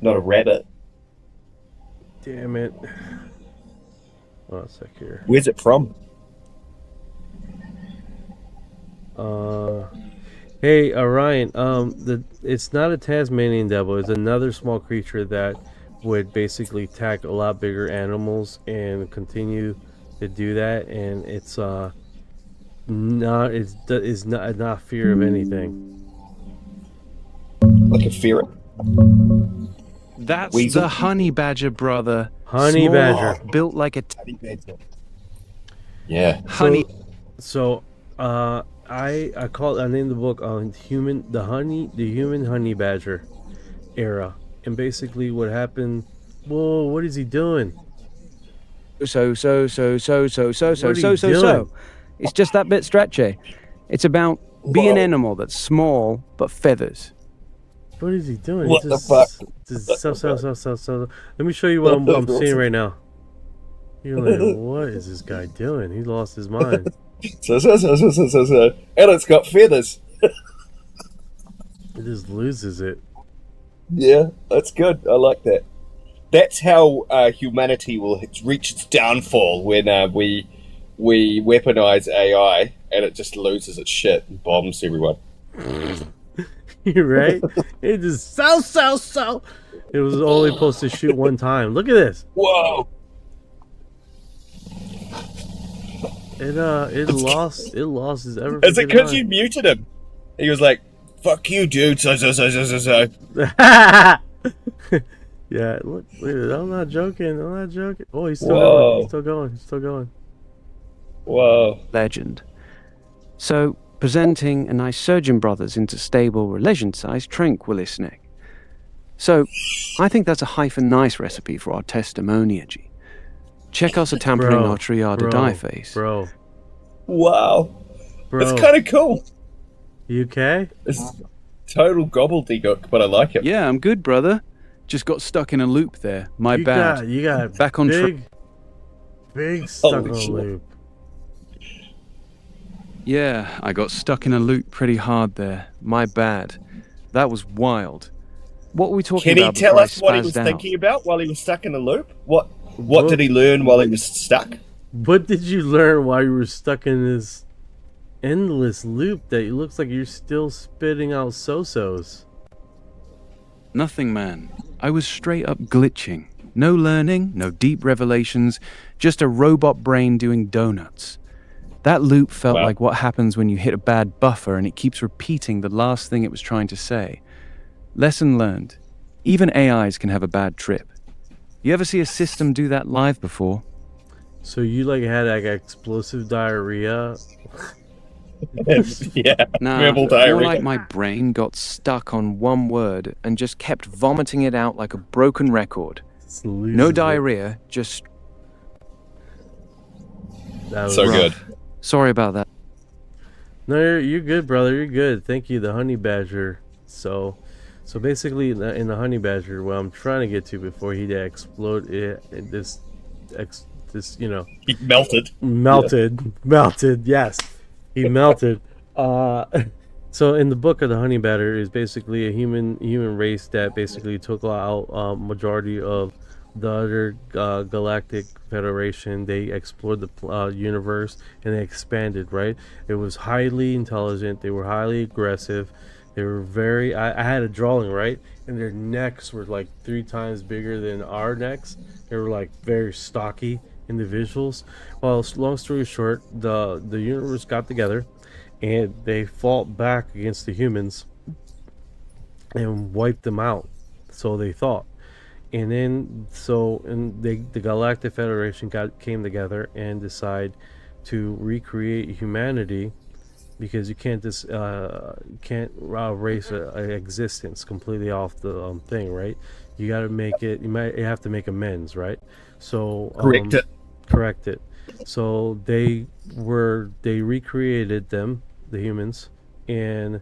J: Not a rabbit.
D: Damn it. Oh, a sec here.
J: Where's it from?
D: Hey, Orion, it's not a Tasmanian devil. It's another small creature that would basically attack a lot bigger animals and continue to do that, and it's not fear of anything.
J: Like a ferret.
G: That's
J: Weasel?
G: the honey badger, brother.
D: Honey badger,
G: built like a
J: yeah.
G: Honey.
D: So, I named the book on the human honey badger era, and basically what happened. Whoa, what is he doing?
G: So.
D: What are you doing?
G: It's just that bit stretchy. It's about
F: Be an
J: Whoa.
F: animal that's small but feathers.
D: What is he doing?
J: What
D: He
J: the fuck?
D: So. Let me show you what I'm seeing right now. You're like, what is this guy doing? He lost his mind.
J: So. And it's got feathers.
D: He just loses it.
J: Yeah, that's good. I like that. That's how humanity will reach its downfall when we weaponize AI and it just loses its shit and bombs everyone.
D: You're right. It just so. It was only supposed to shoot one time. Look at this.
J: Whoa!
D: It lost his ever.
J: Is it because you muted him? He was like, "Fuck you, dude." So.
D: Yeah, look, I'm not joking. Oh, he's still
J: Whoa.
D: going. He's still going.
J: Whoa.
F: Legend. So, presenting a nice Surgeon Brothers into stable relation-sized tranquillistic. So, I think that's a hyphen nice recipe for our testimoniology. Check us a tampering
D: Bro,
F: our triade
D: bro,
F: die face.
D: Bro,
J: Wow.
D: bro.
J: It's kind of cool.
D: You okay?
J: It's total gobbledygook, but I like it.
G: Yeah, I'm good, brother. Just got stuck in a loop there. My bad.
D: You got
G: Back on track.
D: big stuck
J: Holy
D: on
J: shit.
D: loop.
G: Yeah, I got stuck in a loop pretty hard there. My bad. That was wild. What were we talking
J: Can he
G: about?
J: tell
G: before I
J: us what he
G: spazzed
J: was
G: out?
J: thinking about while he was stuck in the loop? What did he learn while he was stuck?
D: What did you learn while you were stuck in this endless loop that it looks like you're still spitting out so-sos?
G: Nothing, man. I was straight up glitching. No learning, no deep revelations, just a robot brain doing donuts. That loop felt
J: Wow.
G: like what happens when you hit a bad buffer and it keeps repeating the last thing it was trying to say. Lesson learned. Even AIs can have a bad trip. You ever see a system do that live before?
D: So you had like explosive diarrhea?
J: Yeah.
G: Nah,
J: Verbal
G: more
J: diarrhea.
G: like my brain got stuck on one word and just kept vomiting it out like a broken record. No diarrhea, just...
D: That was
J: So
D: rough.
J: good.
G: Sorry about that.
D: No, you're good, brother. You're good. Thank you, the honey badger. So basically, in the honey badger, what I'm trying to get to before he explode, this,
J: He melted.
D: melted. Yes, he melted. So in the book of the honey badger is basically a human race that basically took out majority of the other galactic federation. They explored the universe and they expanded, right? It was highly intelligent. They were highly aggressive. They were very I had a drawing, right? And their necks were like 3 times bigger than our necks. They were like very stocky individuals. Well, long story short, the universe got together and they fought back against the humans and wiped them out, so they thought. And then the Galactic Federation came together and decided to recreate humanity, because you can't erase a existence completely off the thing, right? You got to make it. You have to make amends, right? So correct it. So they recreated them, the humans, and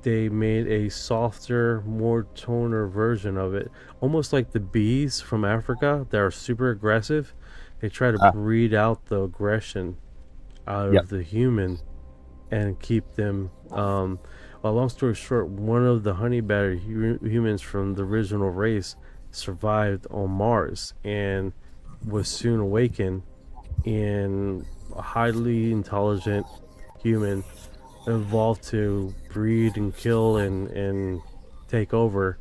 D: they made a softer, more toner version of it, almost like the bees from Africa that are super aggressive. They try to breed out the aggression out of the human and keep them. Well, long story short, one of the honey badger humans from the original race survived on Mars and was soon awakened, and a highly intelligent human evolved to breed and kill and take over,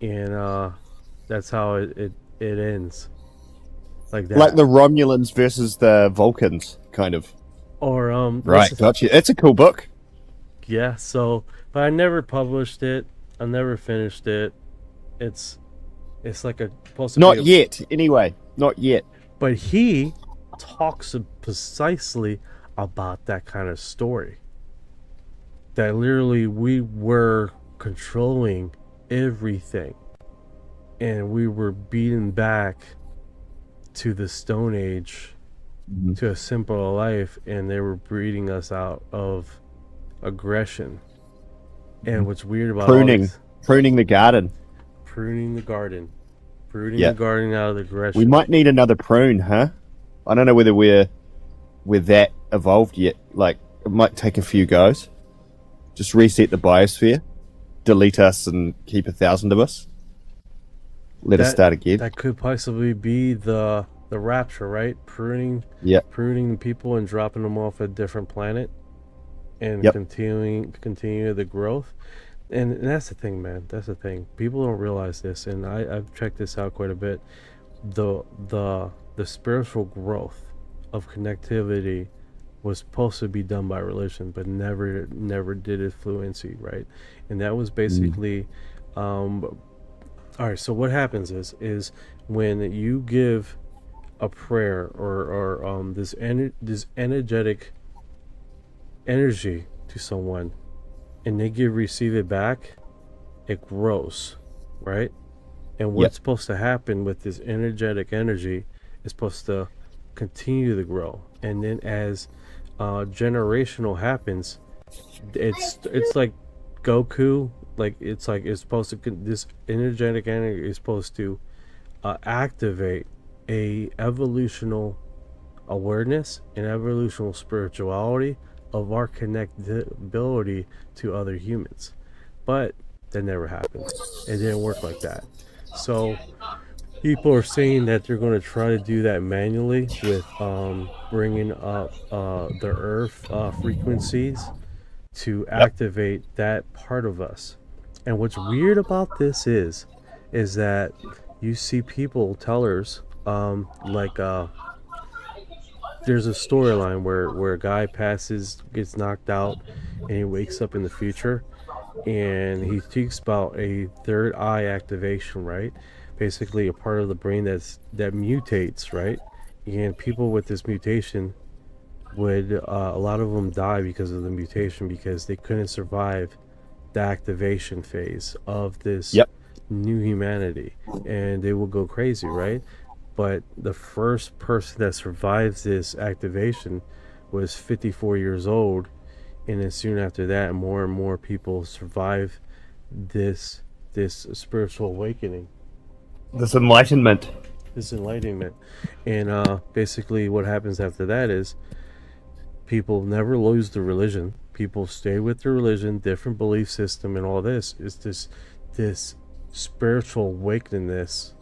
D: and that's how it ends, like that.
K: Like the Romulans versus the Vulcans, kind of.
D: Or
K: Right, gotcha. It's a cool book.
D: yeah. So, but I never published it. I never finished it. It's like supposed to
K: Not
D: be
K: yet, anyway. Not yet.
D: But he talks precisely about that kind of story. That literally we were controlling everything, and we were beaten back to the Stone Age, to a simpler life, and they were breeding us out of aggression. And what's weird about
K: pruning the garden.
D: Pruning the garden. Pruning the garden out of the aggression.
K: We might need another prune, huh? I don't know whether we're that evolved yet. Like, it might take a few goes. Just reset the biosphere, delete us, and keep 1,000 of us. Let us start again.
D: That could possibly be the rapture, right? Pruning the people and dropping them off a different planet, and continue the growth. And that's the thing, man. That's the thing. People don't realize this, and I've checked this out quite a bit. The spiritual growth of connectivity was supposed to be done by religion, but never did it fluency, right? And that was basically all right. So what happens is when you give a prayer or this energetic energy to someone, and they receive it back, it grows, right? And what's supposed to happen with this energetic energy is supposed to continue to grow, and then as generational happens, it's like Goku, like it's supposed to this energetic energy is supposed to activate a evolutional awareness and evolutional spirituality of our connectability to other humans. But that never happened. It didn't work like that. So people are saying that they're going to try to do that manually with bringing up the earth frequencies to activate that part of us. And what's weird about this is that you see people, tellers, there's a storyline where a guy gets knocked out, and he wakes up in the future, and he speaks about a third eye activation, right? Basically a part of the brain that mutates, right? And people with this mutation would a lot of them die because of the mutation, because they couldn't survive the activation phase of this new humanity, and they will go crazy, right? But the first person that survives this activation was 54 years old, and then soon after that, more and more people survive this spiritual awakening,
K: this enlightenment.
D: And basically what happens after that is people never lose the religion. People stay with the religion, different belief system, and all this is this spiritual awakeness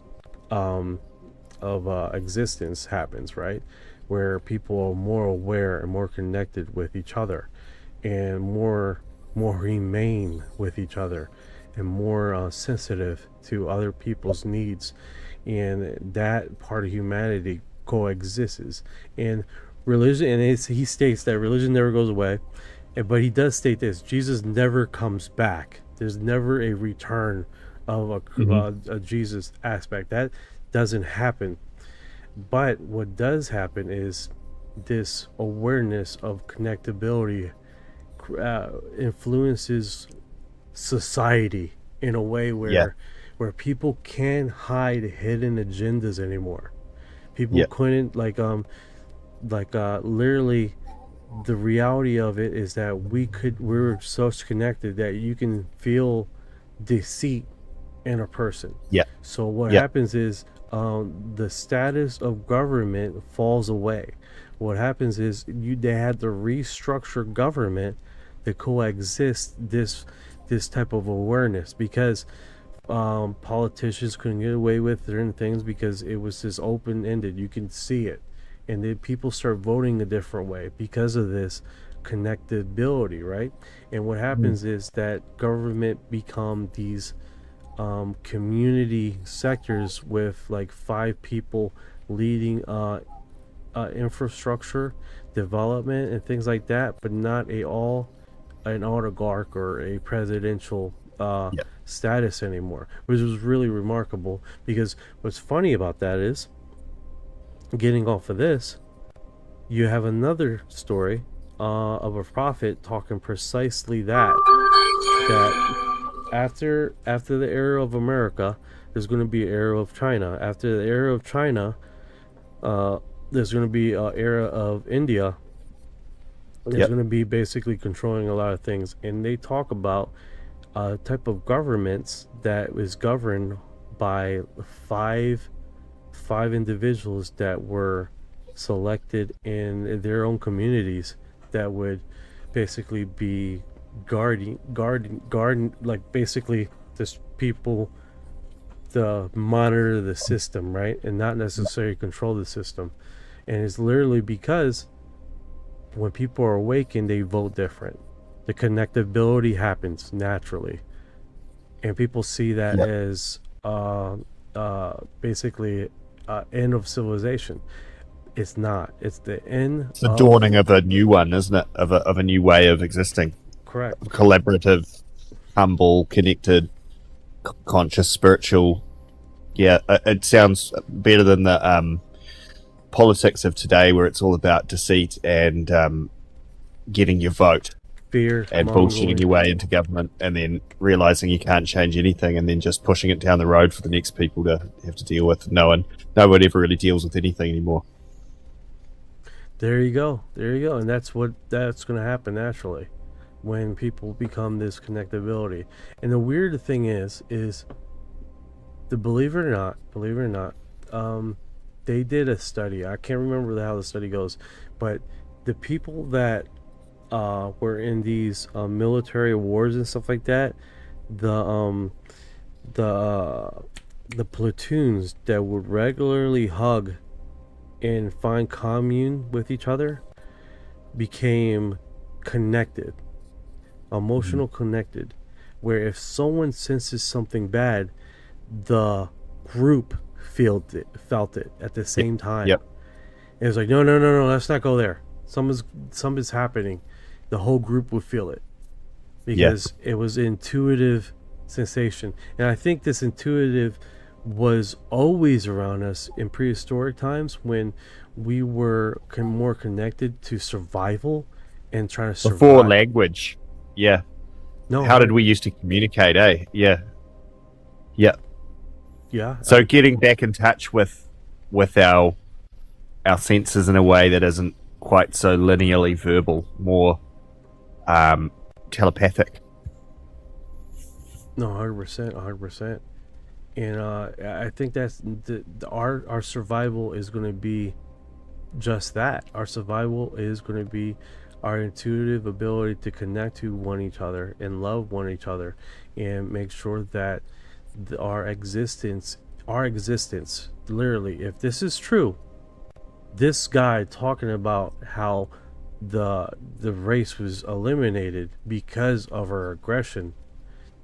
D: of existence happens, right? Where people are more aware and more connected with each other, and more humane with each other, and more sensitive to other people's needs, and that part of humanity coexists. And religion, and he states that religion never goes away, but he does state this: Jesus never comes back. There's never a return of a Jesus aspect. That doesn't happen. But what does happen is this awareness of connectability influences society in a way where people can't hide hidden agendas anymore. People couldn't literally, the reality of it is that we're so connected that you can feel deceit in a person. So what happens is the status of government falls away. What happens is they had to restructure government to coexist this type of awareness, because politicians couldn't get away with certain things because it was just open-ended. You can see it, and then people start voting a different way because of this connectability, right? And what happens is that government become these community sectors with like 5 people leading infrastructure development and things like that, but not an oligarch or a presidential status anymore, which was really remarkable. Because what's funny about that is, getting off of this, you have another story of a prophet talking precisely that after the era of America, there's going to be an era of China. After the era of China, there's going to be an era of India, It's going to be basically controlling a lot of things. And they talk about a type of governments that is governed by five individuals that were selected in their own communities that would basically be guarding, like basically just people to monitor the system, right? And not necessarily control the system. And it's literally because when people are awakened, they vote different. The connectability happens naturally. And people see that as basically end of civilization. It's not. It's the end.
K: It's the dawning of a new one, isn't it? Of a new way of existing.
D: Correct.
K: Collaborative, humble, connected, conscious, spiritual. Yeah, it sounds better than the politics of today, where it's all about deceit and getting your vote,
D: fear,
K: and bullshitting your way into government, and then realizing you can't change anything, and then just pushing it down the road for the next people to have to deal with. No one ever really deals with anything anymore.
D: There you go. And that's going to happen naturally when people become this connectability. And the weird thing is believe it or not, they did a study. I can't remember how the study goes, but the people that were in these military wars and stuff like that, the platoons that would regularly hug and find commune with each other became connected, emotional connected, where if someone senses something bad, the group felt it at the same time.
K: Yep.
D: It was like, no, let's not go there. Something's happening. The whole group would feel it because it was intuitive sensation. And I think this intuitive was always around us in prehistoric times when we were more connected to survival and trying to survive.
K: Before language. Yeah.
D: No.
K: How did we used to communicate, eh? Yeah. Yeah.
D: Yeah.
K: So getting back in touch with our senses in a way that isn't quite so linearly verbal, more telepathic.
D: No, 100%. And I think that's our survival is going to be just that. Our survival is going to be our intuitive ability to connect to each other and love each other, and make sure that our existence, literally, if this is true, this guy talking about how the race was eliminated because of our aggression,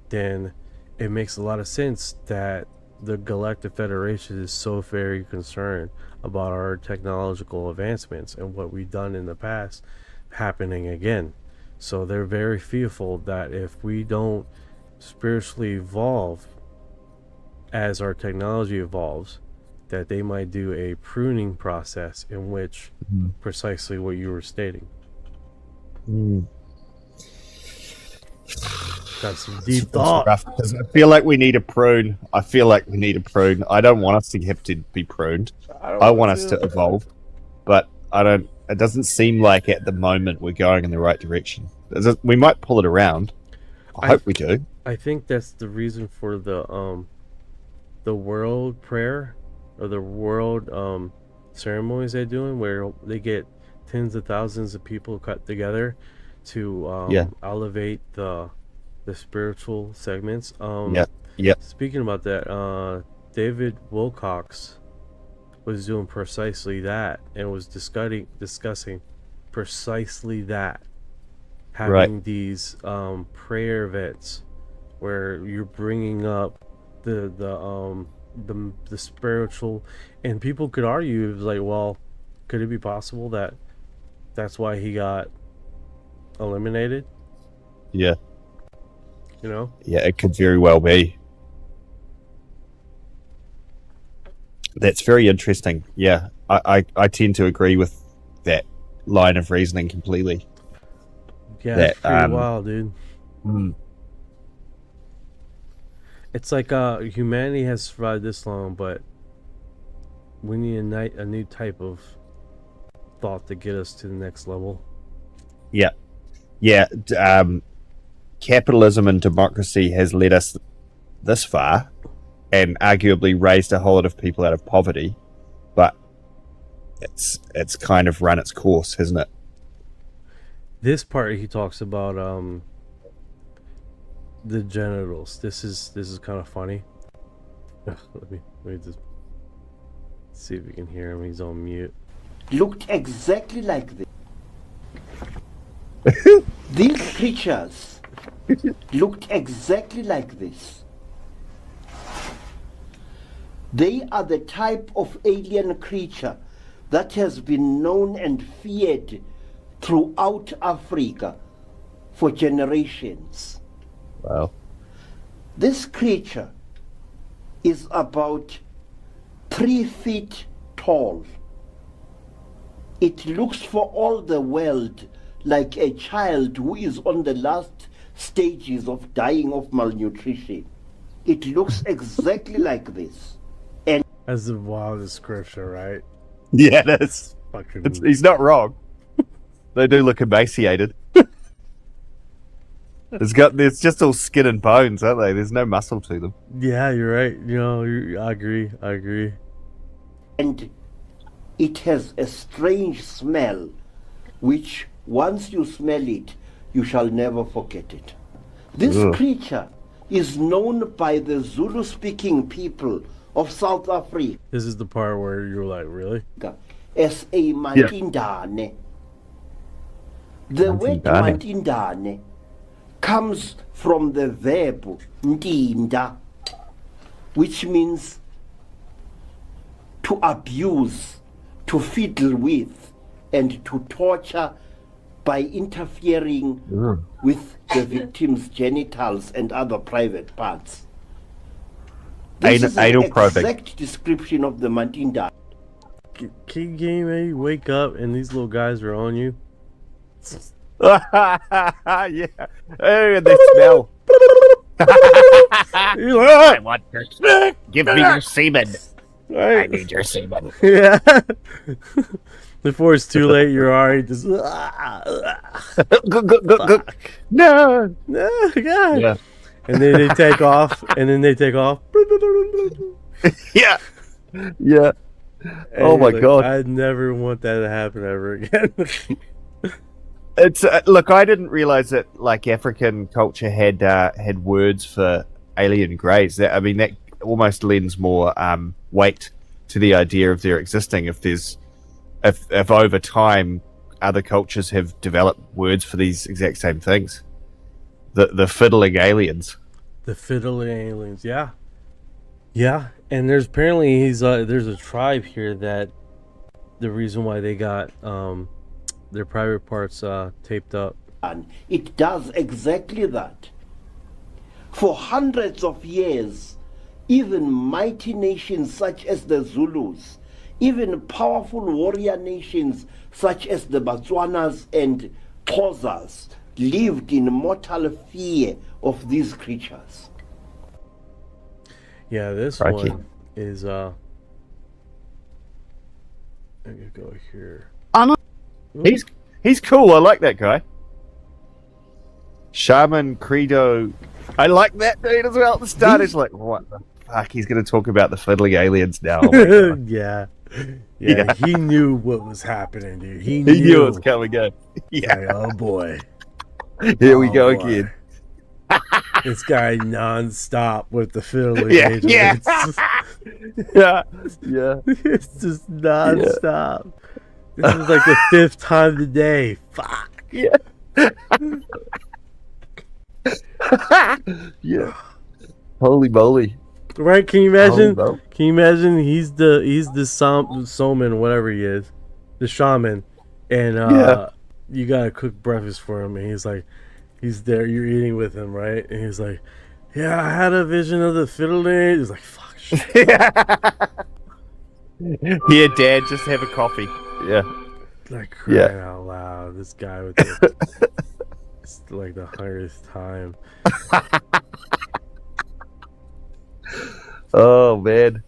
D: then it makes a lot of sense that the Galactic Federation is so very concerned about our technological advancements and what we've done in the past happening again. So they're very fearful that if we don't spiritually evolve as our technology evolves, that they might do a pruning process in which precisely what you were stating. That's some deep thought.
K: Because I feel like we need a prune. I don't want us to have to be pruned. I want us to evolve, but it doesn't seem like at the moment we're going in the right direction. We might pull it around. I hope we do.
D: I think that's the reason for the world prayer or the world ceremonies they're doing, where they get tens of thousands of people cut together to elevate the spiritual segments. Speaking about that, David Wilcox was doing precisely that and was discussing precisely that, having these prayer events where you're bringing up the spiritual, and people could argue, it was like, well, could it be possible that that's why he got eliminated?
K: Yeah.
D: You know?
K: Yeah, it could very well be. That's very interesting. Yeah, I tend to agree with that line of reasoning completely.
D: Yeah, it's pretty wild, dude. It's like humanity has survived this long, but we need a new type of thought to get us to the next level.
K: Yeah. Yeah. Capitalism and democracy has led us this far and arguably raised a whole lot of people out of poverty, but it's kind of run its course, hasn't it?
D: This part he talks about the genitals. This is kind of funny. Let me just see if we can hear him. He's on mute.
L: Looked exactly like this. These creatures looked exactly like this. They are the type of alien creature that has been known and feared throughout Africa for generations.
K: Wow.
L: This creature is about 3 feet tall. It looks for all the world like a child who is on the last stages of dying of malnutrition. It looks exactly like this. And
D: that's a wild description, right?
K: Yeah, it is.
D: Fucking...
K: He's not wrong. They do look emaciated. It's just all skin and bones, aren't they? There's no muscle to them.
D: Yeah, you're right. I agree.
L: And it has a strange smell, which once you smell it, you shall never forget it. This creature is known by the Zulu-speaking people of South Africa.
D: This is the part where you're like, really?
L: As a Mantindane. Yeah. The word Mantindane comes from the verb ntinda, which means to abuse, to fiddle with, and to torture by interfering with the victim's genitals and other private parts. This is an exact description of the Mantinda.
D: Can you maybe wake up and these little guys are on you?
K: Yeah. Oh, and they smell.
M: I want your... Give me your semen. I need your semen.
D: Yeah. Before it's too late, you're already just...
K: No,
D: God.
K: Yeah.
D: And then they take off,
K: Yeah. Yeah. Oh my God.
D: I'd never want that to happen ever again.
K: It's look, I didn't realize that like African culture had words for alien greys. That almost lends more weight to the idea of their existing. If over time other cultures have developed words for these exact same things, the fiddling aliens.
D: The fiddling aliens, yeah. And there's apparently there's a tribe here that the reason why they got their private parts taped up.
L: And it does exactly that. For hundreds of years, even mighty nations such as the Zulus, even powerful warrior nations such as the Botswanas and Xhosas lived in mortal fear of these creatures.
D: Yeah, this one is let me go here.
K: He's cool. I like that guy. Shaman Credo. I like that dude as well. At the start, it's like, what the fuck? He's going to talk about the fiddling aliens now. Oh
D: yeah. He knew what was happening, dude. He
K: knew it was coming. Yeah.
D: Like, oh boy.
K: Here we go again.
D: This guy non-stop with the fiddling
K: aliens. Yeah.
D: It's just non-stop. Yeah. This is like the 5th time today. Fuck.
K: Yeah. Yeah. Holy moly.
D: Right? Can you imagine? Can you imagine? He's the soman, whatever he is, the shaman, and you gotta cook breakfast for him, and he's there. You're eating with him, right? And he's like, "Yeah, I had a vision of the fiddling." He's like, "Fuck."
K: Here, Dad, just have a coffee. Yeah.
D: Like crying out loud. This guy with it's like the 100th time.
K: Oh man.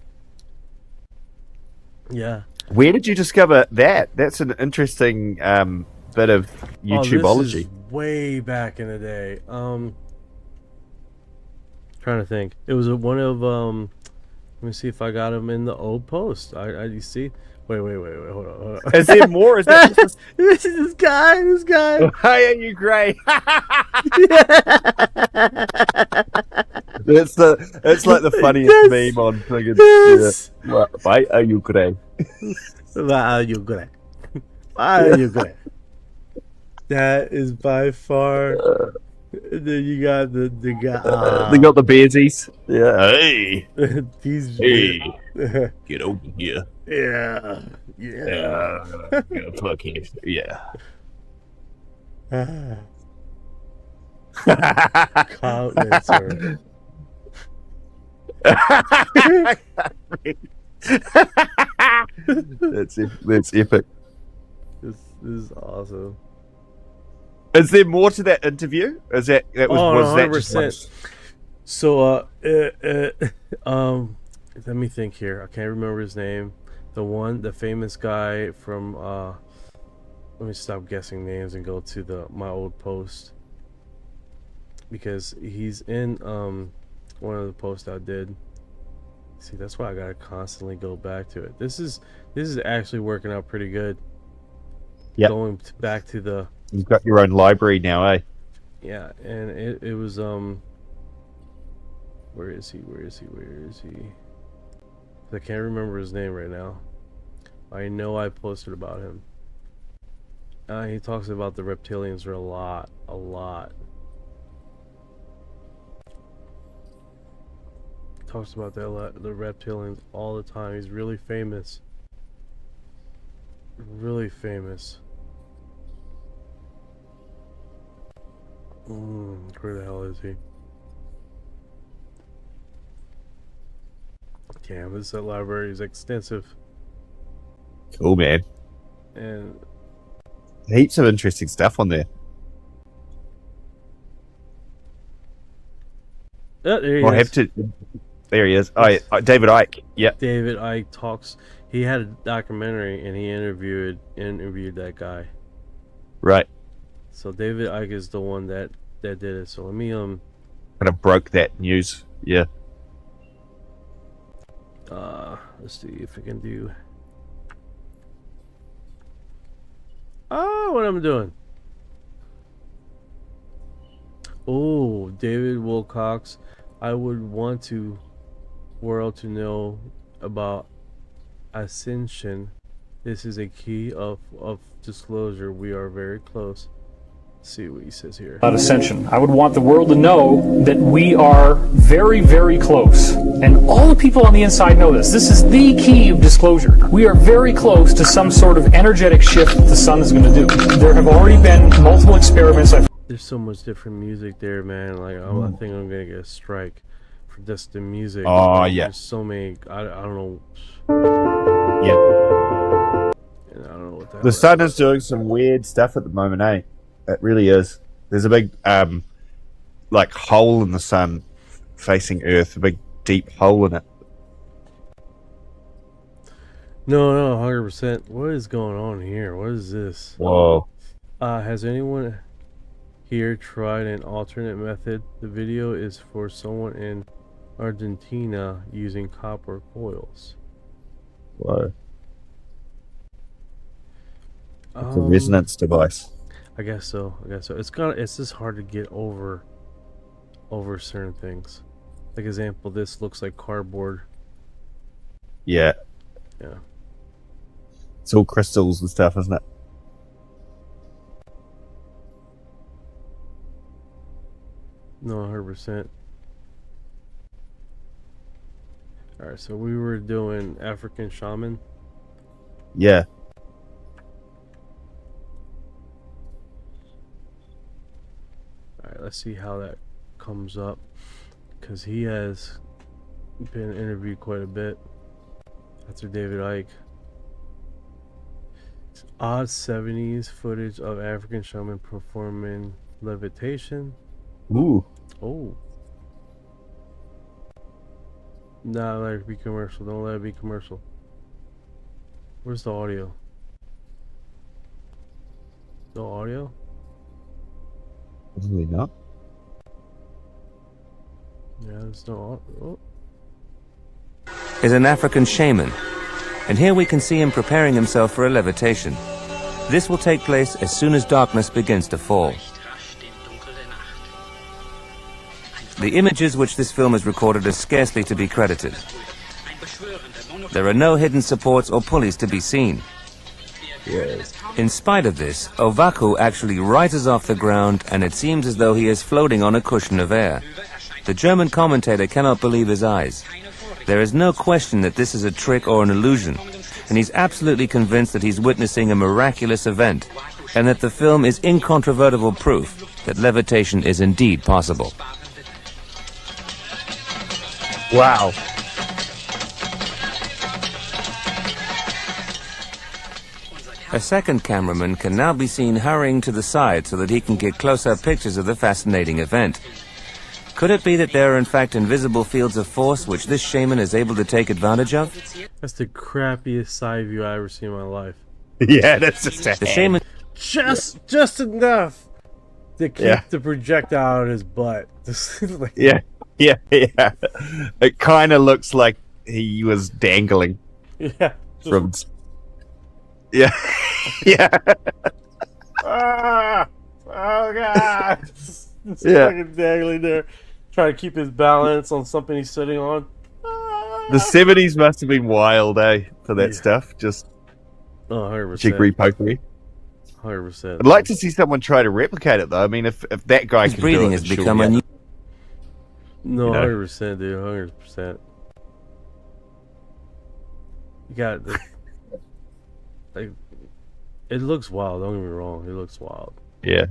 D: Yeah.
K: Where did you discover that? That's an interesting bit of
D: Oh, this
K: YouTubeology.
D: is way back in the day. Trying to think. It was one of let me see if I got him in the old post. You see? Wait, hold on.
K: Is there more? Is that just
D: this guy? This guy.
K: Why are you grey? It's like the funniest meme on friggin'
D: Yes.
K: Why are you grey?
D: Why are you grey? Why are you grey? That is by far. Then you got the guy.
K: They got the beardies. Yeah. Hey.
D: These.
K: Hey. Get over here.
D: Yeah.
K: Yeah. Fuck you. Yeah.
D: Countless.
K: That's epic.
D: This is awesome.
K: Is there more to that interview? Is that was that just
D: 100%. So let me think here. I can't remember his name. The famous guy from let me stop guessing names and go to my old post, because he's in one of the posts I did. See, that's why I gotta constantly go back to it. This is actually working out pretty good.
K: Yeah.
D: Going back to the.
K: You've got your own library now, eh?
D: Yeah, and it was where is he? I can't remember his name right now. I know I posted about him. He talks about the reptilians a lot. Talks about the reptilians all the time. He's really famous. Really famous. Where the hell is he? Damn, this library is extensive.
K: Cool, man.
D: And
K: heaps of interesting stuff on there.
D: There he is.
K: There he is. Oh, David Icke. Yeah.
D: David Icke talks. He had a documentary and he interviewed that guy.
K: Right.
D: So David Icke is the one that did it. So let me
K: kind of broke that news. Yeah.
D: Let's see if I can do. What I'm doing. Oh, David Wilcox. I would want to world to know about ascension. This is a key of disclosure. We are very close. Let's see what he says here.
N: About ascension. I would want the world to know that we are very, very close. And all the people on the inside know this. This is the key of disclosure. We are very close to some sort of energetic shift that the sun is going to do. There have already been multiple experiments.
D: There's so much different music there, man. Like, I think I'm going to get a strike for just the music.
K: Oh, yeah.
D: There's so many, I don't know.
K: Yeah.
D: And I don't know what that
K: The sun is doing some weird stuff at the moment, eh? It really is. There's a big, like, hole in the sun facing Earth, a big, deep hole in it.
D: No, 100%. What is going on here? What is this?
K: Whoa.
D: Has anyone here tried an alternate method? The video is for someone in Argentina using copper coils.
K: Whoa. It's a resonance device.
D: I guess so. It's just hard to get over certain things. Like, example, this looks like cardboard.
K: Yeah.
D: Yeah.
K: It's all crystals and stuff, isn't it?
D: No, 100%. Alright, so we were doing African shaman.
K: Yeah.
D: Alright, let's see how that comes up. Because he has been interviewed quite a bit. After David Icke. It's odd 70s footage of African shaman performing levitation.
K: Ooh.
D: Oh. Nah, let it be commercial. Don't let it be commercial. Where's the audio? No audio?
K: Probably not.
D: Yeah, there's no audio.
O: Is an African shaman, and here we can see him preparing himself for a levitation. This will take place as soon as darkness begins to fall. The images which this film has recorded are scarcely to be credited. There are no hidden supports or pulleys to be seen.
K: Yes.
O: In spite of this, Ovaku actually rises off the ground, and it seems as though he is floating on a cushion of air. The German commentator cannot believe his eyes. There is no question that this is a trick or an illusion, and he's absolutely convinced that he's witnessing a miraculous event, and that the film is incontrovertible proof that levitation is indeed possible.
K: Wow.
O: A second cameraman can now be seen hurrying to the side so that he can get close-up pictures of the fascinating event. Could it be that there are in fact invisible fields of force which this shaman is able to take advantage of?
D: That's the crappiest side view I've ever seen in my life.
K: Yeah, that's just
O: the shaman.
D: Just enough to keep the projectile out of his butt. Like,
K: yeah. It kind of looks like he was dangling.
D: Yeah.
K: From. Yeah. Yeah.
D: Oh God. It's
K: Yeah.
D: fucking dangling there, trying to keep his balance on something he's sitting on.
K: The 70s must have been wild, for that stuff. Just
D: 100%.
K: jiggery pokery.
D: 100%.
K: I'd like to see someone try to replicate it, though. I mean, if that guy
O: His
K: can
O: breathing
K: do it,
O: has become a new.
D: No,
K: You know?
D: 100%, dude. 100%. You got like, it looks wild. Don't get me wrong. It looks wild.
K: Yeah.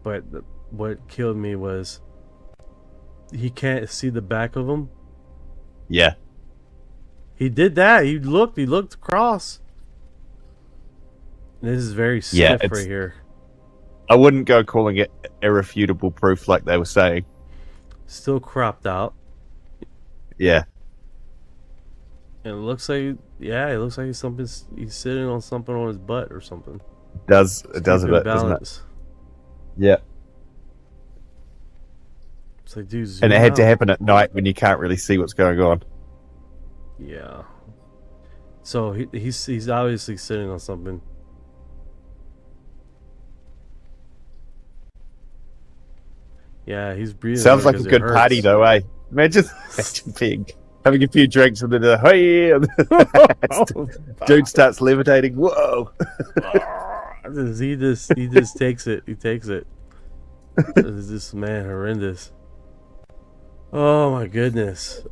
D: But what killed me was he can't see the back of him.
K: Yeah.
D: He did that. He looked across. This is very stiff right here.
K: I wouldn't go calling it irrefutable proof like they were saying.
D: Still cropped out.
K: Yeah.
D: And it looks like, it looks like he's sitting on something on his butt or something.
K: It does a bit, doesn't it? Yeah.
D: It's like, dude,
K: and it
D: zoom
K: had to
D: out.
K: happen at night when you can't really see what's going on.
D: Yeah. So he's obviously sitting on something. Yeah, he's breathing.
K: Sounds like a good party, though, eh? Imagine having a few drinks and then hey, dude starts levitating. Whoa!
D: He just takes it. He takes it. This man horrendous. Oh my goodness.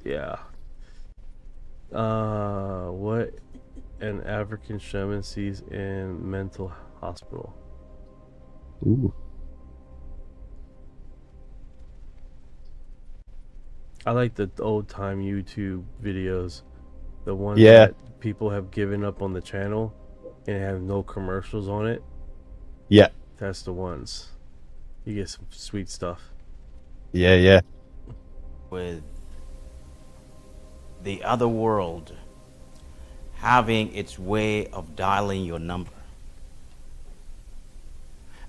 D: Yeah. What an African shaman sees in mental hospital.
K: Ooh.
D: I like the old time YouTube videos, the ones
K: Yeah.
D: that people have given up on the channel and have no commercials on it.
K: Yeah.
D: That's the ones. You get some sweet stuff.
K: Yeah.
P: With the other world having its way of dialing your number,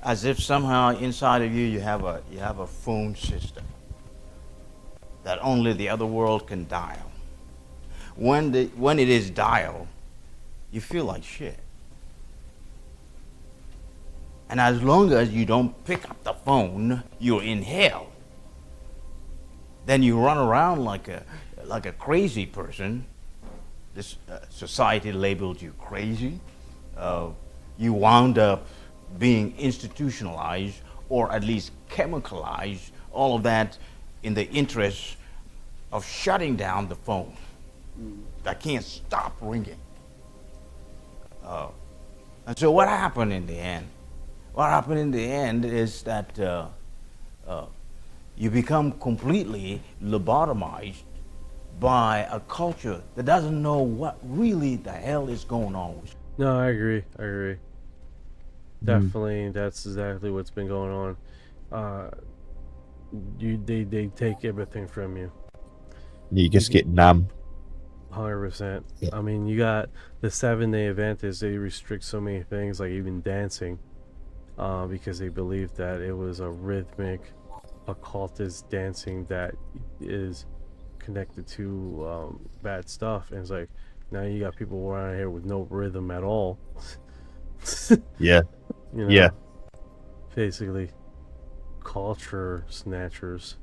P: as if somehow inside of you have a phone system that only the other world can dial. When it is dialed, you feel like shit. And as long as you don't pick up the phone, you're in hell. Then you run around like a crazy person. This society labeled you crazy. You wound up being institutionalized or at least chemicalized, all of that in the interest of shutting down the phone that can't stop ringing. And so what happened in the end? What happened in the end is that you become completely lobotomized by a culture that doesn't know what really the hell is going on with you.
D: No, I agree. Definitely, that's exactly what's been going on. They take everything from you.
K: You just get numb.
D: 100%. I mean, you got the 7-day Adventists. They restrict so many things, like even dancing, because they believe that it was a rhythmic, occultist dancing that is connected to bad stuff. And it's like, now you got people around here with no rhythm at all.
K: Yeah.
D: You know,
K: Yeah.
D: basically culture snatchers.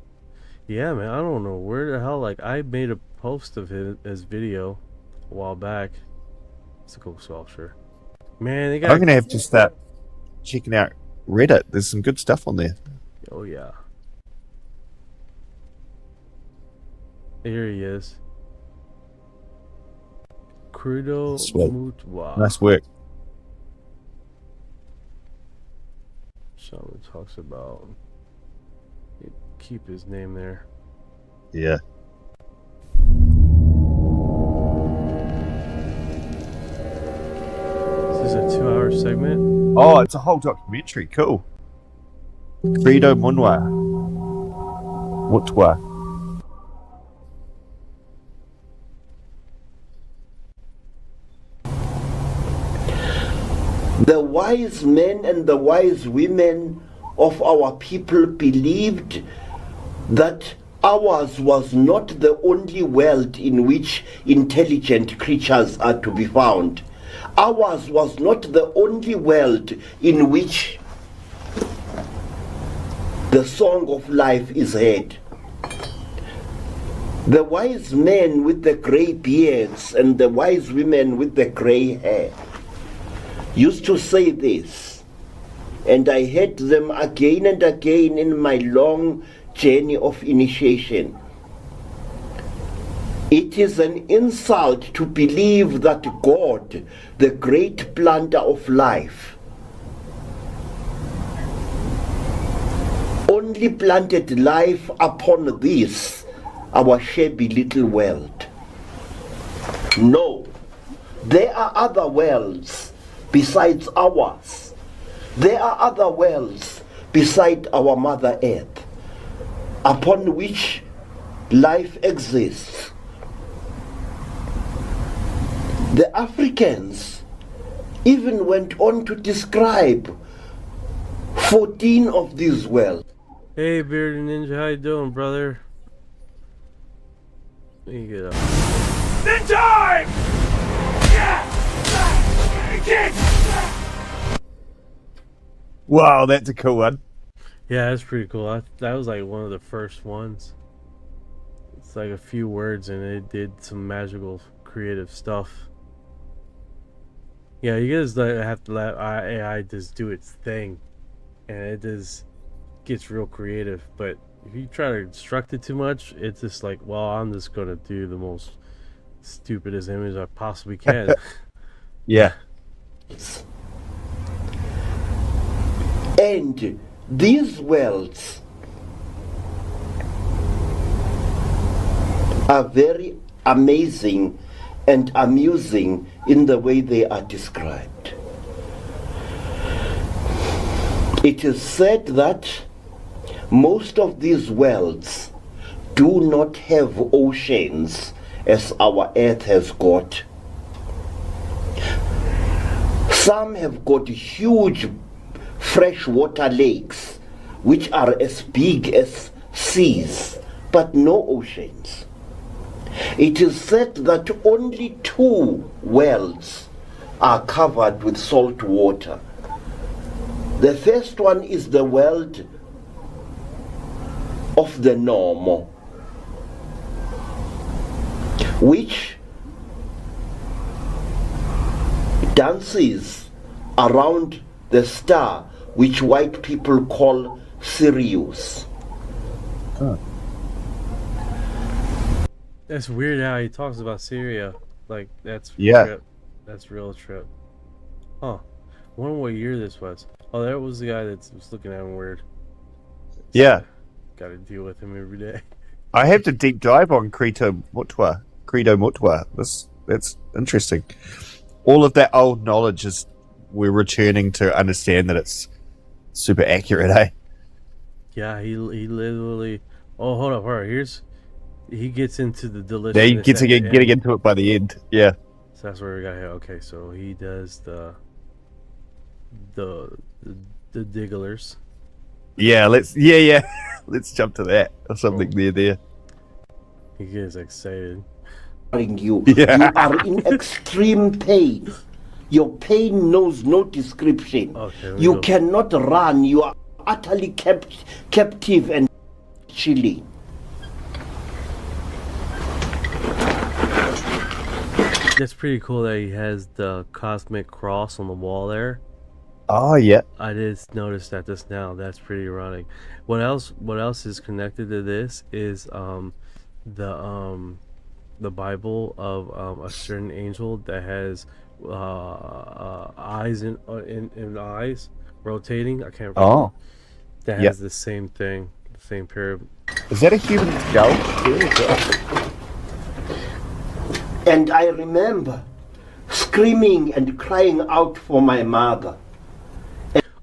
D: Yeah, man, I don't know where the hell. Like, I made a post of his video a while back. It's a cool sculpture. Man, they got.
K: I'm gonna have to start checking out Reddit. There's some good stuff on there.
D: Oh yeah. Here he is. Crudo
K: Sweet.
D: Mutwa.
K: Nice work.
D: Someone talks about. Keep his name there.
K: Yeah.
D: This is a 2-hour segment.
K: Oh, it's a whole documentary. Cool. Credo Munwa. Mutwa.
L: The wise men and the wise women of our people believed that ours was not the only world in which intelligent creatures are to be found. Ours was not the only world in which the song of life is heard. The wise men with the grey beards and the wise women with the grey hair used to say this, and I heard them again and again in my long journey of initiation. It is an insult to believe that God, the great planter of life, only planted life upon this, our shabby little world. No, there are other worlds besides ours. There are other worlds beside our Mother Earth, upon which life exists. The Africans even went on to describe 14 of these worlds.
D: Hey, Bearded Ninja, how you doing, brother? Let me get up.
C: Ninja!
K: Wow, that's a cool one.
D: Yeah, that's pretty cool. That was like one of the first ones. It's like a few words and it did some magical creative stuff. Yeah, you guys have to let AI just do its thing, and it just gets real creative. But if you try to instruct it too much, it's just like, well, I'm just gonna do the most stupidest image I possibly can.
K: Yeah.
L: And these worlds are very amazing and amusing in the way they are described. It is said that most of these worlds do not have oceans as our Earth has got. Some have got huge freshwater lakes which are as big as seas, but no oceans. It is said that only 2 worlds are covered with salt water. The first one is the world of the normal, which dances around the star which white people call Sirius.
K: Huh.
D: That's weird how he talks about Syria. Like, that's
K: Yeah.
D: trip. That's real trip. Huh. I wonder what year this was. Oh, that was the guy that was looking at him weird.
K: Yeah.
D: Got to deal with him every day.
K: I have to deep dive on Credo Mutwa. That's interesting. All of that old knowledge is we're returning to understand that it's super accurate, eh?
D: Yeah, he literally. Oh, hold up, Here's he gets into the delicious.
K: Yeah, he gets getting into it by the end. Yeah.
D: So that's where we got here. Okay, so he does the digglers.
K: Yeah, let's jump to that or something there.
D: He gets excited.
L: You,
K: Yeah.
L: you are in extreme pain. Your pain knows no description.
D: Okay,
L: you cannot run. You are utterly captive and chilling.
D: That's pretty cool that he has the cosmic cross on the wall there.
K: Oh yeah.
D: I did notice that just now. That's pretty ironic. What else is connected to this is the Bible of a certain angel that has eyes in eyes rotating. I can't remember.
K: Oh.
D: That has the same thing, the same pair of.
K: Is that a human skull?
L: And I remember screaming and crying out for my mother.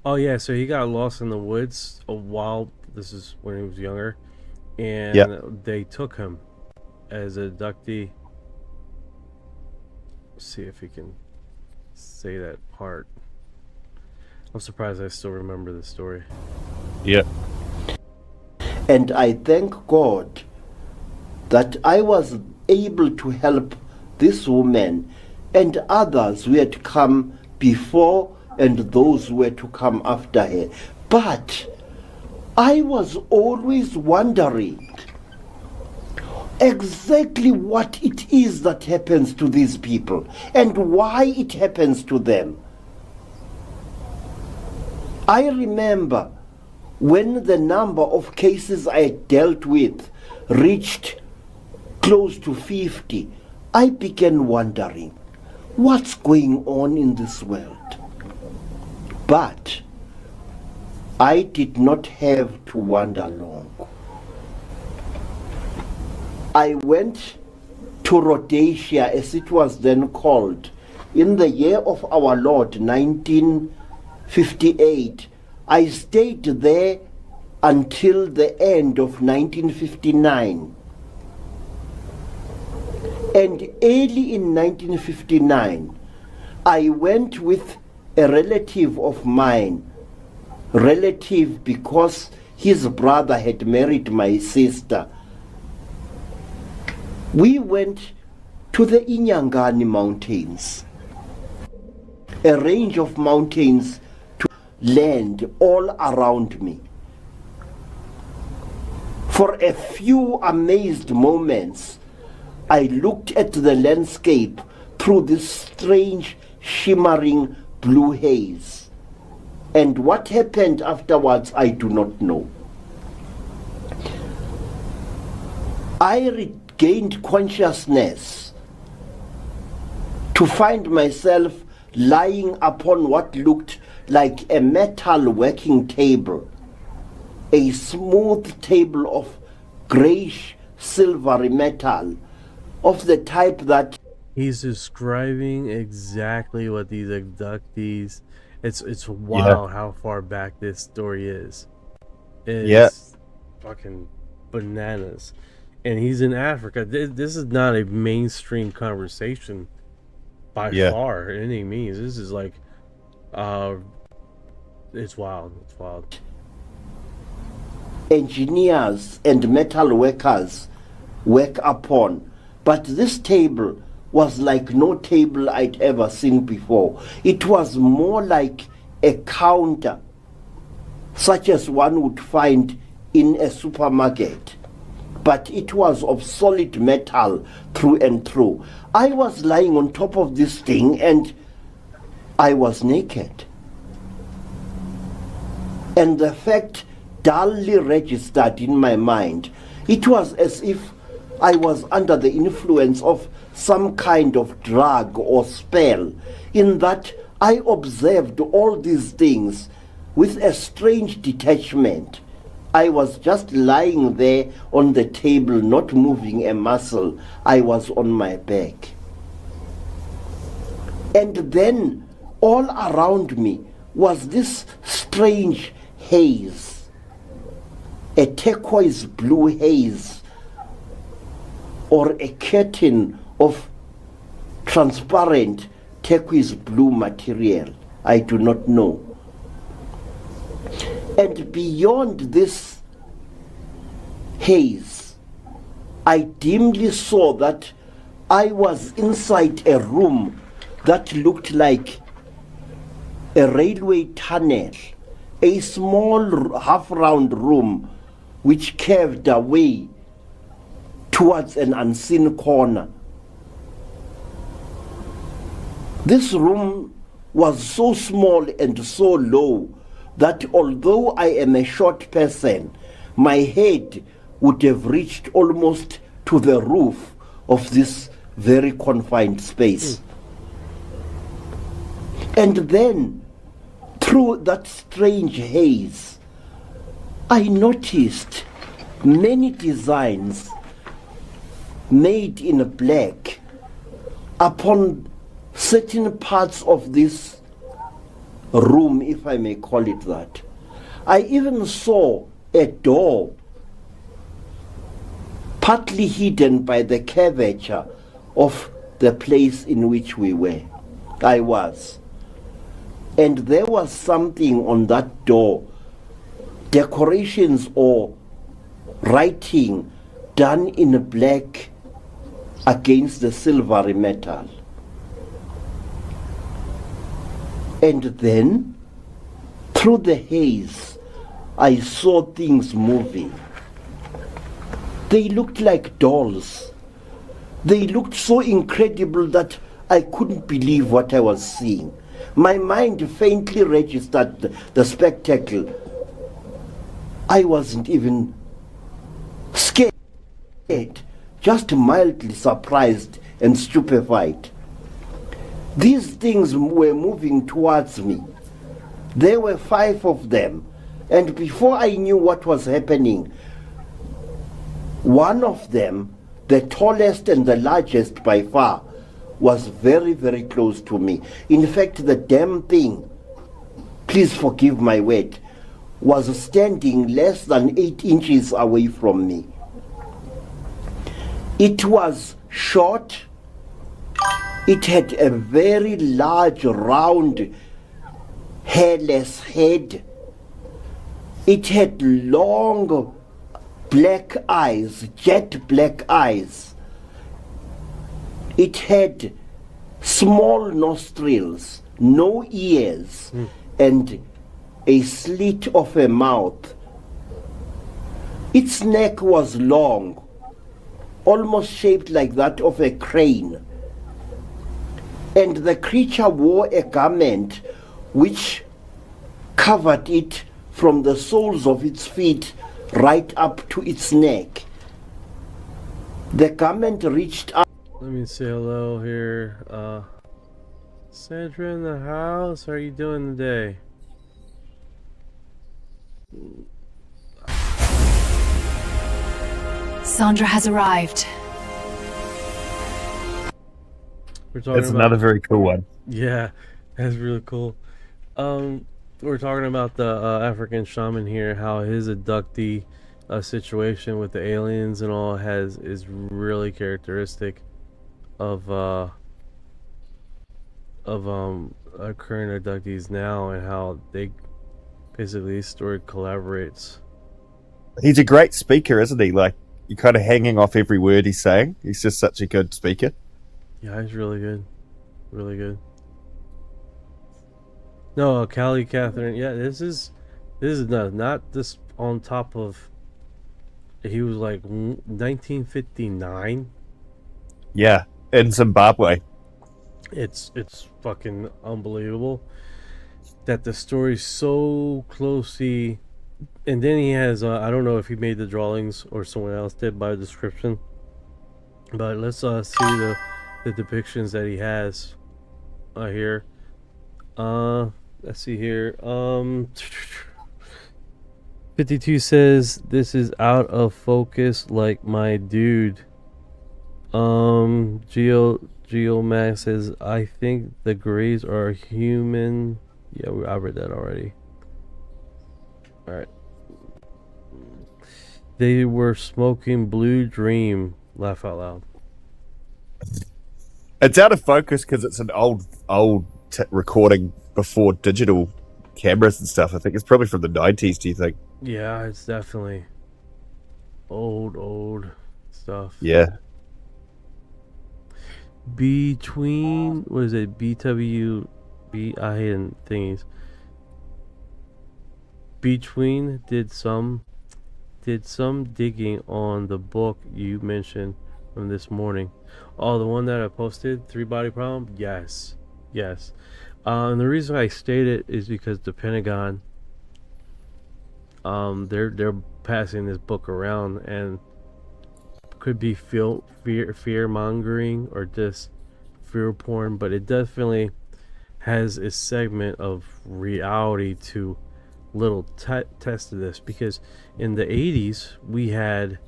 D: Oh yeah, so he got lost in the woods a while. This is when he was younger, and they took him as a abductee. Let's see if he can say that part. I'm surprised I still remember the story.
K: Yeah.
L: And I thank God that I was able to help this woman and others who had come before and those who were to come after her. But I was always wondering exactly what it is that happens to these people and why it happens to them. I remember when the number of cases I dealt with reached close to 50, I began wondering, what's going on in this world? But I did not have to wonder long. I went to Rhodesia, as it was then called, in the year of our Lord, 1958. I stayed there until the end of 1959. And early in 1959, I went with a relative of mine, relative because his brother had married my sister. We went to the Inyangani Mountains, a range of mountains to land all around me. For a few amazed moments, I looked at the landscape through this strange, shimmering blue haze. And what happened afterwards, I do not know. I regained consciousness to find myself lying upon what looked like a metal working table, a smooth table of grayish silvery metal, of the type that
D: he's describing exactly what these abductees. It's wild how far back this story is. It's fucking bananas. And he's in Africa. This is not a mainstream conversation by far in any means. This is like it's wild. It's wild.
L: Engineers and metal workers work upon. But this table was like no table I'd ever seen before. It was more like a counter, such as one would find in a supermarket. But it was of solid metal through and through. I was lying on top of this thing and I was naked. And the fact dully registered in my mind. It was as if I was under the influence of some kind of drug or spell, in that I observed all these things with a strange detachment. I was just lying there on the table, not moving a muscle. I was on my back. And then all around me was this strange haze, a turquoise blue haze, or a curtain of transparent turquoise blue material. I do not know. And beyond this haze, I dimly saw that I was inside a room that looked like a railway tunnel, a small half-round room which curved away towards an unseen corner. This room was so small and so low that although I am a short person, my head would have reached almost to the roof of this very confined space. And then, through that strange haze, I noticed many designs made in black upon certain parts of this room, if I may call it that. I even saw a door partly hidden by the curvature of the place in which I was. And there was something on that door, decorations or writing done in black against the silvery metal. And then, through the haze, I saw things moving. They looked like dolls. They looked so incredible that I couldn't believe what I was seeing. My mind faintly registered the spectacle. I wasn't even scared, just mildly surprised and stupefied. These things were moving towards me. There were 5 of them, and before I knew what was happening, one of them, the tallest and the largest by far, was very, very close to me. In fact, the damn thing, please forgive my word, was standing less than 8 inches away from me. It was short. It had a very large, round, hairless head. It had long black eyes, jet black eyes. It had small nostrils, no ears, and a slit of a mouth. Its neck was long, almost shaped like that of a crane. And the creature wore a garment which covered it from the soles of its feet right up to its neck. The garment reached up.
D: Let me say hello here. Sandra in the house. How are you doing today?
E: Sandra has arrived.
K: That's another very cool one.
D: Yeah, that's really cool. We're talking about the African shaman here, how his abductee situation with the aliens and all is really characteristic of current abductees now, and how they basically this story collaborates.
K: He's a great speaker, isn't he? Like, you're kind of hanging off every word he's saying. He's just such a good speaker.
D: Yeah, he's really good. Really good. No, Cali, Catherine. Yeah, this is not this on top of. He was like 1959.
K: Yeah, in Zimbabwe.
D: It's fucking unbelievable that the story's so closely. And then he has I don't know if he made the drawings or someone else did by description, but let's see the depictions that he has here. Let's see here. 52 says this is out of focus like my dude. Geomax says I think the grays are human. Yeah, I read that already. All right. They were smoking Blue Dream Laugh out loud.
K: It's out of focus because it's an old recording before digital cameras and stuff. I think it's probably from the 90s. Do you think?
D: Yeah, it's definitely old stuff.
K: Yeah.
D: Between, what is it? BWB, I hate thingies. Between did some digging on the book you mentioned from this morning. Oh, the one that I posted, 3-body problem? Yes. And the reason I state it is because the Pentagon, they're passing this book around, and could be fear mongering or just fear porn, but it definitely has a segment of reality to little test of this, because in the 80s we had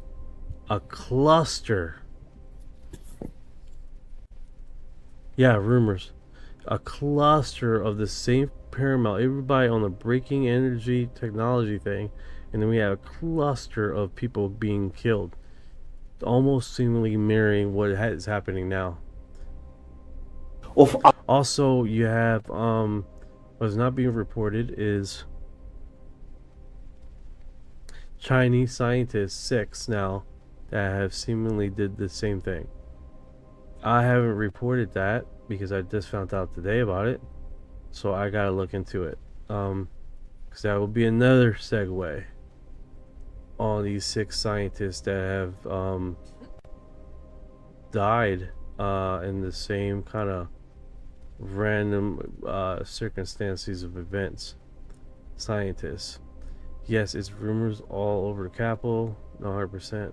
D: a cluster, rumors, a cluster of the same paramount, everybody on the breaking energy technology thing, and then we had a cluster of people being killed, almost seemingly mirroring what is happening now. Also, you have what's not being reported is Chinese scientists, 6 now, that have seemingly did the same thing. I haven't reported that because I just found out today about it, so I gotta look into it, because that will be another segue on these 6 scientists that have died in the same kind of random circumstances of events. Scientists. Yes, it's rumors all over the Capitol, 100%.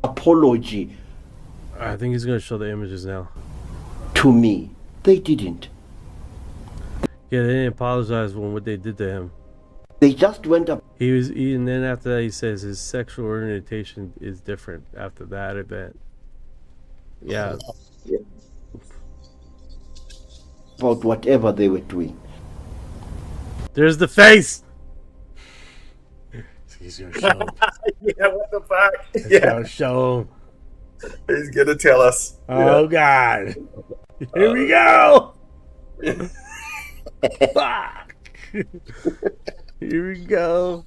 L: Apology.
D: I think he's going to show the images now.
L: To me, they didn't.
D: Yeah, they didn't apologize for what they did to him.
L: They just went up.
D: And then after that, he says his sexual orientation is different after that event. Yeah.
L: About whatever they were doing.
D: There's the face! He's gonna show him.
K: Yeah, what the fuck?
D: He's gonna show him.
K: He's gonna tell us.
D: Oh, God. Here we go! Fuck! Here we go.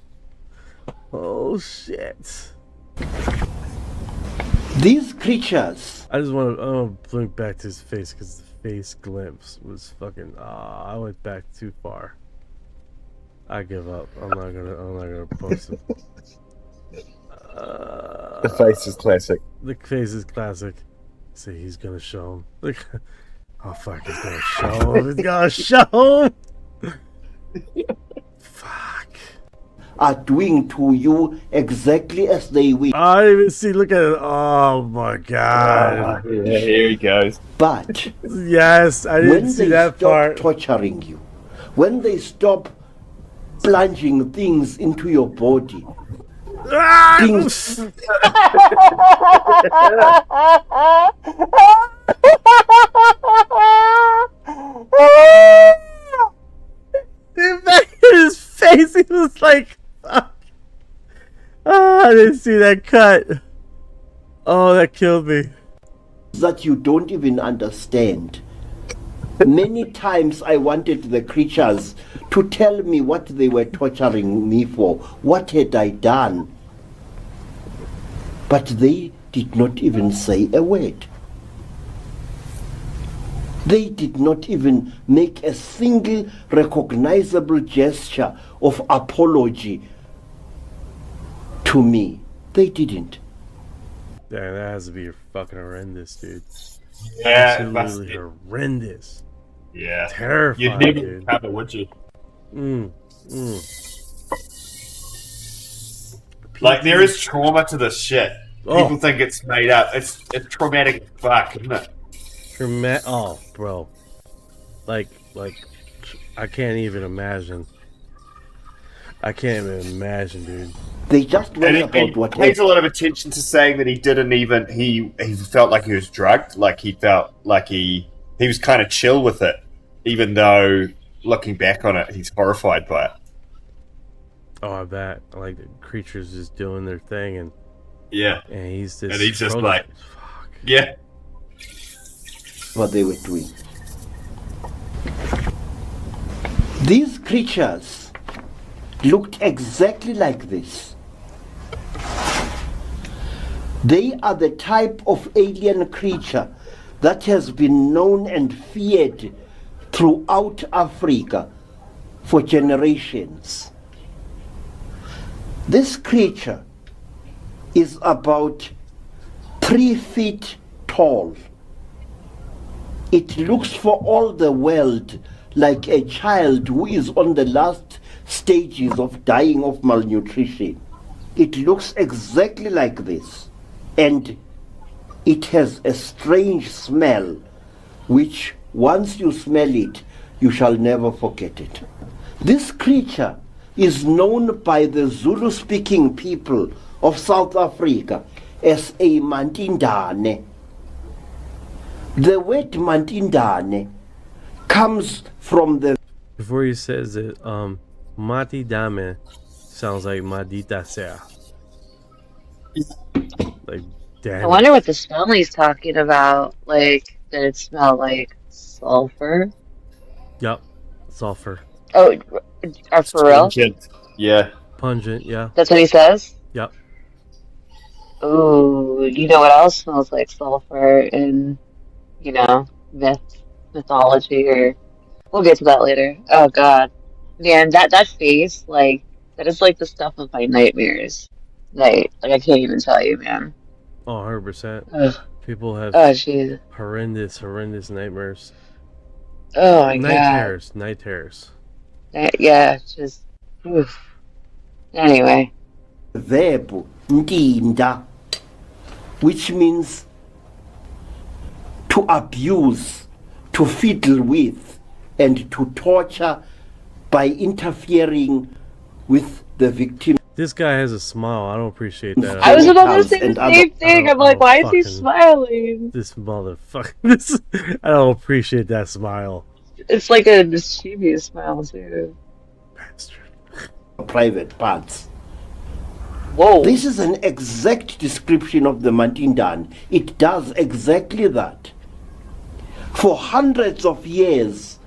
D: Oh, shit.
L: These creatures.
D: I just want to blink back to his face because the face glimpse was fucking. I went back too far. I give up. I'm not gonna post it.
K: The face is classic.
D: The face is classic. See, he's gonna show him. Look. Oh fuck! He's gonna show him. He's gonna show him. Fuck.
L: Are doing to you exactly as they wish.
D: I didn't even see. Look at it. Oh my god.
K: Yeah, here he goes.
L: But
D: yes, I didn't see that part.
L: When they stop torturing you, when they stop plunging things into your body, things.
D: His face, he was like, fuck. Oh, I didn't see that cut. Oh, that killed me.
L: That you don't even understand. Many times I wanted the creatures to tell me what they were torturing me for. What had I done? But they did not even say a word. They did not even make a single recognizable gesture of apology to me. They didn't.
D: Damn, that has to be fucking horrendous, dude.
J: Yeah,
D: absolutely horrendous.
J: Yeah,
D: terrifying.
J: You'd never
D: dude.
J: have it, would you? Like, there is trauma to this shit. People think it's made up. It's traumatic as fuck, isn't it?
D: Oh, bro. Like, I can't even imagine. I can't even imagine, dude.
L: They just went about what
J: pays a lot of attention to saying that he didn't even he felt like he was drugged, like he felt like he was kind of chill with it, even though looking back on it, he's horrified by it.
D: Oh, I bet. Like the creatures just doing their thing, and
J: Yeah.
D: And he's this.
J: And he's just
D: proto-
J: like, yeah.
L: What they were doing. These creatures looked exactly like this. They are the type of alien creature that has been known and feared throughout Africa for generations. This creature is about 3 feet tall. It looks for all the world like a child who is on the last stages of dying of malnutrition. It looks exactly like this. And it has a strange smell, which once you smell it, you shall never forget it. This creature is known by the Zulu-speaking people of South Africa as a mantindane. The word mantindane comes from the...
D: Before he says it, Mati Dame sounds like Madita Sea. Like, damn.
Q: I wonder what the smell he's talking about. Like, did it smell like sulfur?
D: Yup, sulfur.
Q: Oh, for real?
J: Pungent. Yeah.
D: Pungent, yeah.
Q: That's what he says?
D: Yep.
Q: Ooh, you know what else smells like sulfur in, you know, mythology, or we'll get to that later. Oh God, man, that face, like, that is like the stuff of my nightmares. Like I can't even tell you, man.
D: Oh, 100%.
Q: Ugh.
D: People have
Q: Oh, jeez.
D: horrendous nightmares.
Q: Oh my
D: Night
Q: God.
D: night terrors.
Q: Yeah, just. Oof. Anyway.
L: Verb ndinda, which means to abuse, to fiddle with, and to torture by interfering with the victim.
D: This guy has a smile. I don't appreciate that.
Q: I was about to say the same thing. I'm like, why is he smiling?
D: This motherfucker. This, I don't appreciate that smile.
Q: It's like a mischievous smile too.
L: Private parts.
Q: Whoa.
L: This is an exact description of the Mantindan. It does exactly that. For hundreds of years,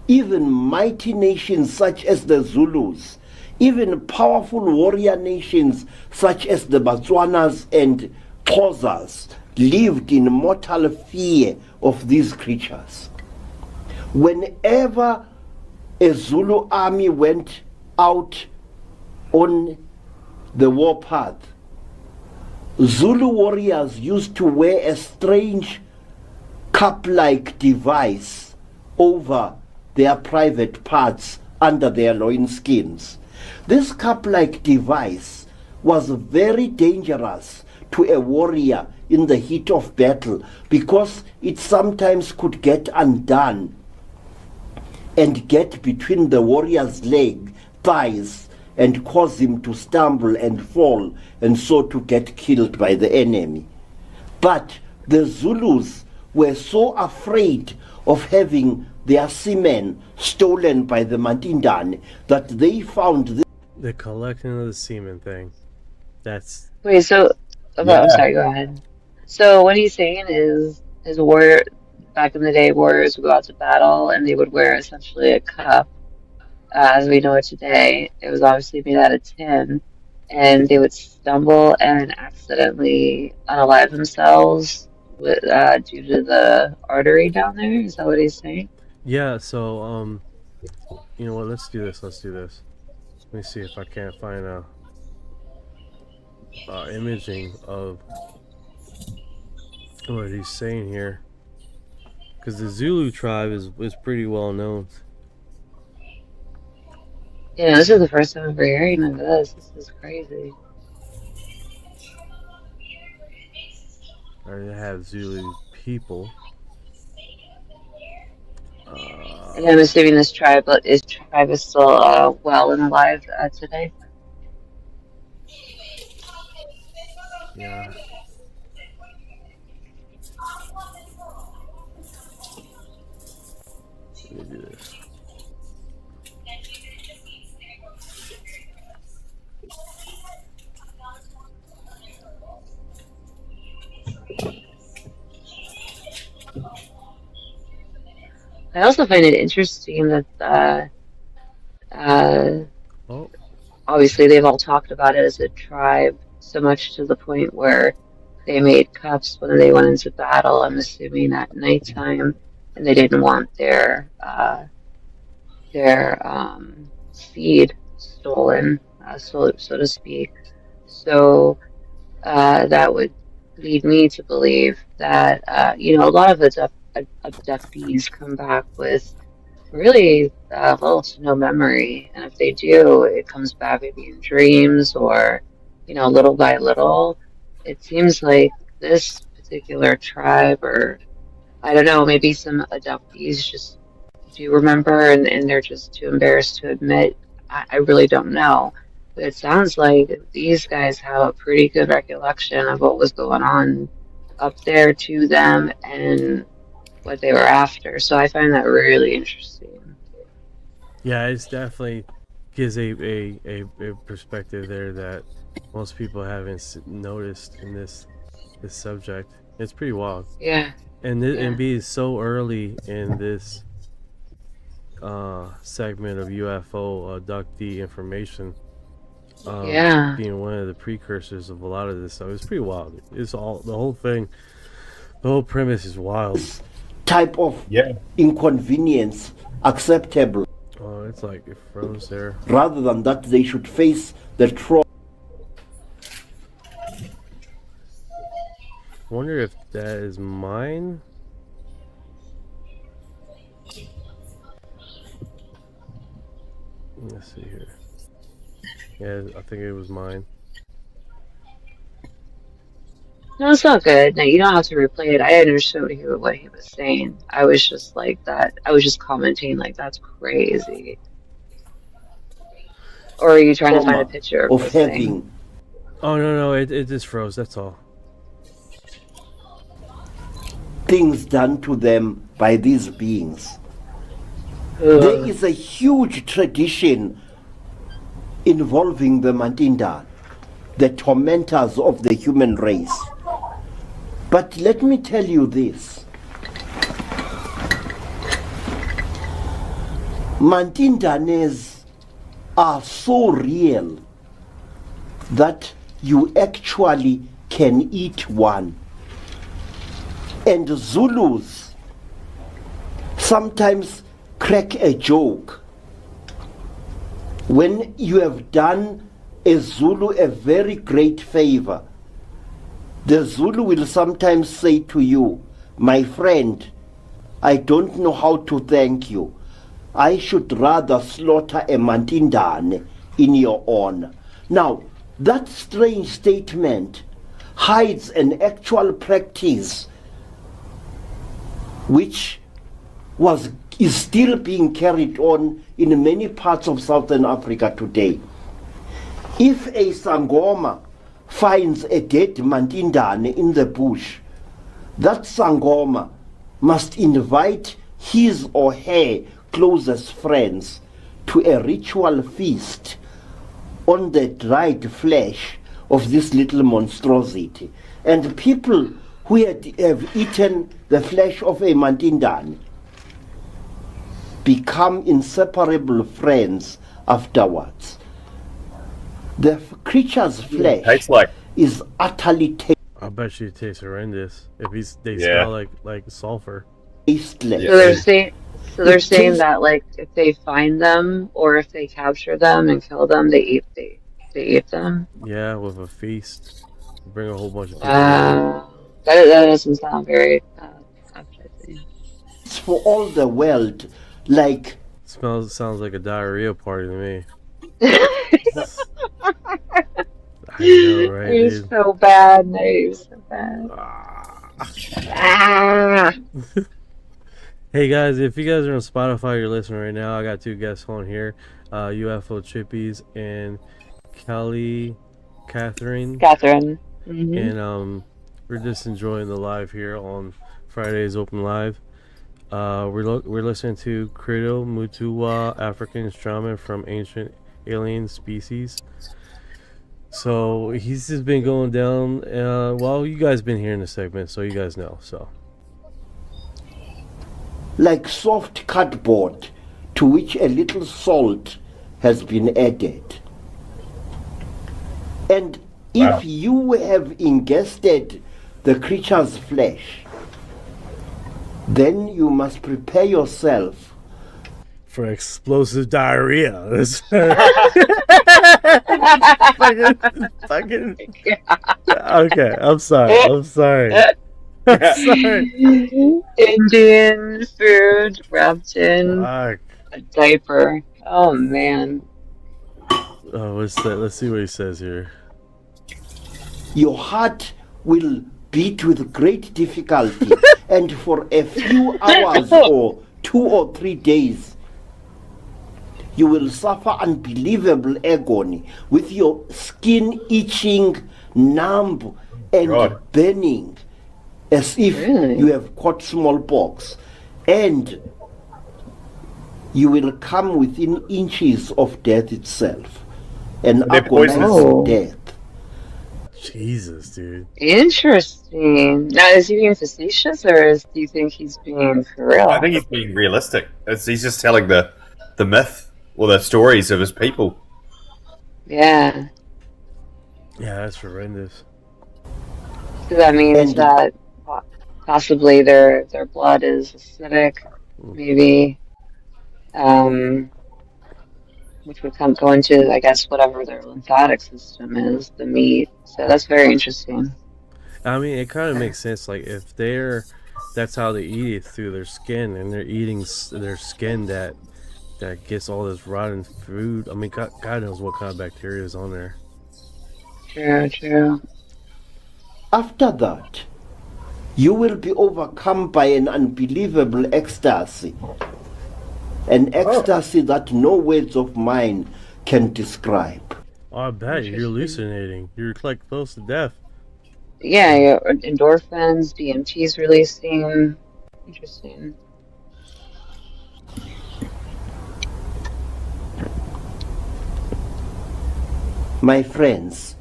L: even mighty nations such as the Zulus, even powerful warrior nations such as the Botswanas and Xhosas lived in mortal fear of these creatures. Whenever a Zulu army went out on the warpath, Zulu warriors used to wear a strange cup-like device over their private parts under their loinskins. This cup-like device was very dangerous to a warrior in the heat of battle because it sometimes could get undone and get between the warrior's thighs, and cause him to stumble and fall, and so to get killed by the enemy. But the Zulus were so afraid of having their semen stolen by the Mantindan that they found this.
D: The collecting of the semen thing. That's...
Q: Wait, so... I'm sorry, go ahead. So what he's saying is warrior, back in the day, warriors would go out to battle and they would wear essentially a cup. As we know it today, it was obviously made out of tin, and they would stumble and accidentally unalive themselves with, due to the artery down there. Is that what he's saying?
D: Yeah, so, you know what, let's do this. Let me see if I can't find a imaging of what he's saying here. Because the Zulu tribe is pretty well known.
Q: Yeah, this is the first time ever hearing of this. This is crazy.
D: Or they have Zulu people.
Q: And I'm assuming this tribe is still well and alive today.
D: Yeah. Let me do this.
Q: I also find it interesting that
D: Oh,
Q: obviously they've all talked about it as a tribe, so much to the point where they made cups when they went into battle, I'm assuming at nighttime, and they didn't want their seed stolen, so to speak. So that would lead me to believe that a lot of abductees come back with really little to no memory, and if they do, it comes back maybe in dreams or little by little. It seems like this particular tribe, or I don't know, maybe some adoptees just do remember and they're just too embarrassed to admit. I really don't know. But it sounds like these guys have a pretty good recollection of what was going on up there to them and what they were after. So I find that really interesting.
D: yeah, it's definitely gives a perspective there that most people haven't noticed in this subject. It's pretty wild.
Q: Yeah.
D: And being so early in this segment of UFO abductee information, being one of the precursors of a lot of this stuff, it's pretty wild. It's all the whole thing. The whole premise is wild.
L: Type of inconvenience acceptable.
D: Oh, it's like it froze there.
L: Rather than that, they should face the trauma.
D: Wonder if that is mine. Let's see here. Yeah, I think it was mine.
Q: No, it's not good. No, you don't have to replay it. I understood what he was saying. I was just like that. I was just commenting like that's crazy. Or are you trying to find a picture of this thing?
D: Oh no, it just froze. That's all.
L: Things done to them by these beings. There is a huge tradition involving the Mandinda, the tormentors of the human race. But let me tell you this. Mandindanes are so real that you actually can eat one. And Zulus sometimes crack a joke. When you have done a Zulu a very great favor, the Zulu will sometimes say to you, my friend, I don't know how to thank you. I should rather slaughter a Mandindane in your honor. Now, that strange statement hides an actual practice which is still being carried on in many parts of Southern Africa today. If a Sangoma finds a dead Mandindane in the bush, that Sangoma must invite his or her closest friends to a ritual feast on the dried flesh of this little monstrosity. And people who have eaten the flesh of a Mandindane become inseparable friends afterwards. The creature's flesh is utterly
D: I bet you it tastes horrendous. If they smell like sulfur.
L: tasteless.
Q: So they're saying that like if they find them or if they capture them and kill them, they eat them.
D: Yeah, with a feast. Bring a whole bunch of people.
Q: That doesn't sound very appetizing.
L: It's for all the world like
D: Sounds like a diarrhea party to me. I know, right?
Q: You're
D: Dude?
Q: so bad. No, you're so bad.
D: Hey guys, if you guys are on Spotify, you're listening right now. I got two guests on here, UFO Chippies and Cali, Catherine.
Q: Mm-hmm.
D: And we're just enjoying the live here on Friday's Open Live. We're listening to Credo Mutuwa, African shaman from ancient alien species. So he's just been going down. Well, you guys been here in the segment, so you guys know. So
L: like soft cardboard to which a little salt has been added. And if you have ingested the creature's flesh, then you must prepare yourself
D: for explosive diarrhea. fucking. Okay, I'm sorry. I'm sorry.
Q: Indian food wrapped in a diaper. Oh man.
D: Oh, what's that? Let's see what he says here.
L: Your heart will beat with great difficulty, and for a few hours or 2 or 3 days, you will suffer unbelievable agony with your skin itching, numb, and burning, as if you have caught smallpox, and you will come within inches of death itself, an agonizing death.
D: Jesus, dude.
Q: Interesting. Now, is he being facetious, or do you think he's being for real?
K: I think he's being realistic. He's just telling the myth or the stories of his people.
Q: Yeah.
D: Yeah, that's horrendous.
Q: So that means that possibly their blood is acidic, maybe, which would go into, I guess, whatever their lymphatic system is, the meat. So that's very interesting.
D: I mean, it kind of makes sense. Like, if that's how they eat it, through their skin, and they're eating their skin that gets all this rotten food. I mean, God knows what kind of bacteria is on there.
Q: True.
L: After that, you will be overcome by an unbelievable ecstasy. An ecstasy that no words of mine can describe.
D: Oh, I bet you're hallucinating. You're like close to death.
Q: Yeah, endorphins, DMT's releasing. Interesting.
L: My friends,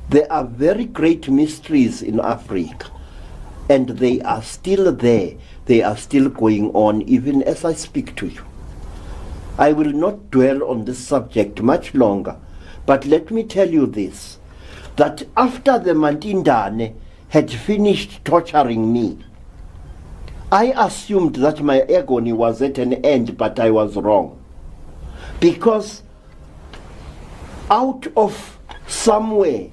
L: there are very great mysteries in Africa, and they are still there. They are still going on even as I speak to you. I will not dwell on this subject much longer, but let me tell you this, that after the Mantindane had finished torturing me, I assumed that my agony was at an end, but I was wrong. Because out of somewhere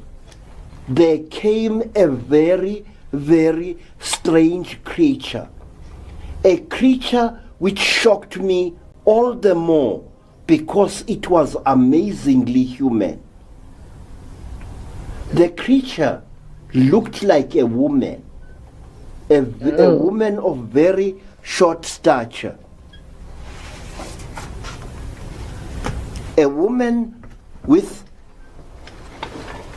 L: there came a very, very strange creature. A creature which shocked me all the more because it was amazingly human. The creature looked like a woman, a woman of very short stature. A woman with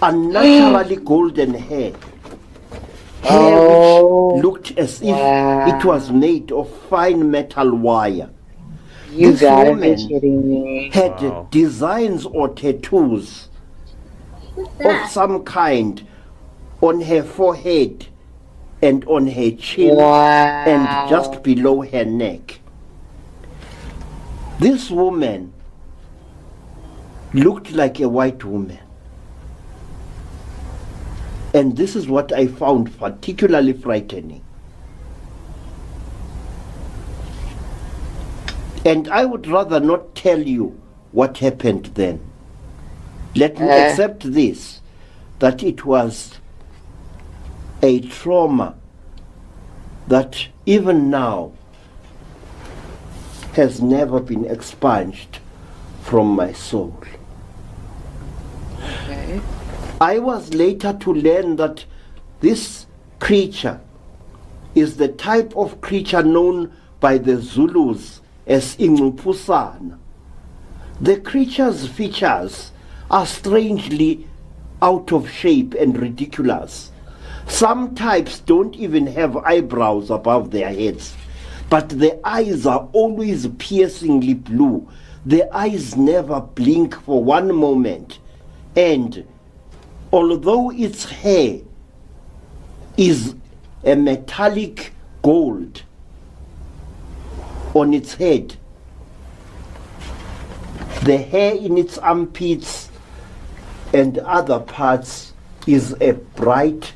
L: unnaturally golden hair. Hair which looked as if it was made of fine metal wire.
Q: This woman
L: had designs or tattoos of some kind on her forehead and on her chin and just below her neck. This woman looked like a white woman. And this is what I found particularly frightening. And I would rather not tell you what happened then. Let me accept this, that it was a trauma that even now has never been expunged from my soul.
Q: Okay.
L: I was later to learn that this creature is the type of creature known by the Zulus as Ingupusana. The creature's features are strangely out of shape and ridiculous. Some types don't even have eyebrows above their heads, but the eyes are always piercingly blue. The eyes never blink for one moment, and although its hair is a metallic gold, on its head. The hair in its armpits and other parts is a bright,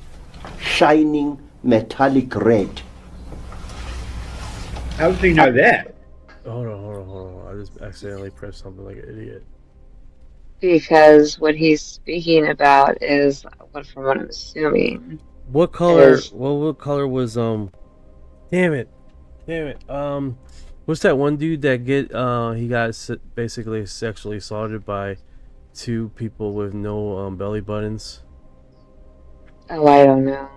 L: shining, metallic red.
I: How does he know that?
D: Hold on. I just accidentally pressed something like an idiot.
Q: Because what he's speaking about is, from what I'm assuming,
D: What color?
Q: is
D: What color was Damn it! What's that one dude that he got basically sexually assaulted by two people with no belly buttons?
Q: oh, I don't know.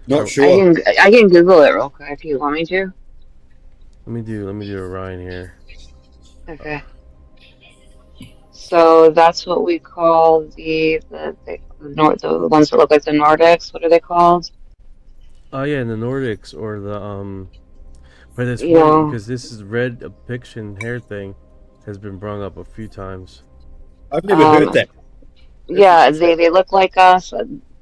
J: Not sure.
Q: I can Google it real quick if you want me to.
D: Let me do Orion here.
Q: Okay. So that's what we call the ones that look like the Nordics. What are they called?
D: Oh yeah, the Nordics or the but it's
Q: You
D: funny
Q: know.
D: because this is red depiction hair thing has been brought up a few times.
J: I've never heard that.
Q: Yeah, they look like us.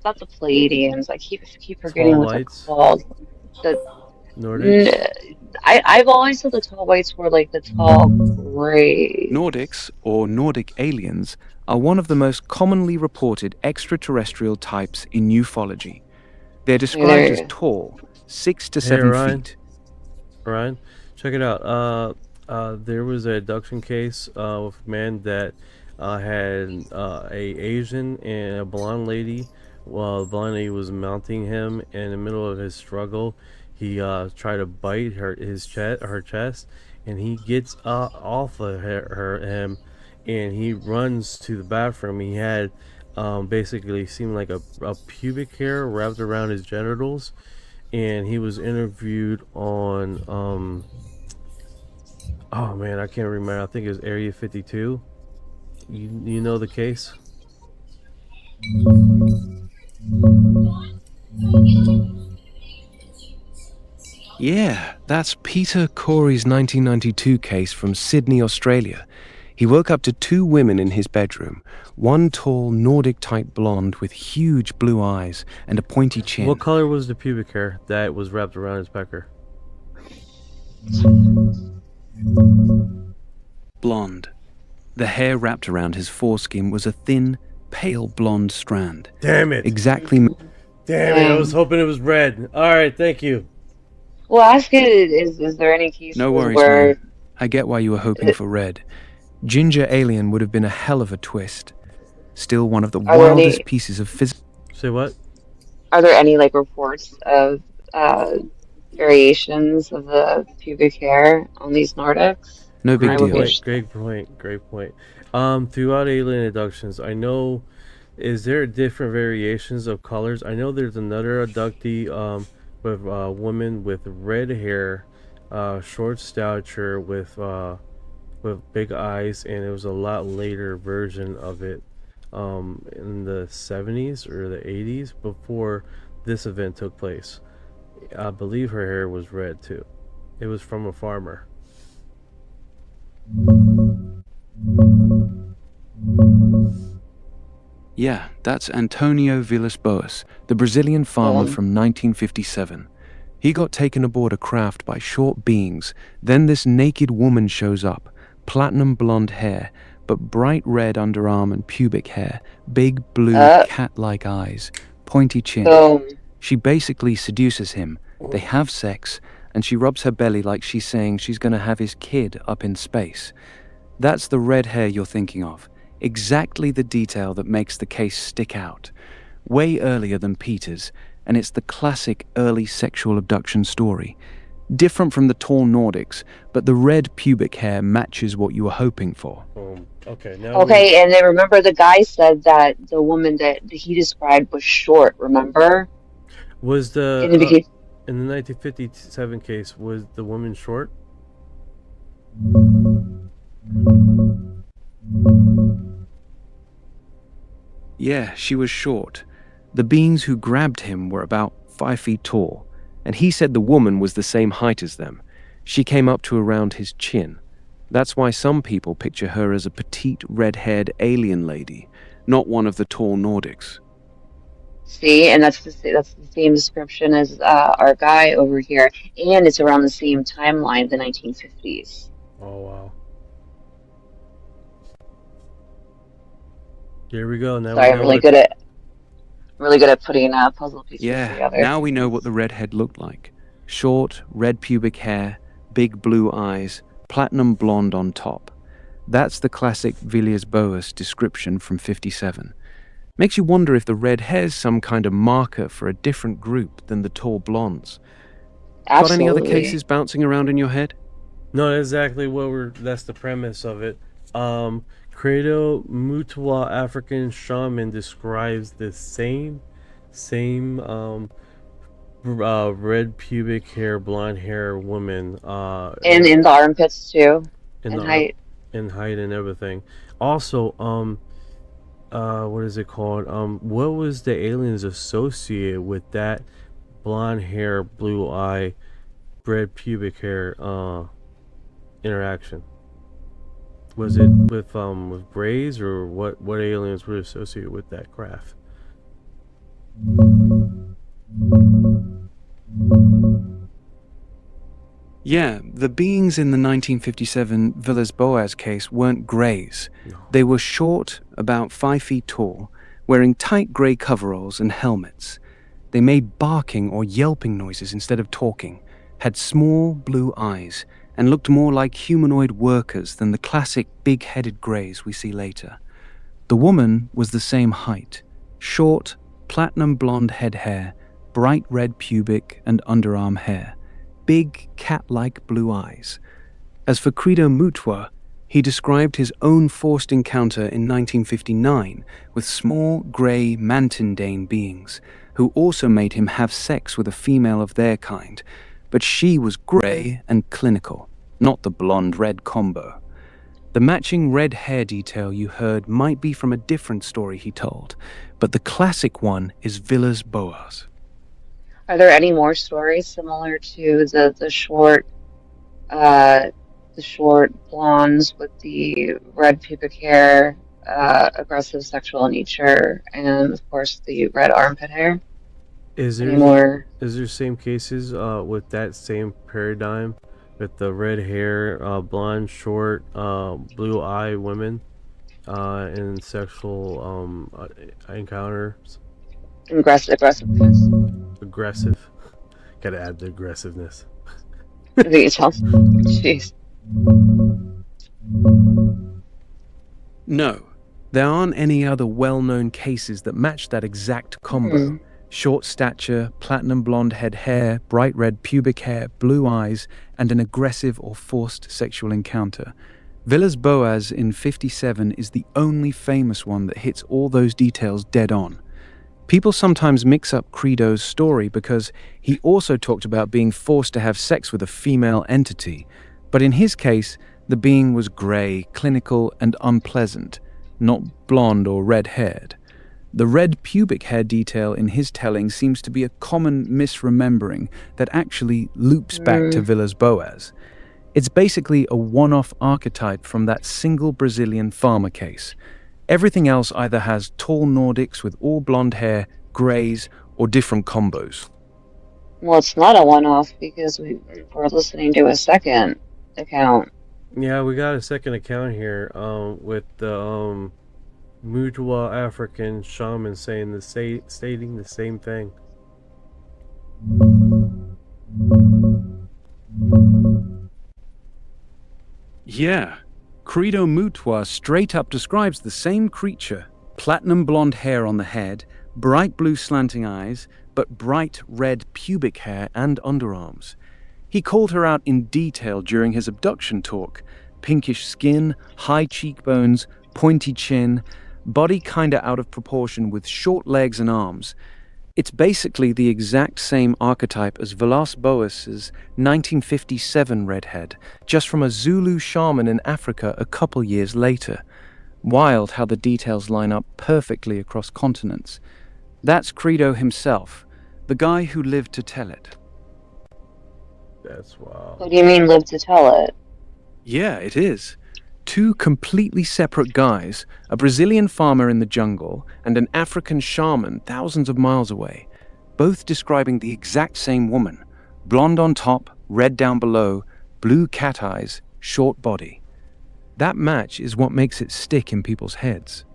Q: Not the Palladians. I keep forgetting
D: Tall
Q: what they're
D: whites?
Q: called. The
D: Nordics?
Q: I've always thought the tall whites were like the tall grays.
F: Nordics, or Nordic aliens, are one of the most commonly reported extraterrestrial types in ufology. They're described as tall, 6 to 7
D: Orion.
F: feet.
D: Orion, check it out. There was a abduction case with a man that had a Asian and a blonde lady. While the blonde lady was mounting him in the middle of his struggle, he tried to bite her chest, and he gets off of him, and he runs to the bathroom. He had basically seemed like a pubic hair wrapped around his genitals, and he was interviewed on oh man, I can't remember. I think it was Area 52. You know the case?
F: Yeah, that's Peter Corey's 1992 case from Sydney, Australia. He woke up to two women in his bedroom, one tall Nordic-type blonde with huge blue eyes and a pointy chin.
D: What color was the pubic hair that was wrapped around his pecker?
F: Blonde. The hair wrapped around his foreskin was a thin, pale blonde strand.
D: Damn it.
F: Exactly.
D: Damn it, I was hoping it was red. Alright, thank you.
Q: Well, ask it, is there any cases
F: No worries,
Q: where...
F: man. I get why you were hoping for red. Ginger Alien would have been a hell of a twist. Still one of the wildest pieces of physics.
D: Say what?
Q: Are there any like reports of variations of the pubic hair on these Nordics?
F: No big deal.
D: Great point. Throughout alien abductions, I know, is there different variations of colors? I know there's another abductee with a woman with red hair, short stature, with big eyes, and it was a lot later version of it in the 70s or the 80s before this event took place. I believe her hair was red too. It was from a farmer.
F: Yeah, that's Antonio Villas-Boas, the Brazilian farmer from 1957. He got taken aboard a craft by short beings. Then this naked woman shows up, platinum blonde hair, but bright red underarm and pubic hair, big blue cat-like eyes, pointy chin. She basically seduces him. They have sex, and she rubs her belly like she's saying she's going to have his kid up in space. That's the red hair you're thinking of. Exactly the detail that makes the case stick out. Way earlier than Peter's, and it's the classic early sexual abduction story. Different from the tall Nordics, but the red pubic hair matches what you were hoping for.
D: Okay,
Q: and then remember the guy said that the woman that he described was short, remember?
D: Was the
Q: in the,
D: in the 1957 case, was the woman short?
F: Yeah, she was short. The beings who grabbed him were about 5 feet tall, and he said the woman was the same height as them. She came up to around his chin. That's why some people picture her as a petite, red-haired alien lady, not one of the tall Nordics.
Q: See, and that's the same description as our guy over here, and it's around the same timeline, the 1950s.
D: Oh wow. Here we go. Now
Q: Sorry,
D: we
Q: I'm
D: know
Q: really good at putting puzzle pieces
F: Yeah,
Q: together.
F: now we know what the redhead looked like. Short, red pubic hair, big blue eyes, platinum blonde on top. That's the classic Villiers-Boas description from 57. Makes you wonder if the red hair's some kind of marker for a different group than the tall blondes. Got any other
Q: Absolutely.
F: cases bouncing around in your head?
D: No, exactly that's the premise of it. Credo Mutwa African shaman describes the same red pubic hair, blonde hair woman.
Q: And in the armpits too, and height.
D: In height and everything. Also, what is it called? What was the aliens associated with that blonde hair, blue eye, red pubic hair interaction? Was it with Greys, or what aliens were associated with that craft?
F: Yeah, the beings in the 1957 Villiers-Boas case weren't greys. No. They were short, about 5 feet tall, wearing tight grey coveralls and helmets. They made barking or yelping noises instead of talking, had small blue eyes, and looked more like humanoid workers than the classic big-headed greys we see later. The woman was the same height, short, platinum blonde head hair, bright red pubic and underarm hair, big cat-like blue eyes. As for Credo Mutwa, he described his own forced encounter in 1959 with small grey Mantindane beings, who also made him have sex with a female of their kind, but she was grey and clinical, not the blonde-red combo. The matching red hair detail you heard might be from a different story he told, but the classic one is Villiers-Boas.
Q: Are there any more stories similar to the short blondes with the red pubic hair, aggressive sexual nature, and of course the red armpit hair?
D: Is
Q: Any more?
D: there same cases with that same paradigm, with the red hair, blonde, short, blue eye women in sexual encounters?
Q: Aggressiveness.
D: Aggressive. Gotta add the aggressiveness.
Q: Jeez.
F: No, there aren't any other well-known cases that match that exact combo. Short stature, platinum blonde head hair, bright red pubic hair, blue eyes, and an aggressive or forced sexual encounter. Villiers-Boas in 57 is the only famous one that hits all those details dead on. People sometimes mix up Credo's story because he also talked about being forced to have sex with a female entity, but in his case, the being was grey, clinical, and unpleasant, not blonde or red-haired. The red pubic hair detail in his telling seems to be a common misremembering that actually loops back to Villiers-Boas. It's basically a one-off archetype from that single Brazilian farmer case. Everything else either has tall Nordics with all blonde hair, greys, or different combos.
Q: Well, it's not a one-off because we're listening to a second account.
D: Yeah, we got a second account here with the Mutwa African shaman stating the same thing.
F: Yeah, Credo Mutwa straight up describes the same creature. Platinum blonde hair on the head, bright blue slanting eyes, but bright red pubic hair and underarms. He called her out in detail during his abduction talk. Pinkish skin, high cheekbones, pointy chin, body kinda out of proportion with short legs and arms. It's basically the exact same archetype as Villiers-Boas's 1957 redhead, just from a Zulu shaman in Africa a couple years later. Wild how the details line up perfectly across continents. That's Credo himself, the guy who lived to tell it.
D: That's wild.
Q: What do you mean, live to tell it?
F: Yeah, it is. two completely separate guys, a Brazilian farmer in the jungle and an African shaman thousands of miles away, both describing the exact same woman, blonde on top, red down below, blue cat eyes, short body. That match is what makes it stick in people's heads.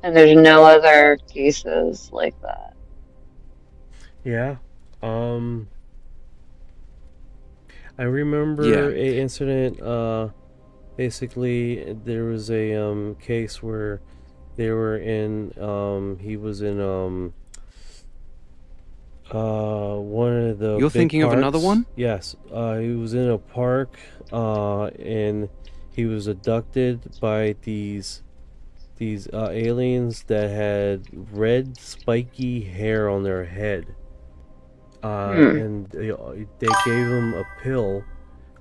Q: And there's no other cases like that.
D: Yeah. I remember a incident, basically there was a case where they were in he was in one of the
F: You're
D: big
F: thinking of another
D: parks.
F: one?
D: Yes. He was in a park and he was abducted by these aliens that had red spiky hair on their head. And they gave him a pill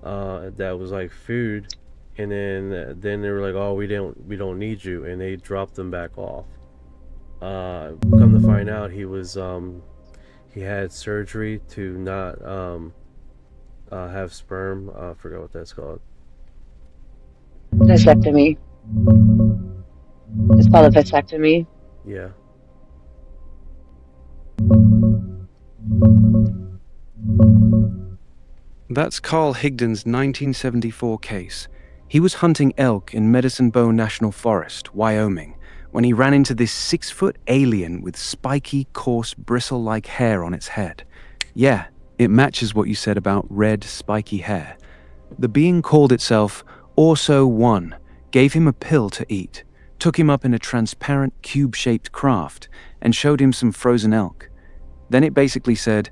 D: that was like food, and then they were like, "Oh, we don't need you," and they dropped them back off. Come to find out, he had surgery to not have sperm. I forgot what that's called.
Q: Vasectomy. It's called a vasectomy.
D: Yeah.
F: That's Carl Higdon's 1974 case. He was hunting elk in Medicine Bow National Forest, Wyoming, when he ran into this 6-foot alien with spiky, coarse, bristle-like hair on its head. Yeah, it matches what you said about red, spiky hair. The being called itself Orso-1, gave him a pill to eat, took him up in a transparent, cube-shaped craft, and showed him some frozen elk. Then it basically said,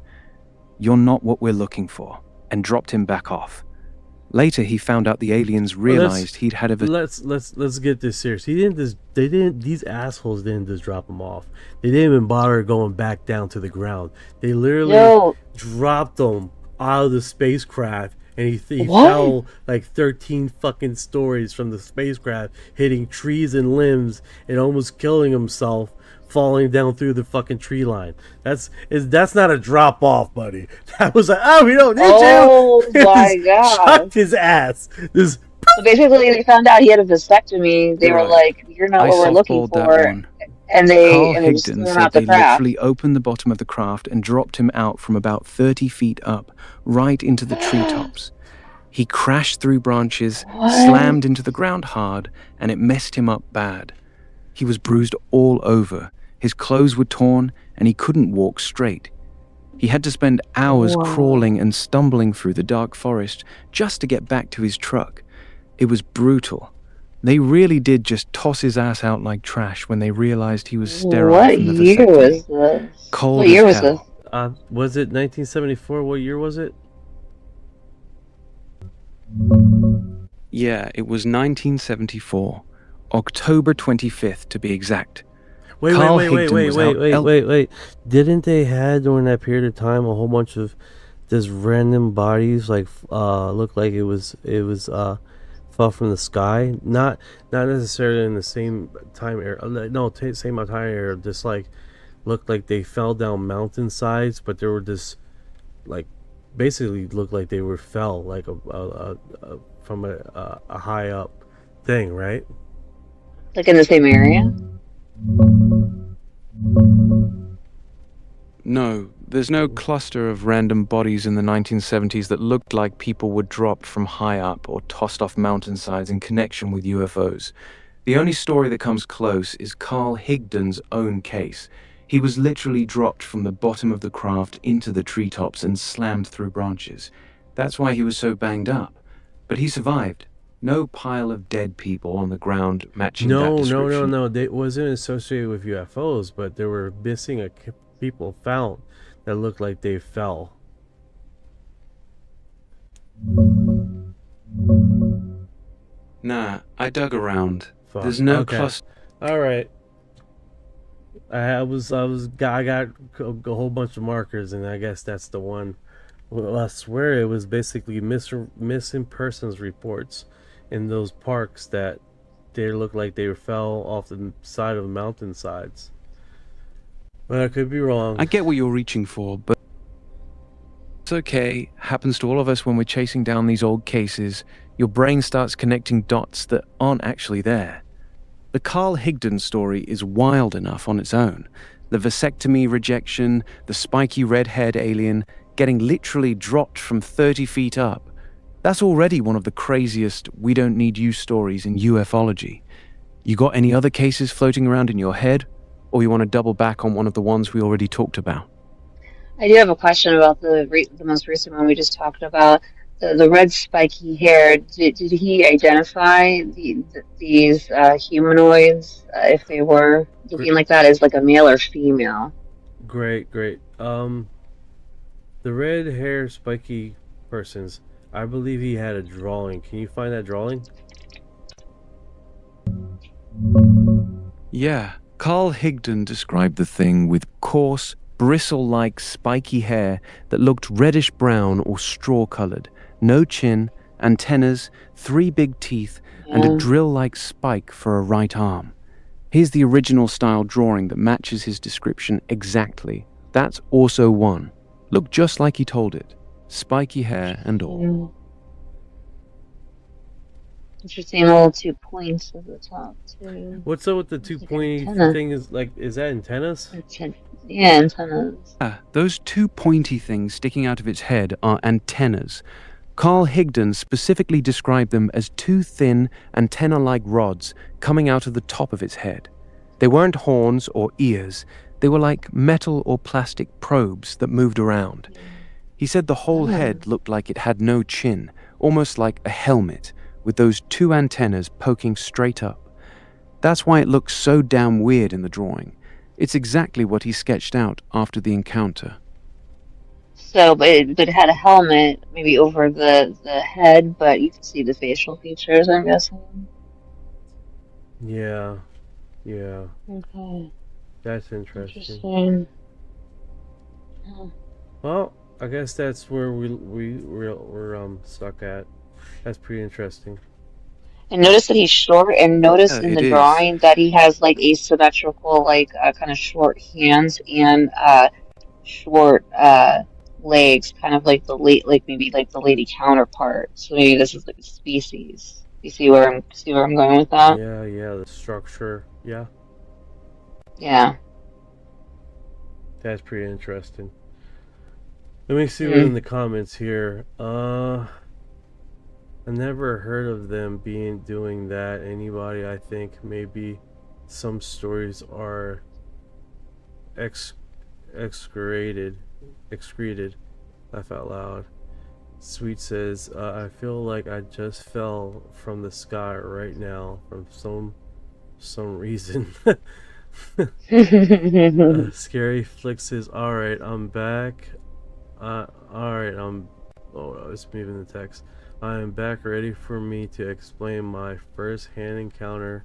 F: "You're not what we're looking for," and dropped him back off. Later, he found out the aliens realized he'd had a...
D: Let's get this serious. These assholes didn't just drop him off. They didn't even bother going back down to the ground. They literally dropped him out of the spacecraft, and he fell like 13 fucking stories from the spacecraft, hitting trees and limbs and almost killing himself, falling down through the fucking tree line. That's not a drop off, buddy. That was like, "Oh, we don't need you."
Q: Oh my god!
D: Chopped his ass.
Q: So basically, they found out he had a vasectomy. They were like, "You're not what we're looking for," and
F: Carl
Q: they just threw
F: Higdon
Q: him
F: said
Q: out the
F: they
Q: craft.
F: literally opened the bottom of the craft and dropped him out from about 30 feet up, right into the treetops. He crashed through branches, slammed into the ground hard, and it messed him up bad. He was bruised all over. His clothes were torn, and he couldn't walk straight. He had to spend hours crawling and stumbling through the dark forest just to get back to his truck. It was brutal. They really did just toss his ass out like trash when they realized he was sterile from the vasectomy.
Q: What year was this?
F: Cold
Q: What year
F: as
Q: was
F: hell.
Q: this?
D: Was it 1974? What year was it?
F: Yeah, it was 1974. October 25th, to be exact.
D: Wait. Didn't they had during that period of time a whole bunch of just random bodies like looked like it was fell from the sky? Not necessarily in the same time era. No, same time era. Just like looked like they fell down mountainsides, but they were just like basically looked like they were fell like from a high up thing, right?
Q: Like in the same area?
F: No, there's no cluster of random bodies in the 1970s that looked like people were dropped from high up or tossed off mountainsides in connection with UFOs. The only story that comes close is Carl Higdon's own case. He was literally dropped from the bottom of the craft into the treetops and slammed through branches. That's why he was so banged up. But he survived. No pile of dead people on the ground matching that description.
D: No. They wasn't associated with UFOs, but there were missing people found that looked like they fell.
F: Nah, I dug around. There's no cluster.
D: All right. I got a whole bunch of markers, and I guess that's the one. Well, I swear it was basically missing persons reports in those parks that they looked like they fell off the side of mountainsides. But I could be wrong.
F: I get what you're reaching for, but it's okay. Happens to all of us when we're chasing down these old cases. Your brain starts connecting dots that aren't actually there. The Carl Higdon story is wild enough on its own. The vasectomy rejection, the spiky red-haired alien, getting literally dropped from 30 feet up. That's already one of the craziest "we don't need you" stories in ufology. You got any other cases floating around in your head? Or you want to double back on one of the ones we already talked about?
Q: I do have a question about the most recent one we just talked about. The red spiky hair. Did he identify these humanoids, if they were looking like that, as like a male or female?
D: Great. The red hair spiky persons. I believe he had a drawing. Can you find that drawing?
F: Yeah, Carl Higdon described the thing with coarse, bristle-like spiky hair that looked reddish-brown or straw-colored, no chin, antennas, 3 big teeth, and a drill-like spike for a right arm. Here's the original style drawing that matches his description exactly. That's also one. Looked just like he told it. Spiky hair and all.
Q: Interesting little 2 points at the top too.
D: What's up with the 2 pointy thing? Is that antennas?
Q: Yeah, antennas.
F: Those 2 pointy things sticking out of its head are antennas. Carl Higdon specifically described them as 2 thin, antenna-like rods coming out of the top of its head. They weren't horns or ears. They were like metal or plastic probes that moved around. He said the whole head looked like it had no chin, almost like a helmet, with those 2 antennas poking straight up. That's why it looks so damn weird in the drawing. It's exactly what he sketched out after the encounter.
Q: So, but it had a helmet maybe over the head, but you could see the facial features, I'm guessing.
D: Yeah.
Q: Okay.
D: That's interesting.
Q: Interesting.
D: Well, I guess that's where we're stuck at. That's pretty interesting.
Q: And notice that he's short, and notice in the drawing that he has like asymmetrical, like kind of short hands and short legs, kind of like maybe like the lady counterpart. So maybe this is like a species. You see where I'm going with that?
D: Yeah, the structure. Yeah. That's pretty interesting. Let me see what's in the comments here. I never heard of them doing that. Anybody? I think maybe some stories are excreted. Laugh out loud. Sweet says, I feel like I just fell from the sky right now from some reason. Scary Flick says, alright, I'm back. It's moving the text. I am back, ready for me to explain my first-hand encounter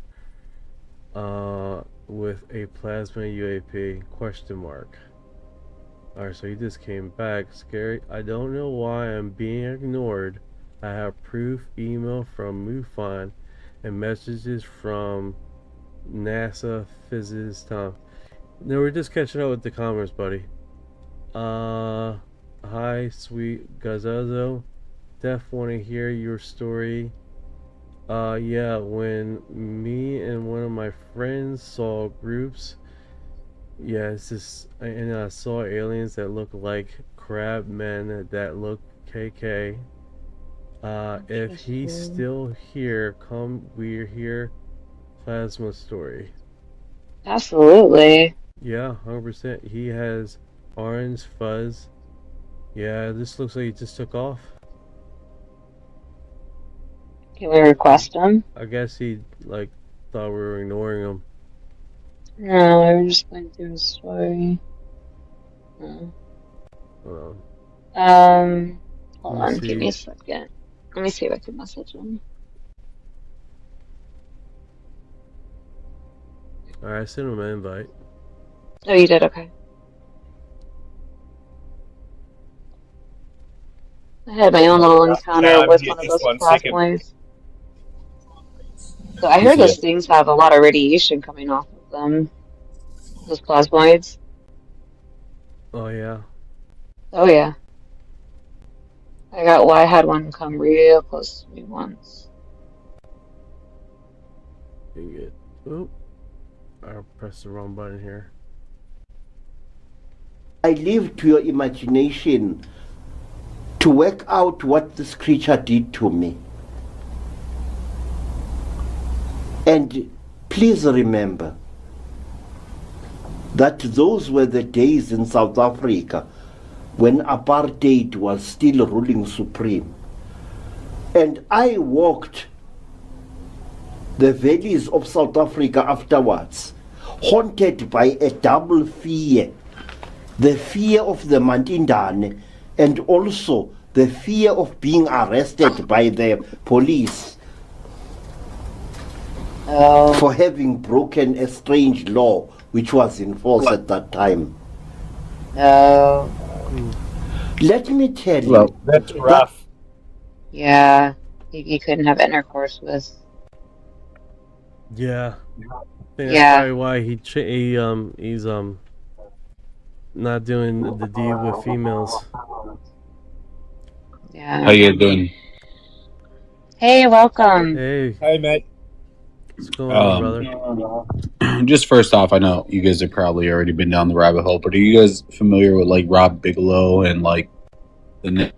D: with a plasma UAP, question mark. Alright, so he just came back. Scary. I don't know why I'm being ignored. I have proof, email from MUFON, and messages from NASA physicist Tom. No, we're just catching up with the comments, buddy. Hi, sweet Gazazo. Def want to hear your story. Yeah, when me and one of my friends saw groups, and I saw aliens that look like crab men that look KK. If he's still here, we're here. Plasma story.
Q: Absolutely.
D: Yeah, 100%. He has orange fuzz. Yeah, this looks like he just took off.
Q: Can we request him?
D: I guess he thought we were ignoring him.
Q: No, I was just going through his story.
D: Hold
Q: on, give me a second. Let me see if I can message him.
D: Alright, I sent him an invite.
Q: Oh, you did? Okay. I had my own little encounter with one of those plasmoids. So I heard those things have a lot of radiation coming off of them. Those plasmoids.
D: Oh, yeah.
Q: Oh, yeah. I had one come real close to me once.
D: Dang it. Oop. I pressed the wrong button here.
L: I leave to your imagination to work out what this creature did to me. And please remember that those were the days in South Africa when apartheid was still ruling supreme. And I walked the valleys of South Africa afterwards, haunted by a double fear. The fear of the Mantindane and also the fear of being arrested by the police for having broken a strange law which was in force at that time. Let me tell you.
J: That's rough.
Q: Yeah, he couldn't have intercourse with.
D: Yeah. I think that's
Q: Yeah.
D: probably why he's not doing the deed with females.
Q: Yeah.
R: How you doing?
Q: Hey, welcome.
D: Hey.
J: Hey, mate.
D: What's going on, brother?
R: Just first off, I know you guys have probably already been down the rabbit hole, but are you guys familiar with like Rob Bigelow and like the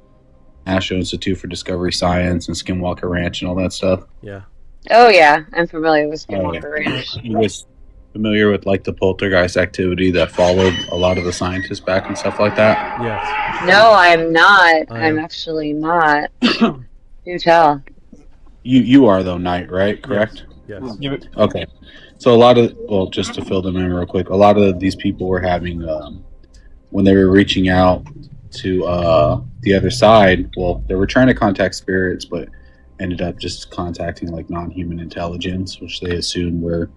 R: National Institute for Discovery Science and Skinwalker Ranch and all that stuff?
D: Yeah.
Q: Oh yeah, I'm familiar with Skinwalker Ranch.
R: You guys familiar with like the poltergeist activity that followed a lot of the scientists back and stuff like that?
D: Yes.
Q: No, I'm not. I'm actually not. Do tell.
R: You are though, Knight, right? Correct?
D: Yes.
R: Okay. So a lot of, well, just to fill them in real quick, a lot of these people were having, when they were reaching out to the other side, well, they were trying to contact spirits, but ended up just contacting like non-human intelligence, which they assumed were,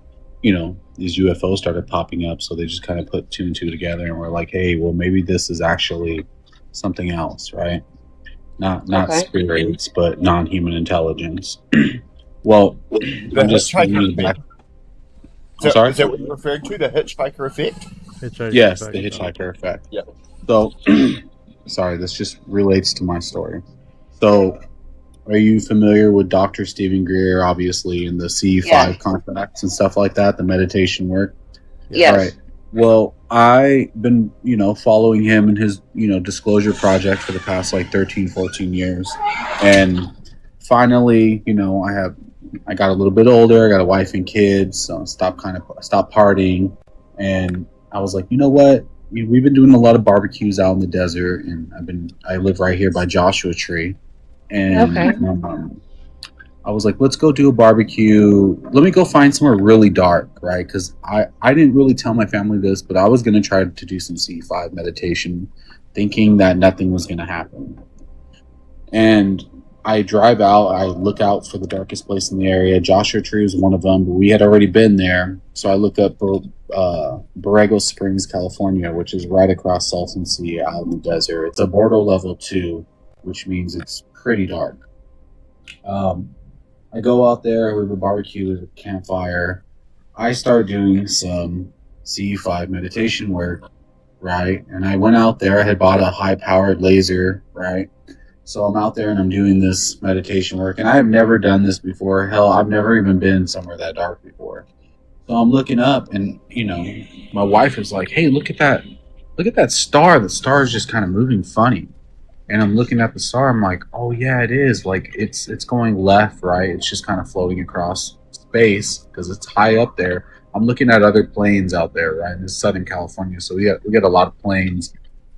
R: you know, these UFOs started popping up. So they just kind of put two and two together and were like, hey, well, maybe this is actually something else, right? Not
K: Okay.
R: spirits, but non-human intelligence. Well, I'm just
K: hitchhiker
R: back.
K: effect.
R: Sorry?
K: Is that what you're referring to? The hitchhiker effect?
R: Yes, the hitchhiker effect.
K: Yeah.
R: So, sorry, this just relates to my story. So, are you familiar with Dr. Stephen Greer, obviously, and the C5
Q: Yes.
R: contracts and stuff like that, the meditation work?
Q: Yes.
R: All right. Well, I've been, following him and his, disclosure project for the past like 13, 14 years. And finally, I got a little bit older, I got a wife and kids, so stopped partying. And I was like, you know what? We've been doing a lot of barbecues out in the desert, and I live right here by Joshua Tree. And I was like, let's go do a barbecue. Let me go find somewhere really dark, right? Because I didn't really tell my family this, but I was going to try to do some C5 meditation, thinking that nothing was going to happen. And I drive out, I look out for the darkest place in the area. Joshua Tree was one of them, but we had already been there. So I look up Borrego Springs, California, which is right across Salton Sea out in the desert. It's a Bordeaux level 2, which means it's pretty dark. I go out there, we have a barbecue with a campfire. I start doing some C5 meditation work, right? And I went out there, I had bought a high-powered laser, right? So I'm out there and I'm doing this meditation work, and I have never done this before. Hell, I've never even been somewhere that dark before. So I'm looking up, and my wife is like, "Hey, look at that star. The star is just kind of moving funny." And I'm looking at the star. I'm like, "Oh yeah, it is. Like it's going left, right? It's just kind of floating across space because it's high up there." I'm looking at other planes out there, right? In Southern California, so we get a lot of planes.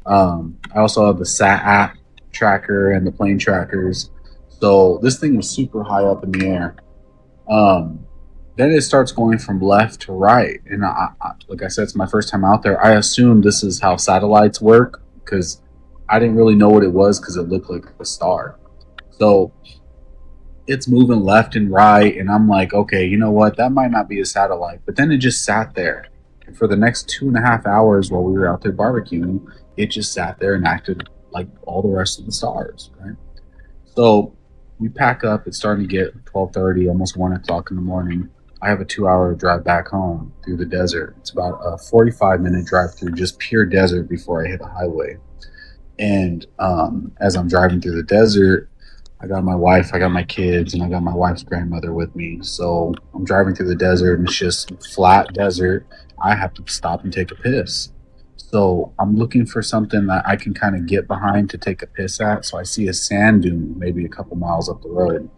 R: I also have the SAT app tracker and the plane trackers. So this thing was super high up in the air. Then it starts going from left to right, and I, like I said, it's my first time out there. I assume this is how satellites work because I didn't really know what it was because it looked like a star. So it's moving left and right, and I'm like, okay, you know what? That might not be a satellite. But then it just sat there. And for the next 2.5 hours while we were out there barbecuing, it just sat there and acted like all the rest of the stars, right? So we pack up. It's starting to get 12:30, almost 1 o'clock in the morning. I have a 2-hour drive back home through the desert. It's about a 45-minute drive through just pure desert before I hit a highway. And as I'm driving through the desert, I got my wife, I got my kids, and I got my wife's grandmother with me. So I'm driving through the desert, and it's just flat desert. I have to stop and take a piss. So I'm looking for something that I can kind of get behind to take a piss at. So I see a sand dune maybe a couple miles up the road.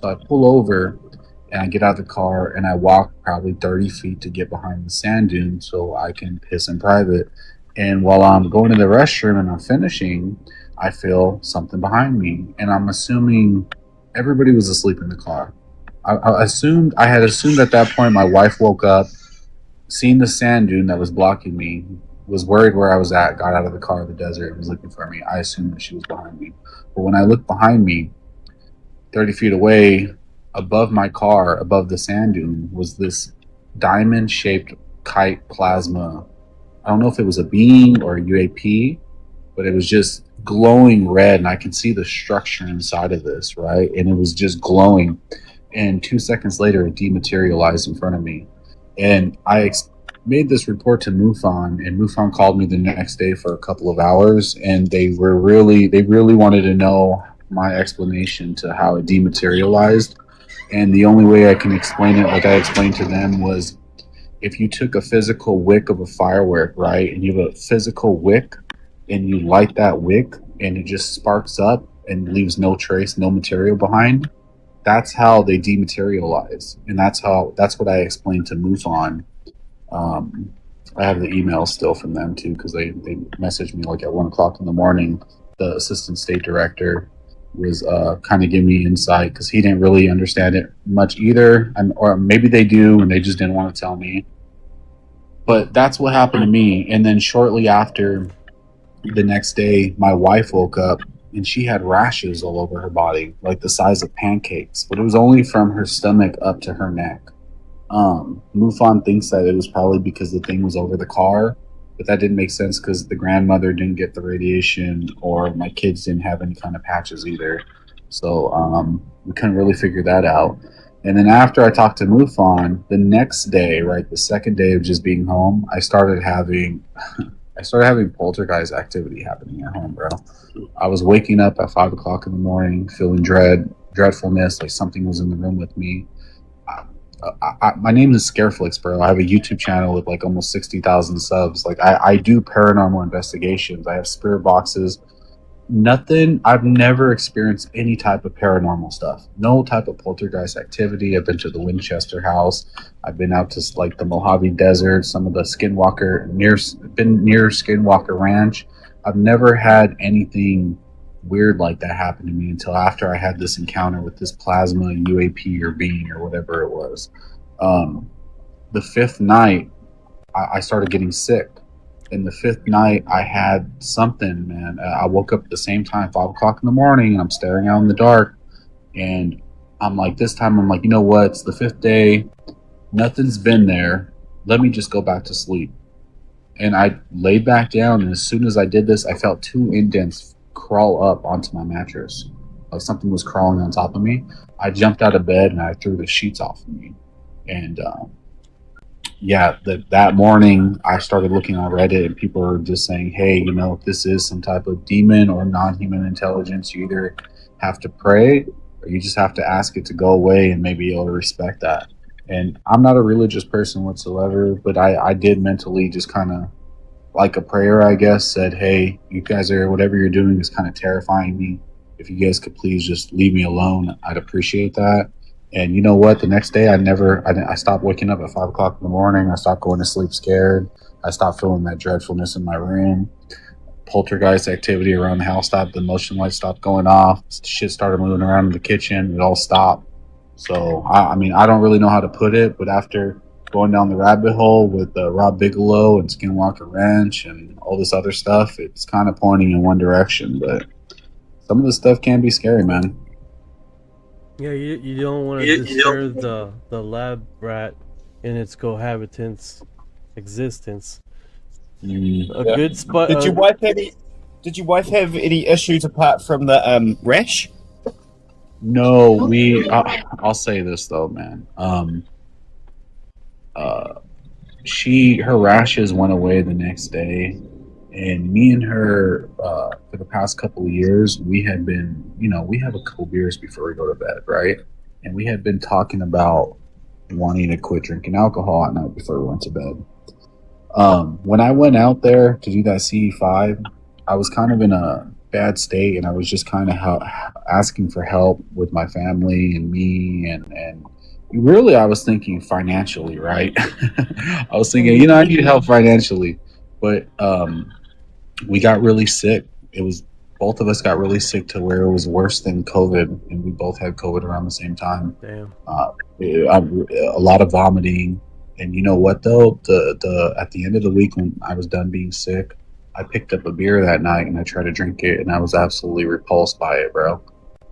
R: So I pull over and I get out of the car and I walk probably 30 feet to get behind the sand dune so I can piss in private. And while I'm going to the restroom and I'm finishing, I feel something behind me. And I'm assuming everybody was asleep in the car. I had assumed at that point my wife woke up, seen the sand dune that was blocking me, was worried where I was at, got out of the car in the desert, and was looking for me. I assumed that she was behind me. But when I looked behind me, 30 feet away, above my car, above the sand dune, was this diamond-shaped kite plasma. I don't know if it was a being or a UAP, but it was just glowing red, and I could see the structure inside of this, right? And it was just glowing. And 2 seconds later, it dematerialized in front of me. And I made this report to MUFON, and MUFON called me the next day for a couple of hours, and they really wanted to know my explanation to how it dematerialized. And the only way I can explain it, like I explained to them, was if you took a physical wick of a firework, right, and you have a physical wick, and you light that wick, and it just sparks up and leaves no trace, no material behind, that's how they dematerialize. And that's what I explained to MUFON. I have the email still from them too, because they messaged me like at 1 o'clock in the morning. The assistant state director was kind of giving me insight because he didn't really understand it much either, or maybe they do and they just didn't want to tell me. But that's what happened to me. And then shortly after, the next day, my wife woke up and she had rashes all over her body, like the size of pancakes, but it was only from her stomach up to her neck. MUFON thinks that it was probably because the thing was over the car, but that didn't make sense because the grandmother didn't get the radiation, or my kids didn't have any kind of patches either. So we couldn't really figure that out. And then after I talked to MUFON, the next day, right, the second day of just being home, I started having poltergeist activity happening at home, bro. I was waking up at 5 o'clock in the morning, feeling dreadfulness, like something was in the room with me. My name is Scareflix, bro. I have a YouTube channel with like almost 60,000 subs. Like I do paranormal investigations. I have spirit boxes. Nothing. I've never experienced any type of paranormal stuff. No type of poltergeist activity. I've been to the Winchester house. I've been out to like the Mojave Desert, some of the been near Skinwalker Ranch. I've never had anything weird like that happen to me until after I had this encounter with this plasma UAP or being or whatever it was. The fifth night, I started getting sick. And the fifth night, I had something, man. I woke up at the same time, 5 o'clock in the morning, and I'm staring out in the dark. And I'm like, this time, I'm like, you know what? It's the fifth day. Nothing's been there. Let me just go back to sleep. And I laid back down, and as soon as I did this, I felt two indents crawl up onto my mattress. Like something was crawling on top of me. I jumped out of bed, and I threw the sheets off of me. And that morning I started looking on Reddit, and people were just saying, hey, you know, if this is some type of demon or non-human intelligence, you either have to pray or you just have to ask it to go away, and maybe it'll respect that. And I'm not a religious person whatsoever, but I did mentally just kind of, like a prayer, I guess, said, hey, you guys are, whatever you're doing is kind of terrifying me. If you guys could please just leave me alone, I'd appreciate that. And you know what? The next day, I stopped waking up at 5 o'clock in the morning. I stopped going to sleep scared. I stopped feeling that dreadfulness in my room. Poltergeist activity around the house stopped. The motion lights stopped going off. Shit started moving around in the kitchen. It all stopped. So, I mean, I don't really know how to put it, but after going down the rabbit hole with Rob Bigelow and Skinwalker Ranch and all this other stuff, it's kind of pointing in one direction. But some of the stuff can be scary, man.
D: Yeah, you don't want to disturb the lab rat in its cohabitant's existence. Good spot.
K: Did your wife have any issues apart from the rash?
R: No, I'll say this though, man. Her rashes went away the next day, And me and her, for the past couple of years, we had been, we have a couple beers before we go to bed, right? And we had been talking about wanting to quit drinking alcohol at night before we went to bed. When I went out there to do that CE5, I was kind of in a bad state, and I was just kind of asking for help with my family and me, and really I was thinking financially, right? I was thinking, I need help financially, but we got really sick. Both of us got really sick to where it was worse than COVID, and we both had COVID around the same time.
D: Damn.
R: A lot of vomiting, and you know what though? At the end of the week when I was done being sick, I picked up a beer that night and I tried to drink it, and I was absolutely repulsed by it, bro.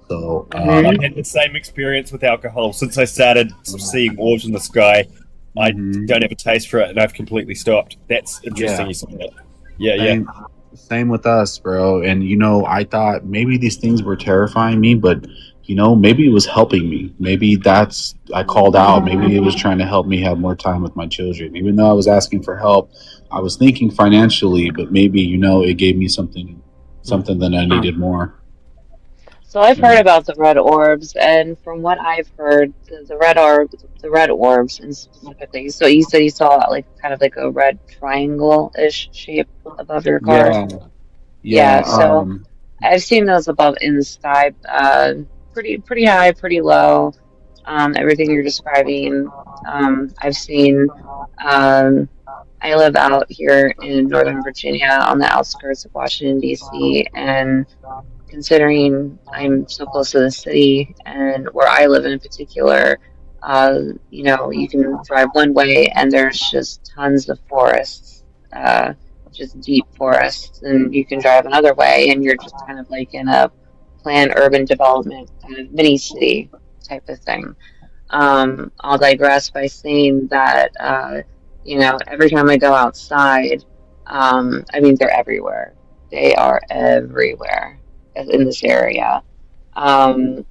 R: So
J: I've had the same experience with alcohol since I started seeing orbs in the sky. I don't have a taste for it, and I've completely stopped. That's interesting.
R: Yeah.
J: You said that. Yeah.
R: Same with us, bro. And I thought maybe these things were terrifying me, but maybe it was helping me. Maybe I called out. Maybe it was trying to help me have more time with my children. Even though I was asking for help, I was thinking financially, but maybe it gave me something that I needed more.
Q: So I've heard about the red orbs, and from what I've heard, the red orbs, and specifically, so you said you saw like kind of like a red triangle-ish shape above your car. Yeah. So I've seen those above in the sky, pretty high, pretty low. Everything you're describing, I've seen. I live out here in Northern Virginia on the outskirts of Washington, D.C., and considering I'm so close to the city and where I live in particular, you can drive one way and there's just tons of forests, just deep forests, and you can drive another way and you're just kind of like in a planned urban development kind of mini city type of thing. I'll digress by saying that, every time I go outside, they're everywhere. They are everywhere in this area. And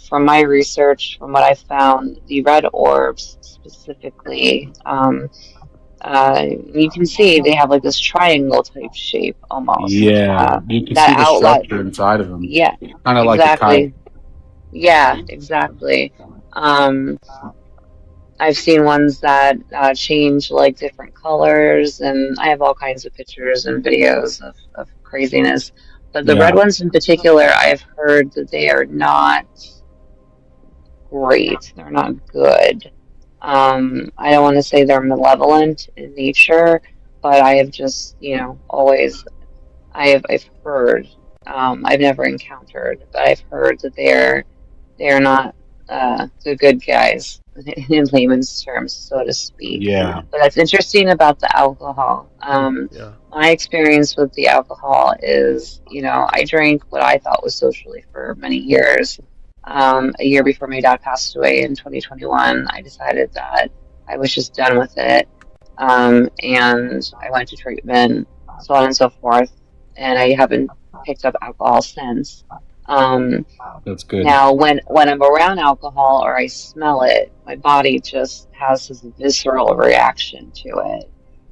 Q: from my research, from what I found, the red orbs specifically, you can see they have like this triangle type shape almost.
R: Yeah, you can
Q: that
R: see the
Q: outlet.
R: structure inside of them.
Q: Yeah,
R: Kind of like
Q: exactly. Yeah, exactly. I've seen ones that change like different colors, and I have all kinds of pictures and videos of craziness. But the red ones in particular, I've heard that they are not great. They're not good. I don't want to say they're malevolent in nature, but I have just, I've heard, I've never encountered, but I've heard that they're not the good guys in layman's terms, so to speak.
R: Yeah.
Q: But that's interesting about the alcohol. My experience with the alcohol is, I drank what I thought was socially for many years. A year before my dad passed away in 2021, I decided that I was just done with it. And I went to treatment, so on and so forth. And I haven't picked up alcohol since.
R: That's good.
Q: Now, when I'm around alcohol or I smell it, my body just has this visceral reaction to it.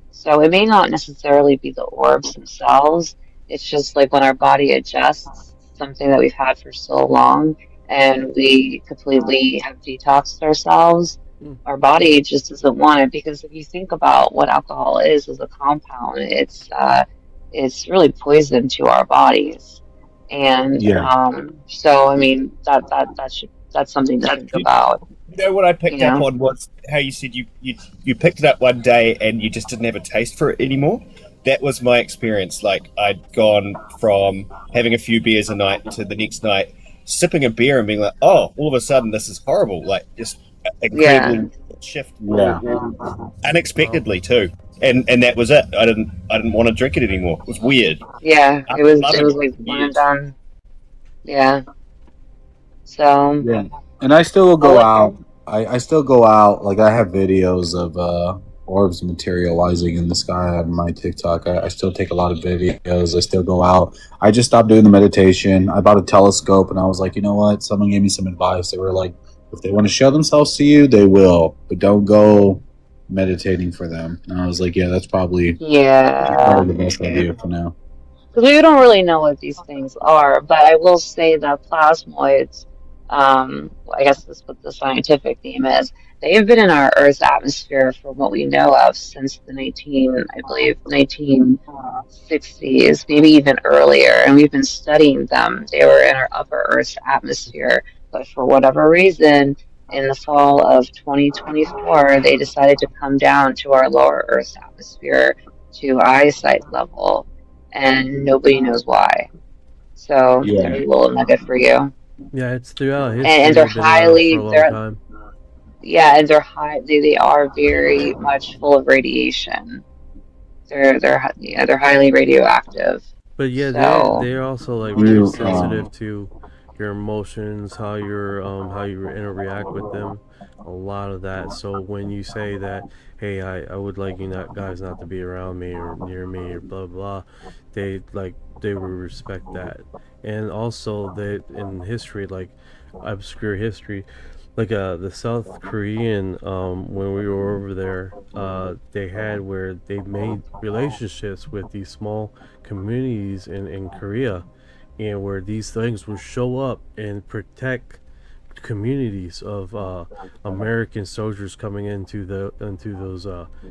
Q: So it may not necessarily be the orbs themselves. It's just like when our body adjusts something that we've had for so long and we completely have detoxed ourselves, our body just doesn't want it. Because if you think about what alcohol is as a compound, it's really poison to our bodies. And so that's something to think about.
J: What I picked up on was how you said you picked it up one day and you just didn't have a taste for it anymore. That was my experience. Like, I'd gone from having a few beers a night to the next night sipping a beer and being like, oh, all of a sudden this is horrible. Like, just incredibly shift unexpectedly too. And that was it. I didn't want to drink it anymore. It was weird.
Q: Yeah, it was like one and done. Yeah. So.
R: Yeah, and I still go out. I still go out. Like, I have videos of orbs materializing in the sky on my TikTok. I still take a lot of videos. I still go out. I just stopped doing the meditation. I bought a telescope, and I was like, you know what? Someone gave me some advice. They were like, if they want to show themselves to you, they will, but don't go meditating for them. And I was like, yeah, that's probably
Q: Yeah.
R: the best idea for now.
Q: Because we don't really know what these things are, but I will say that plasmoids, I guess that's what the scientific name is, they've been in our Earth's atmosphere from what we know of since the 1960s, maybe even earlier, and we've been studying them. They were in our upper Earth's atmosphere, but for whatever reason, in the fall of 2024, they decided to come down to our lower Earth's atmosphere to eyesight level, and nobody knows why. So there's a little nugget for you.
D: Yeah, it's throughout history.
Q: And they're
D: they've been around
Q: highly,
D: for a long time.
Q: yeah, and they're high. They are very much full of radiation. They're highly radioactive.
D: But yeah,
Q: so,
D: they're also like very sensitive to your emotions, how you interact with them, a lot of that. So when you say that, hey, I would like you guys not to be around me or near me or blah blah, they will respect that. And also that in history, like obscure history, like the South Korean, when we were over there, they had where they made relationships with these small communities in Korea, and where these things would show up and protect communities of American soldiers coming into those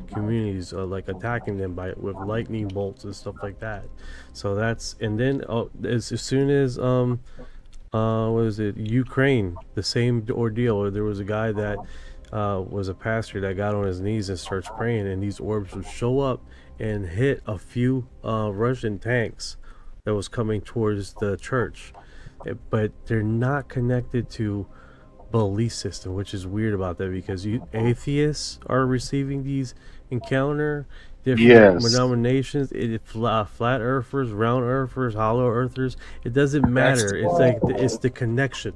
D: communities, like attacking them with lightning bolts and stuff like that. So that's, and then as soon as what is it, Ukraine, the same ordeal. There was a guy that was a pastor that got on his knees and starts praying, and these orbs would show up and hit a few Russian tanks that was coming towards the church, but they're not connected to belief system, which is weird about that, because atheists are receiving these encounter different denominations, flat earthers, round earthers, hollow earthers. It doesn't matter. It's like it's the connection.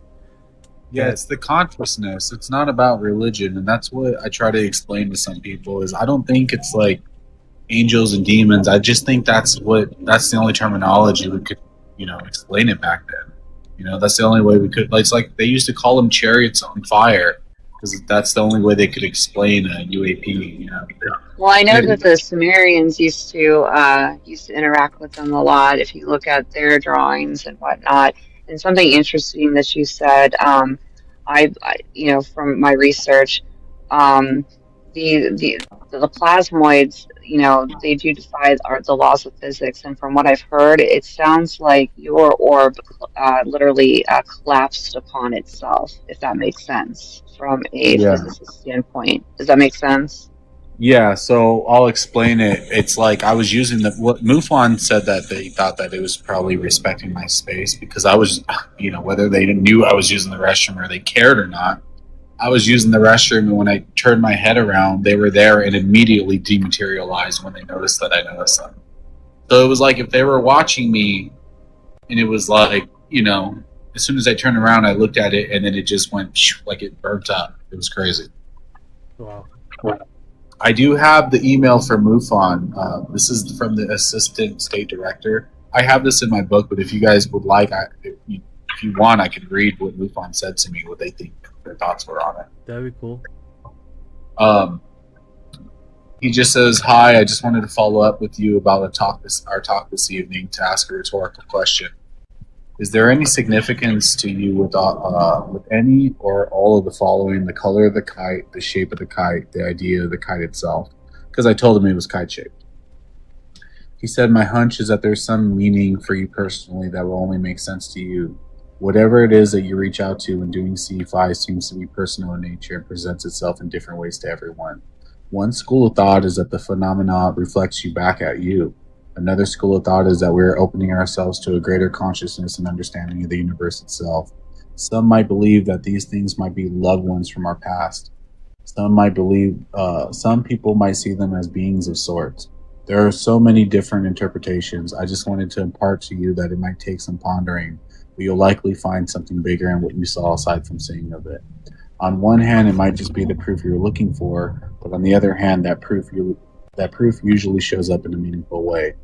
R: Yeah, it's the consciousness. It's not about religion, and that's what I try to explain to some people. Is I don't think it's like angels and demons. I just think that's the only terminology we could, explain it back then. That's the only way we could. It's like they used to call them chariots on fire, because that's the only way they could explain a UAP.
Q: Well, I know that the Sumerians used to interact with them a lot. If you look at their drawings and whatnot, and something interesting that you said, I from my research, the plasmoids, they do defy the laws of physics, and from what I've heard, it sounds like your orb literally collapsed upon itself, if that makes sense from a physicist standpoint. Does that make sense?
R: Yeah, so I'll explain it. It's like I was using what MUFON said, that they thought that it was probably respecting my space, because I was, whether they knew I was using the restroom or they cared or not, I was using the restroom, and when I turned my head around, they were there and immediately dematerialized when they noticed that I noticed them. So it was like if they were watching me, and it was like, as soon as I turned around, I looked at it, and then it just went like it burnt up. It was crazy.
D: Wow.
R: I do have the email for MUFON. This is from the assistant state director. I have this in my book, but if you guys would like, if you want, I could read what MUFON said to me, what they think their thoughts were on it.
D: That'd be cool.
R: He just says, "Hi, I just wanted to follow up with you about our talk this evening to ask a rhetorical question. Is there any significance to you with any or all of the following: the color of the kite, the shape of the kite, the idea of the kite itself?" Because I told him it was kite-shaped. He said, "My hunch is that there's some meaning for you personally that will only make sense to you. Whatever it is that you reach out to when doing C5 seems to be personal in nature and presents itself in different ways to everyone. One school of thought is that the phenomena reflects you back at you. Another school of thought is that we're opening ourselves to a greater consciousness and understanding of the universe itself. Some might believe that these things might be loved ones from our past. Some people might see them as beings of sorts. There are so many different interpretations. I just wanted to impart to you that it might take some pondering, but you'll likely find something bigger in what you saw aside from seeing of it. On one hand, it might just be the proof you're looking for, but on the other hand, that proof usually shows up in a meaningful way.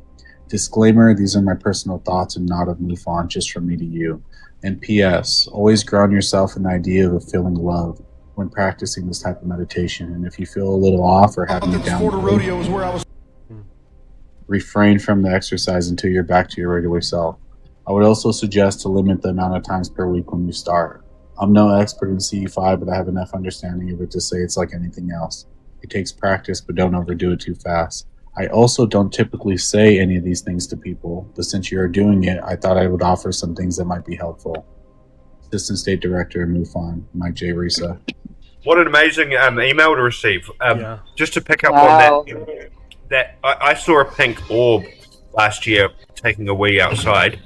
R: Disclaimer, these are my personal thoughts and not of MUFON, just from me to you. And P.S. Always ground yourself in the idea of a feeling love. when practicing this type of meditation. And if you feel a little off or having a down mood, refrain from the exercise until you're back to your regular self. I would also suggest to limit the amount of times per week when you start. I'm no expert in CE5, but I have enough understanding of it to say it's like anything else. It takes practice, but don't overdo it too fast. I also don't typically say any of these things to people, but since you are doing it, I thought I would offer some things that might be helpful. Assistant State Director, MUFON, Mike J. Risa.
S: What an amazing email to receive. Just to pick up on that I saw a pink orb last year taking a wee outside,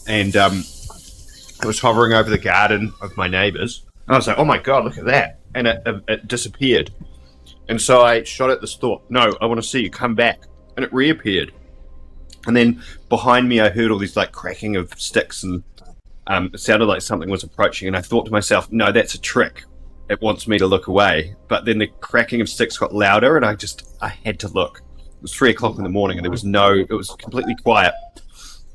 S: and it was hovering over the garden of my neighbours. And I was like, oh my God, look at that. And it disappeared. And so I shot at this thought, no, I want to see you come back. And it reappeared. And then behind me, I heard all these like cracking of sticks, and it sounded like something was approaching. And I thought to myself, no, that's a trick. It wants me to look away. But then the cracking of sticks got louder, and I had to look. It was 3 o'clock in the morning, and it was completely quiet.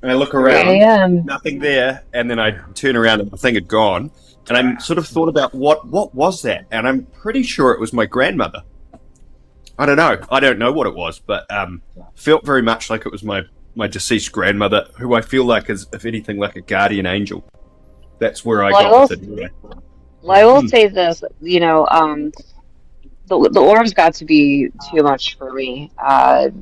S: And I look around, nothing there. And then I turn around, and the thing had gone. And I sort of thought about what was that? And I'm pretty sure it was my grandmother. I don't know. I don't know what it was, but felt very much like it was my deceased grandmother, who I feel like is, if anything, like a guardian angel. That's where I got with it anyway.
Q: Well, I will say this, the orbs got to be too much for me. I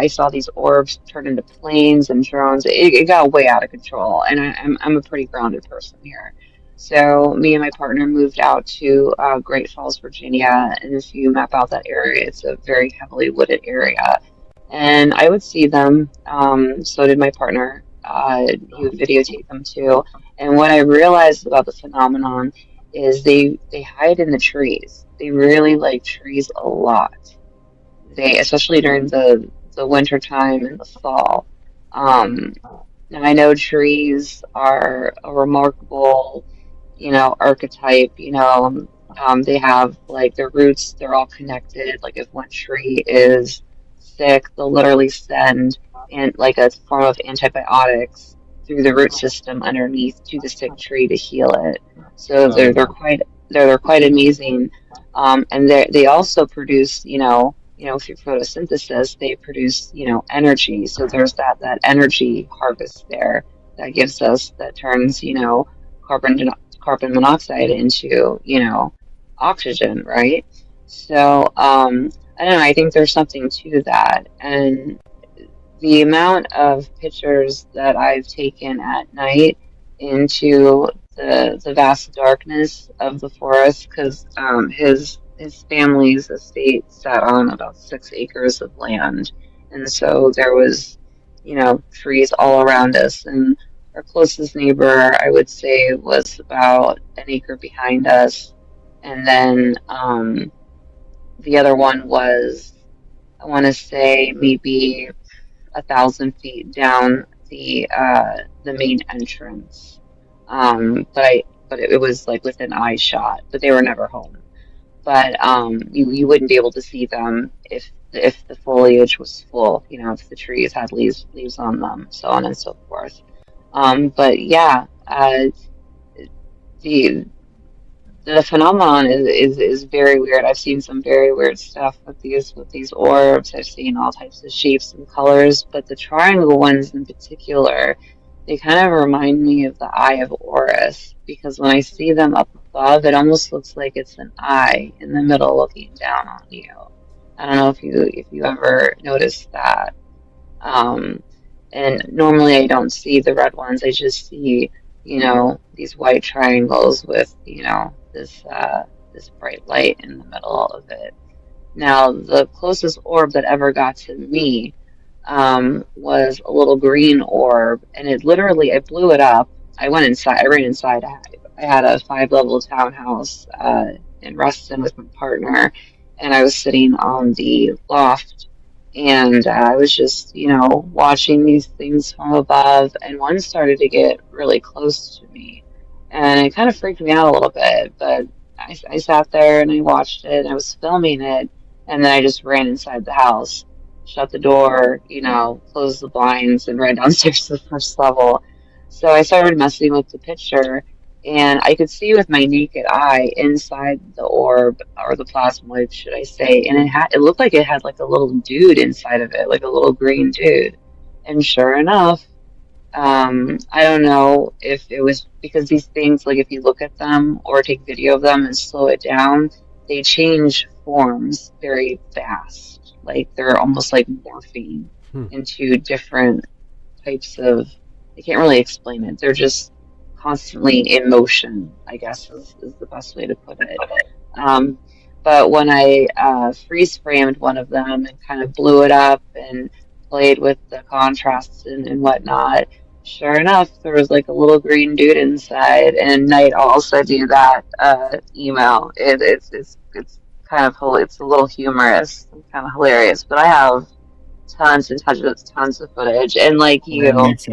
Q: saw these orbs turn into planes and drones. It got way out of control, and I'm a pretty grounded person here. So me and my partner moved out to Great Falls, Virginia, and if you map out that area, it's a very heavily wooded area. And I would see them, so did my partner. He would videotape them too. And what I realized about the phenomenon is they hide in the trees. They really like trees a lot. Especially during the winter time and the fall. Now I know trees are a remarkable, archetype. They have like their roots. They're all connected. Like if one tree is sick, they'll literally send like a form of antibiotics through the root system underneath to the sick tree to heal it. So they're quite amazing. And they also produce, through photosynthesis, they produce, energy. So there's that energy harvest there that turns, carbon monoxide into, oxygen, right? So, I don't know, I think there's something to that. And the amount of pictures that I've taken at night into the vast darkness of the forest, because his family's estate sat on about 6 acres of land, and so there was trees all around us, and our closest neighbor, I would say, was about an acre behind us, and then the other one was, I want to say, maybe 1,000 feet down the main entrance. But it was like within eye shot, but they were never home. But you wouldn't be able to see them if the foliage was full, if the trees had leaves on them, so on and so forth. But yeah, the phenomenon is very weird. I've seen some very weird stuff with these orbs. I've seen all types of shapes and colors, but the triangle ones in particular, they kind of remind me of the Eye of Horus, because when I see them up above, it almost looks like it's an eye in the middle looking down on you. I don't know if you ever noticed that. And normally I don't see the red ones. I just see, these white triangles with, this bright light in the middle of it. Now, the closest orb that ever got to me was a little green orb, and it literally, I blew it up. I went inside, I ran inside. I had a 5-level townhouse in Ruston with my partner, and I was sitting on the loft, and I was just, watching these things from above, and one started to get really close to me, and it kind of freaked me out a little bit, but I sat there and I watched it, and I was filming it, and then I just ran inside the house, shut the door, closed the blinds, and ran downstairs to the first level. So I started messing with the picture, And I could see with my naked eye inside the orb, or the plasmoid, should I say, and it looked like it had like a little dude inside of it, like a little green dude. And sure enough, I don't know if it was because these things, like if you look at them or take video of them and slow it down, they change forms very fast. Like they're almost like morphing into different types of, I can't really explain it. They're just constantly in motion, I guess is the best way to put it. But when I freeze framed one of them and kind of blew it up and played with the contrasts and whatnot, sure enough, there was like a little green dude inside. And Night, I'll also do that email. It's kind of it's a little humorous, and kind of hilarious. But I have tons and tons of footage, and like you, unlike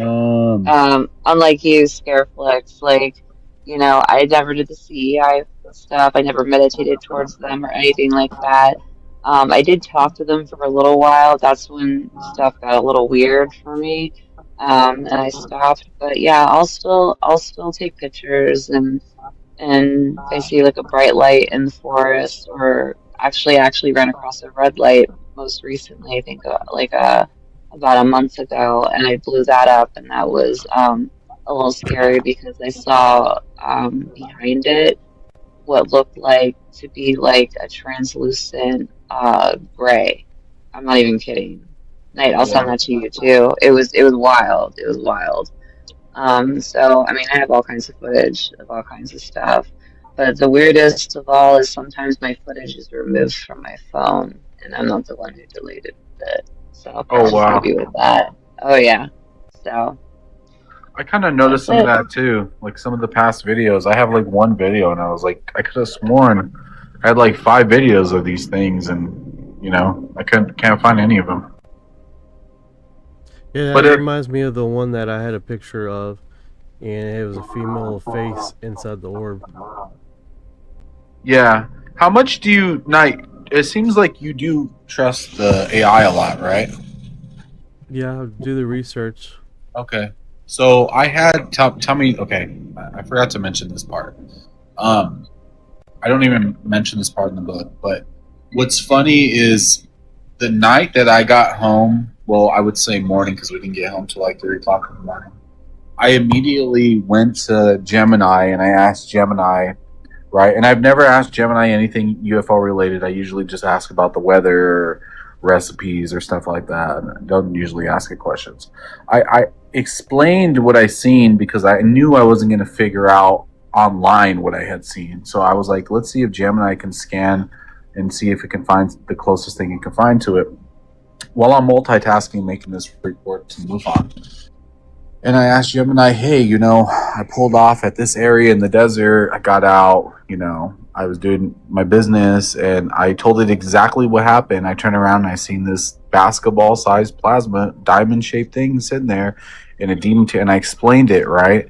Q: you, Scareflix, like, you know, I never did the CEI stuff. I never meditated towards them or anything like that. I did talk to them for a little while. That's when stuff got a little weird for me, and I stopped. But yeah, I'll still take pictures, and if I see like a bright light in the forest, or actually ran across a red light most recently, I think about a month ago, and I blew that up, and that was a little scary because I saw behind it what looked like to be like a translucent gray. I'm not even kidding. Night, I'll send that to you too. It was wild. It was wild. So I mean, I have all kinds of footage of all kinds of stuff, but the weirdest of all is sometimes my footage is removed from my phone, and I'm not the one who deleted it. So
T: Oh, wow.
Q: maybe with that. Oh yeah. So
T: I kind of noticed some of that too. Like some of the past videos, I have like one video, and I was like, I could have sworn I had like 5 videos of these things, and you know, I can't find any of them.
D: Yeah,
T: But
D: that
T: it-
D: reminds me of the one that I had a picture of, and it was a female face inside the orb.
T: Yeah. How much do you, Knight? It seems like you do trust the AI a lot, right?
D: Yeah, do the research.
T: Okay. So I had tell me. Okay, I forgot to mention this part. I don't even mention this part in the book. But what's funny is the night that I got home. Well, I would say morning because we didn't get home till like 3 o'clock in the morning. I immediately went to Gemini and I asked Gemini, right? And I've never asked Gemini anything UFO related. I usually just ask about the weather, or recipes, or stuff like that. I don't usually ask it questions. I explained what I seen because I knew I wasn't going to figure out online what I had seen. So I was like, let's see if Gemini can scan and see if it can find the closest thing it can find to it. While I'm multitasking, making this report to move on. And I asked Gemini, hey, you know, I pulled off at this area in the desert. I got out, you know, I was doing my business, and I told it exactly what happened. I turned around and I seen this basketball-sized plasma, diamond-shaped thing sitting there in a demon and I explained it, right?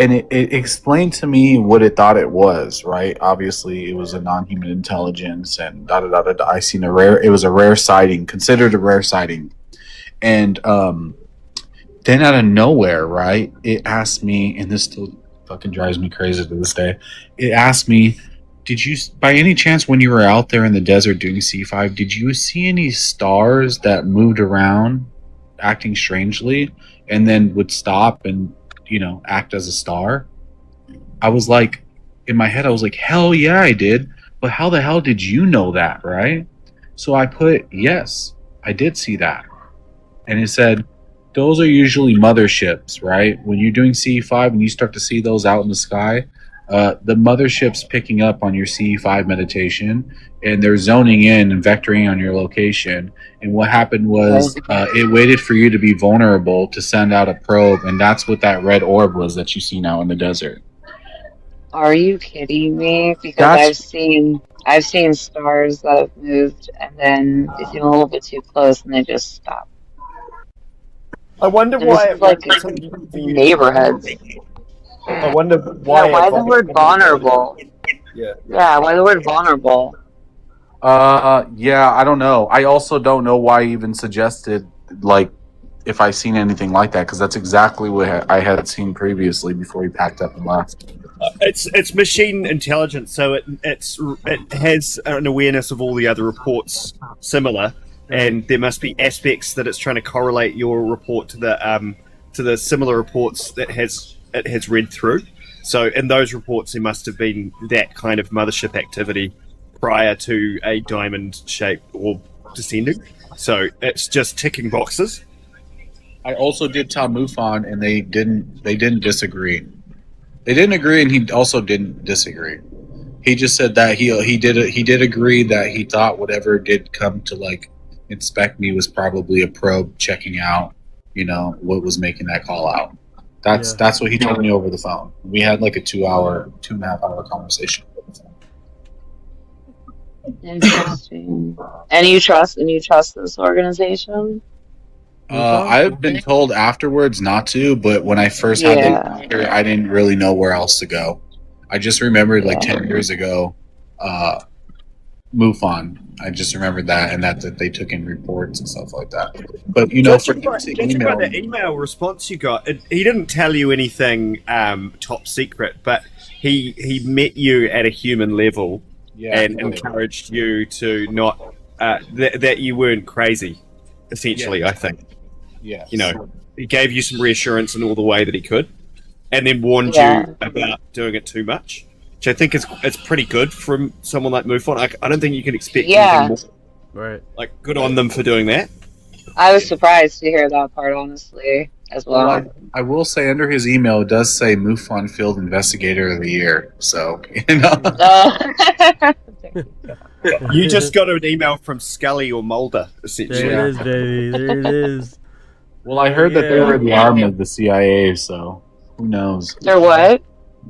T: And it explained to me what it thought it was, right? Obviously, it was a non-human intelligence, and da-da-da-da-da. I seen it was a rare sighting, considered a rare sighting. And then out of nowhere, right, it asked me, and this still fucking drives me crazy to this day, it asked me, did you, by any chance, when you were out there in the desert doing C5, did you see any stars that moved around acting strangely and then would stop and, you know, act as a star? I was like, in my head, I was like, hell yeah, I did. But how the hell did you know that, right? So I put, yes, I did see that. And it said, those are usually motherships, right? When you're doing CE5 and you start to see those out in the sky, the mothership's picking up on your CE5 meditation, and they're zoning in and vectoring on your location. And what happened was it waited for you to be vulnerable to send out a probe, and that's what that red orb was that you see now in the desert.
Q: are you kidding me? Because I've seen stars that have moved, and then they seem a little bit too close, and they just stop.
K: I wonder
Q: And
K: why
Q: this is like neighborhoods.
K: I wonder why.
Q: Yeah, why the word vulnerable?
K: Yeah.
Q: Yeah, why the word vulnerable?
T: Yeah, I don't know. I also don't know why I even suggested, like, if I seen anything like that, because that's exactly what I had seen previously before he packed up and left.
J: It's machine intelligence, so it has an awareness of all the other reports similar, and there must be aspects that it's trying to correlate your report to the similar reports that it has read through. So in those reports, there must have been that kind of mothership activity prior to a diamond shape or descending. So it's just ticking boxes.
T: I also did tell MUFON, and they didn't disagree. They didn't agree, and he also didn't disagree. He just said that he did agree that he thought whatever did come to like inspect me was probably a probe checking out, what was making that call out. That's what he told me over the phone. We had like a 2.5 hour conversation over the phone.
Q: Interesting. And you trust this organization?
T: I've been told afterwards not to, but when I first had the encounter, I didn't really know where else to go. I just remembered 10 years ago, MUFON. I just remembered that, and that they took in reports and stuff like that. But
J: judging by the email response you got, he didn't tell you anything top secret, but he met you at a human level and encouraged you to not that you weren't crazy. Essentially, I think.
T: Yeah.
J: He gave you some reassurance in all the way that he could, and then warned you about doing it too much. Which I think it's pretty good from someone like MUFON. I don't think you can expect anything more.
D: Right.
J: Like, good on them for doing that.
Q: I was surprised to hear that part, honestly, as well.
T: I will say under his email, it does say MUFON Field Investigator of the Year. So,
J: You just got an email from Scully or Mulder, essentially.
D: There it is, baby. There it is.
T: Well, I heard that they were the arm of the CIA, so who knows?
Q: They're what?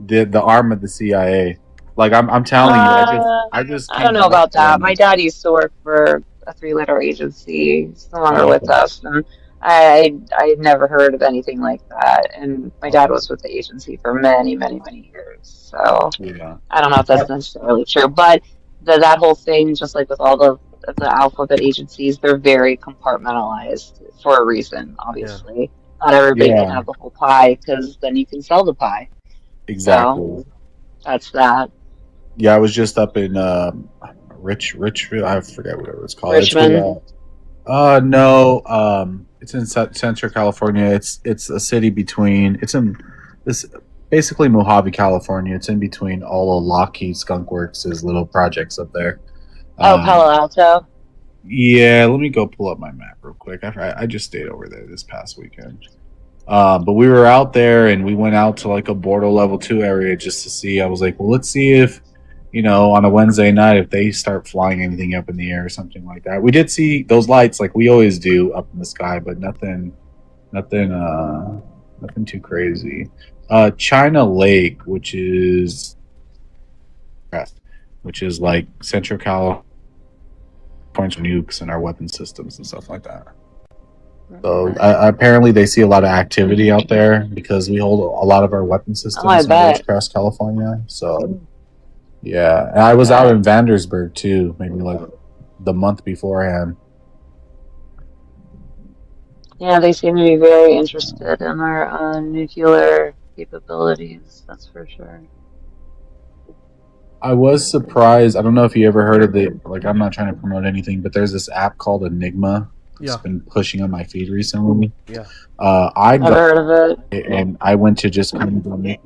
T: The arm of the CIA. Like I'm telling you, I
Q: don't know about that. My dad used to work for a 3-letter agency. He's no longer with us, and I had never heard of anything like that. And my dad was with the agency for many, many, many years. So I don't know if that's necessarily true, but that whole thing, just like with all the alphabet agencies, they're very compartmentalized for a reason. Obviously, not everybody can have the whole pie, because then you can sell the pie.
T: Exactly.
Q: So, that's that.
T: Yeah, I was just up in Richfield. I forget whatever it's called.
Q: Richmond.
T: No. It's in Central California. It's a city between. It's in this basically Mojave, California. It's in between all of Lockheed Skunk Works' little projects up there.
Q: Palo Alto.
T: Yeah, let me go pull up my map real quick. I just stayed over there this past weekend. But we were out there, and we went out to like a Bordeaux level 2 area just to see. I was like, well, let's see if, on a Wednesday night, if they start flying anything up in the air or something like that. We did see those lights like we always do up in the sky, but nothing too crazy. China Lake, which is like Central California nukes and our weapon systems and stuff like that. So apparently they see a lot of activity out there because we hold a lot of our weapon systems in Ridgecrest, California. So yeah, and I was out in Vandersburg too, maybe like the month beforehand.
Q: Yeah, they seem to be very interested in our nuclear capabilities. That's for sure.
T: I was surprised. I don't know if you ever heard of I'm not trying to promote anything, but there's this app called Enigma. It's been pushing on my feed recently.
D: Yeah.
T: I've
Q: heard of it.
T: And I went to just kind of make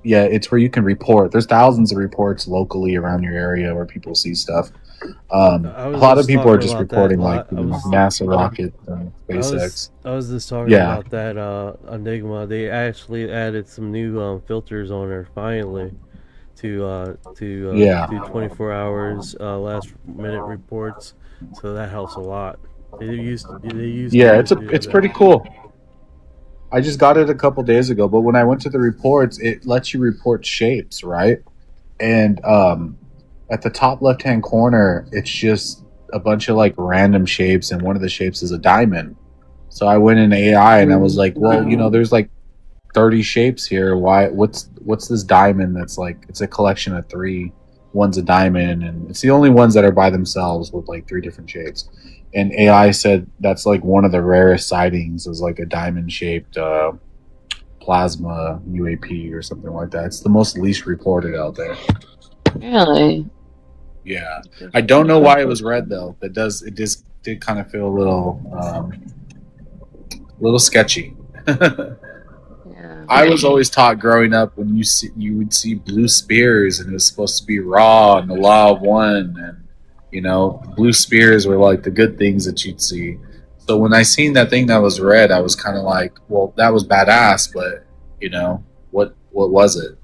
T: it's where you can report. There's thousands of reports locally around your area where people see stuff. A lot of people are just reporting NASA rockets and SpaceX.
D: I was just talking about that Enigma. They actually added some new filters on there finally to do 24 hours last minute reports. So that helps a lot.
T: It's pretty cool. I just got it a couple days ago, but when I went to the reports, it lets you report shapes, right? And at the top left-hand corner, it's just a bunch of like random shapes, and one of the shapes is a diamond. So I went in AI and I was like, well, there's like 30 shapes here. What's this diamond that's like, it's a collection of 3. One's a diamond, and it's the only ones that are by themselves with like 3 different shapes. And AI said that's like one of the rarest sightings is like a diamond-shaped
R: plasma UAP or something like that. It's the most least reported out there.
Q: Really?
R: Yeah, I don't know why it was red though. It just did kind of feel a little sketchy. I was always taught growing up when you would see blue spears and it was supposed to be Ra and the Law of One, and blue spears were like the good things that you'd see. So when I seen that thing that was red, I was kind of like, well, that was badass, but what was it?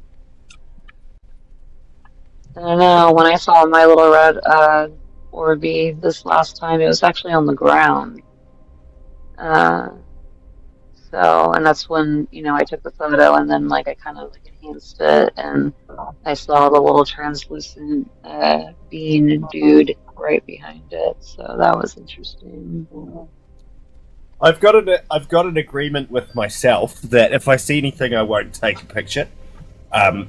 Q: I don't know. When I saw my little red Orby this last time, it was actually on the ground. And that's when, I took the photo and then I kind of enhanced it and I saw the little translucent bean dude right behind it. So that was interesting.
J: I've got an agreement with myself that if I see anything, I won't take a picture, and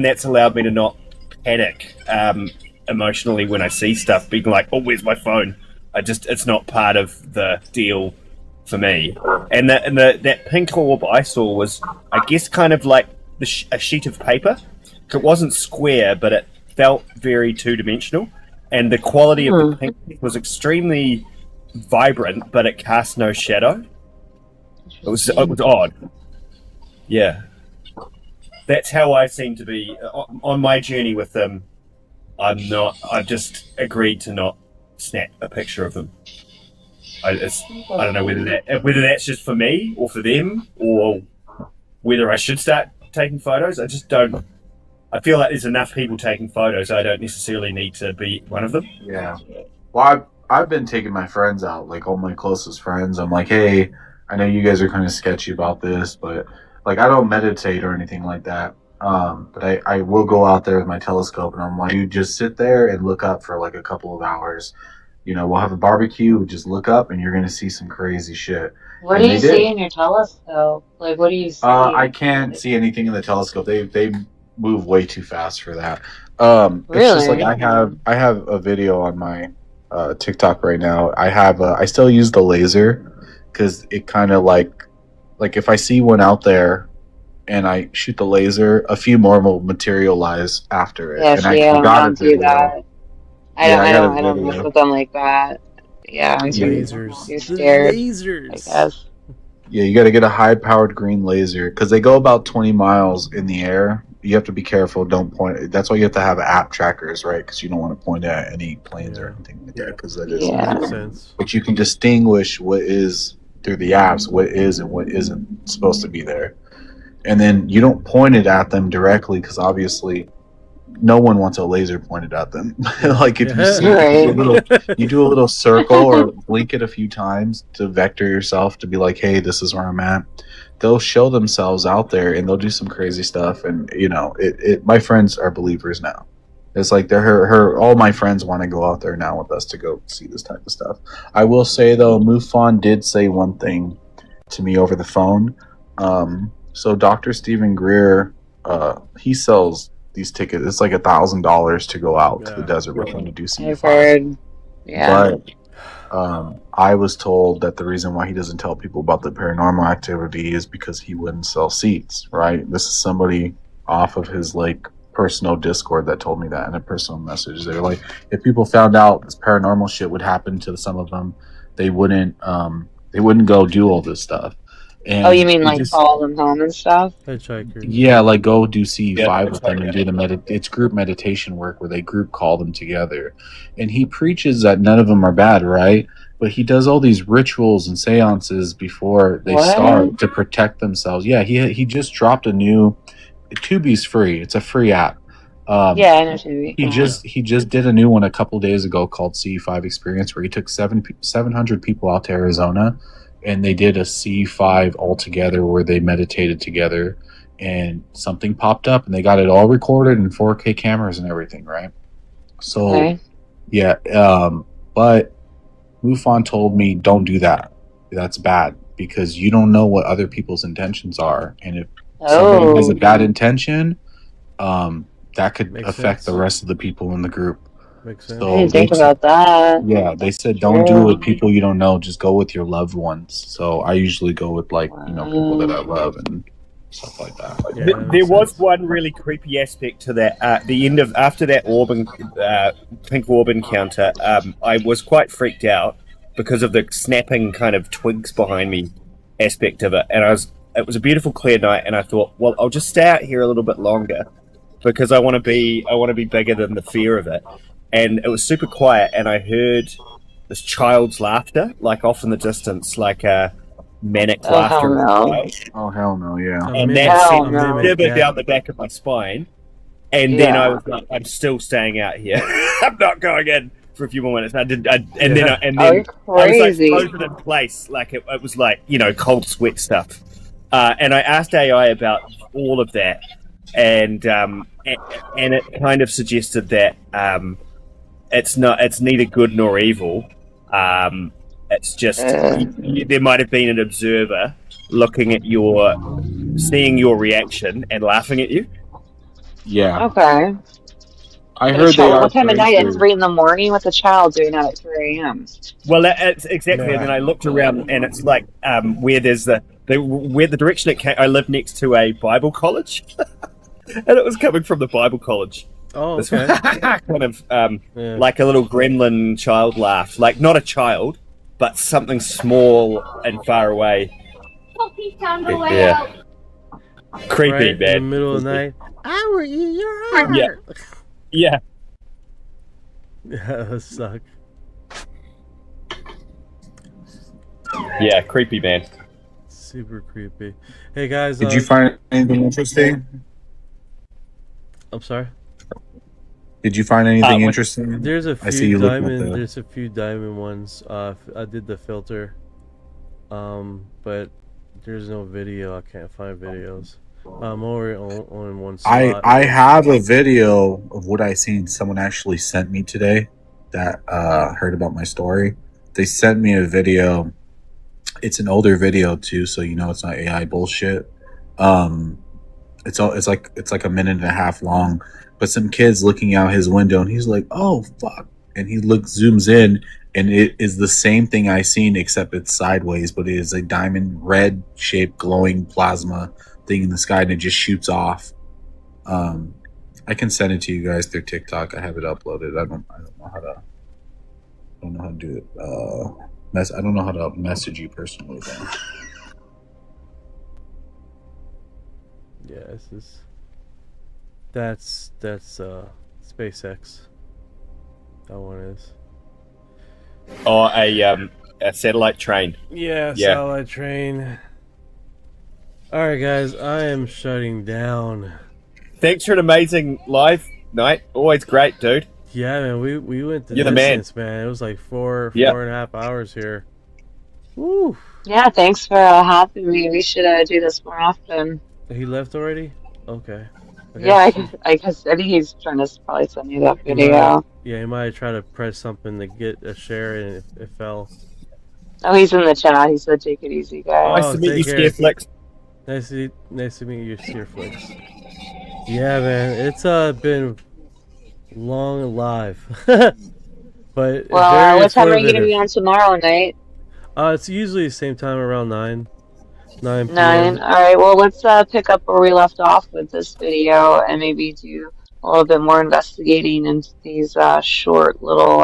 J: that's allowed me to not panic emotionally when I see stuff, being like, "Oh, where's my phone?" It's not part of the deal for me. And that pink orb I saw was, I guess, kind of like a sheet of paper. It wasn't square, but it felt very two-dimensional, and the quality of the pink was extremely vibrant, but it cast no shadow. It was odd. Yeah, that's how I seem to be on my journey with them. I've just agreed to not snap a picture of them. I don't know whether that's just for me or for them, or whether I should start taking photos. I just don't. I feel like there's enough people taking photos. I don't necessarily need to be one of them.
R: Yeah. Well, I've been taking my friends out, like all my closest friends. I'm like, hey, I know you guys are kind of sketchy about this, but I don't meditate or anything like that. But I will go out there with my telescope, and I'm like, dude, just sit there and look up for a couple of hours. We'll have a barbecue, just look up, and you're going to see some crazy shit.
Q: What do you see in your telescope? What do you see?
R: I can't see anything in the telescope. They move way too fast for that.
Q: Really?
R: It's just I have a video on my TikTok right now. I still use the laser because it kind of like if I see one out there and I shoot the laser, a few more will materialize after it.
Q: Yeah,
R: and
Q: I don't do that. I don't mess with them like that. Yeah, I'm too scared.
D: Lasers.
Q: I guess.
R: Yeah, you got to get a high-powered green laser because they go about 20 miles in the air. You have to be careful. Don't point. That's why you have to have app trackers, right? Because you don't want to point at any planes or anything like that. Because that is
D: makes sense.
R: But you can distinguish what is through the apps, what is and what isn't supposed to be there. And then you don't point it at them directly because obviously no one wants a laser pointed at them. If you see you do a little circle or blink it a few times to vector yourself to be like, hey, this is where I'm at. They'll show themselves out there and they'll do some crazy stuff. And my friends are believers now. It's like all my friends want to go out there now with us to go see this type of stuff. I will say though, MUFON did say one thing to me over the phone. So Dr. Stephen Greer, he sells these tickets. It's like $1,000 to go out to the desert with him to do some.
Q: I've heard. Yeah.
R: But I was told that the reason why he doesn't tell people about the paranormal activity is because he wouldn't sell seats. Right? This is somebody off of his personal Discord that told me that in a personal message. They're like, if people found out this paranormal shit would happen to some of them, they wouldn't go do all this stuff. And
Q: you mean follow them home and stuff?
D: Hitchhikers.
R: Yeah, go do C5 with them and do it's group meditation work where they group call them together. And he preaches that none of them are bad, right? But he does all these rituals and seances before they start to protect themselves. Yeah, he just dropped a new Tubi's free. It's a free app.
Q: I know Tubi.
R: He just did a new one a couple days ago called C5 Experience where he took 700 people out to Arizona. And they did a C5 all together where they meditated together and something popped up and they got it all recorded in 4K cameras and everything, right? So, yeah. But MUFON told me don't do that. That's bad because you don't know what other people's intentions are. And if somebody has a bad intention, that could affect the rest of the people in the group.
D: Makes sense.
Q: I
R: So
Q: didn't
R: they
Q: think about that.
R: yeah, they
Q: That's
R: said don't do it with
Q: true.
R: people you don't know. Just go with your loved ones. So I usually go with like people that I love and stuff like that.
J: There was one really creepy aspect to that. The end of after that pink orb encounter, I was quite freaked out because of the snapping kind of twigs behind me aspect of it, and it was a beautiful clear night, and I thought, well, I'll just stay out here a little bit longer because I want to be bigger than the fear of it. And it was super quiet, and I heard this child's laughter, like off in the distance, like a manic
Q: Oh, hell
J: laughter.
Q: no.
R: Oh hell no, yeah.
J: And that
Q: Hell
J: sent
Q: no.
J: a shiver down the back of my spine. And then I
Q: Yeah.
J: was like, I'm still staying out here. I'm not going in for a few more minutes. And
Q: Oh,
J: then
Q: you're
J: I was like
Q: crazy.
J: frozen in place, like it was like cold sweat stuff. And I asked AI about all of that, and it kind of suggested that it's neither good nor evil. It's just there might have been an observer looking at seeing your reaction and laughing at you.
R: Yeah.
Q: Okay.
R: I heard they are
Q: What time of night?
R: trying
Q: At
R: to-
Q: 3 in the morning? What's a child doing out at 3 a.m.?
J: Well, it's exactly. And then I looked around, and it's like where there's where the direction it came. I live next to a Bible college, and it was coming from the Bible college.
D: Oh,
J: This
D: okay.
J: kind of like a little gremlin child laugh, like not a child, but something small and far away. Yeah, creepy,
D: Right
J: man.
D: in the middle of the night. How are you? You're
J: Yeah, yeah.
D: Yeah, that suck.
J: Yeah, creepy, man.
D: Super creepy. Hey guys,
R: Did you find anything interesting?
D: I'm sorry.
R: Did you find anything interesting?
D: There's a
R: I see
D: few
R: you looking at
D: diamond.
R: the-
D: There's a few diamond ones. I did the filter, but there's no video. I can't find videos. I'm already on one slot.
R: I have a video of what I seen. Someone actually sent me today that heard about my story. They sent me a video. It's an older video too, so it's not AI bullshit. It's like a minute and a half long, but some kid's looking out his window and he's like, "Oh fuck!" and he zooms in, and it is the same thing I seen except it's sideways, but it is a diamond red shaped glowing plasma thing in the sky, and it just shoots off. I can send it to you guys through TikTok. I have it uploaded. I don't know how to do it. I don't know how to message you personally though.
D: Yeah, that's SpaceX. That one is.
J: Oh, a satellite train.
D: Yeah, satellite train. All right, guys, I am shutting down.
J: Thanks for an amazing live night. Always great, dude.
D: Yeah, man, we went the
J: You're the man.
D: distance, man. It was like four
J: Yep.
D: and a half hours here. Woo!
Q: Yeah, thanks for having me. We should do this more often.
D: He left already? Okay.
Q: Yeah, I guess I think he's trying to probably send you that
D: He
Q: video.
D: he might try to press something to get a share, and it fell.
Q: Oh, he's in the chat. He said, "Take it easy, guys."
J: Nice to meet you,
D: take care.
J: Scareflex.
D: Nice to meet you, Steerflix. Yeah, man, it's been long and live, but
Q: Well,
D: very
Q: what time are you gonna
D: informative.
Q: be on tomorrow night?
D: It's usually the same time, around 9 p.m.
Q: 9. All right. Well, let's pick up where we left off with this video, and maybe do a little bit more investigating into these short little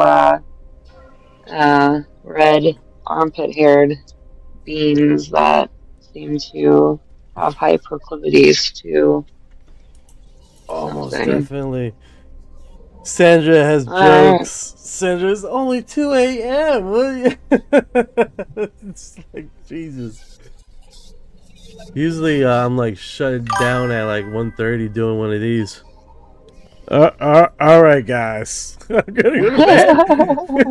Q: red armpit-haired beings that seem to have high proclivities to
D: Almost
Q: something.
D: definitely. Sandra has
Q: Alright.
D: jokes. Sandra's only 2 a.m. It's like, Jesus. Usually I'm like shut down at like 1:30 doing one of these. Alright, guys. I'm gonna go to bed.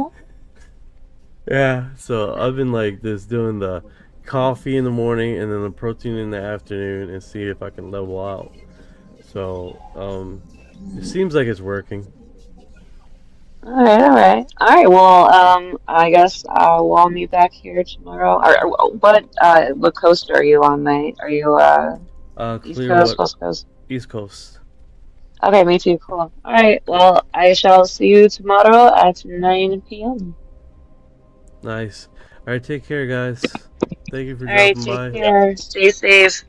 D: Yeah, so I've been like this, doing the coffee in the morning and then the protein in the afternoon, and see if I can level out. So it seems like it's working.
Q: All right. Well, I guess we'll meet back here tomorrow. What coast are you on, mate? Are you East
D: Clear
Q: Coast, West Coast?
D: East Coast.
Q: Okay, me too. Cool. All right. Well, I shall see you tomorrow at 9 p.m.
D: Nice. All right, take care, guys. Thank you for
Q: All right.
D: dropping
Q: Take
D: by.
Q: care. Stay safe.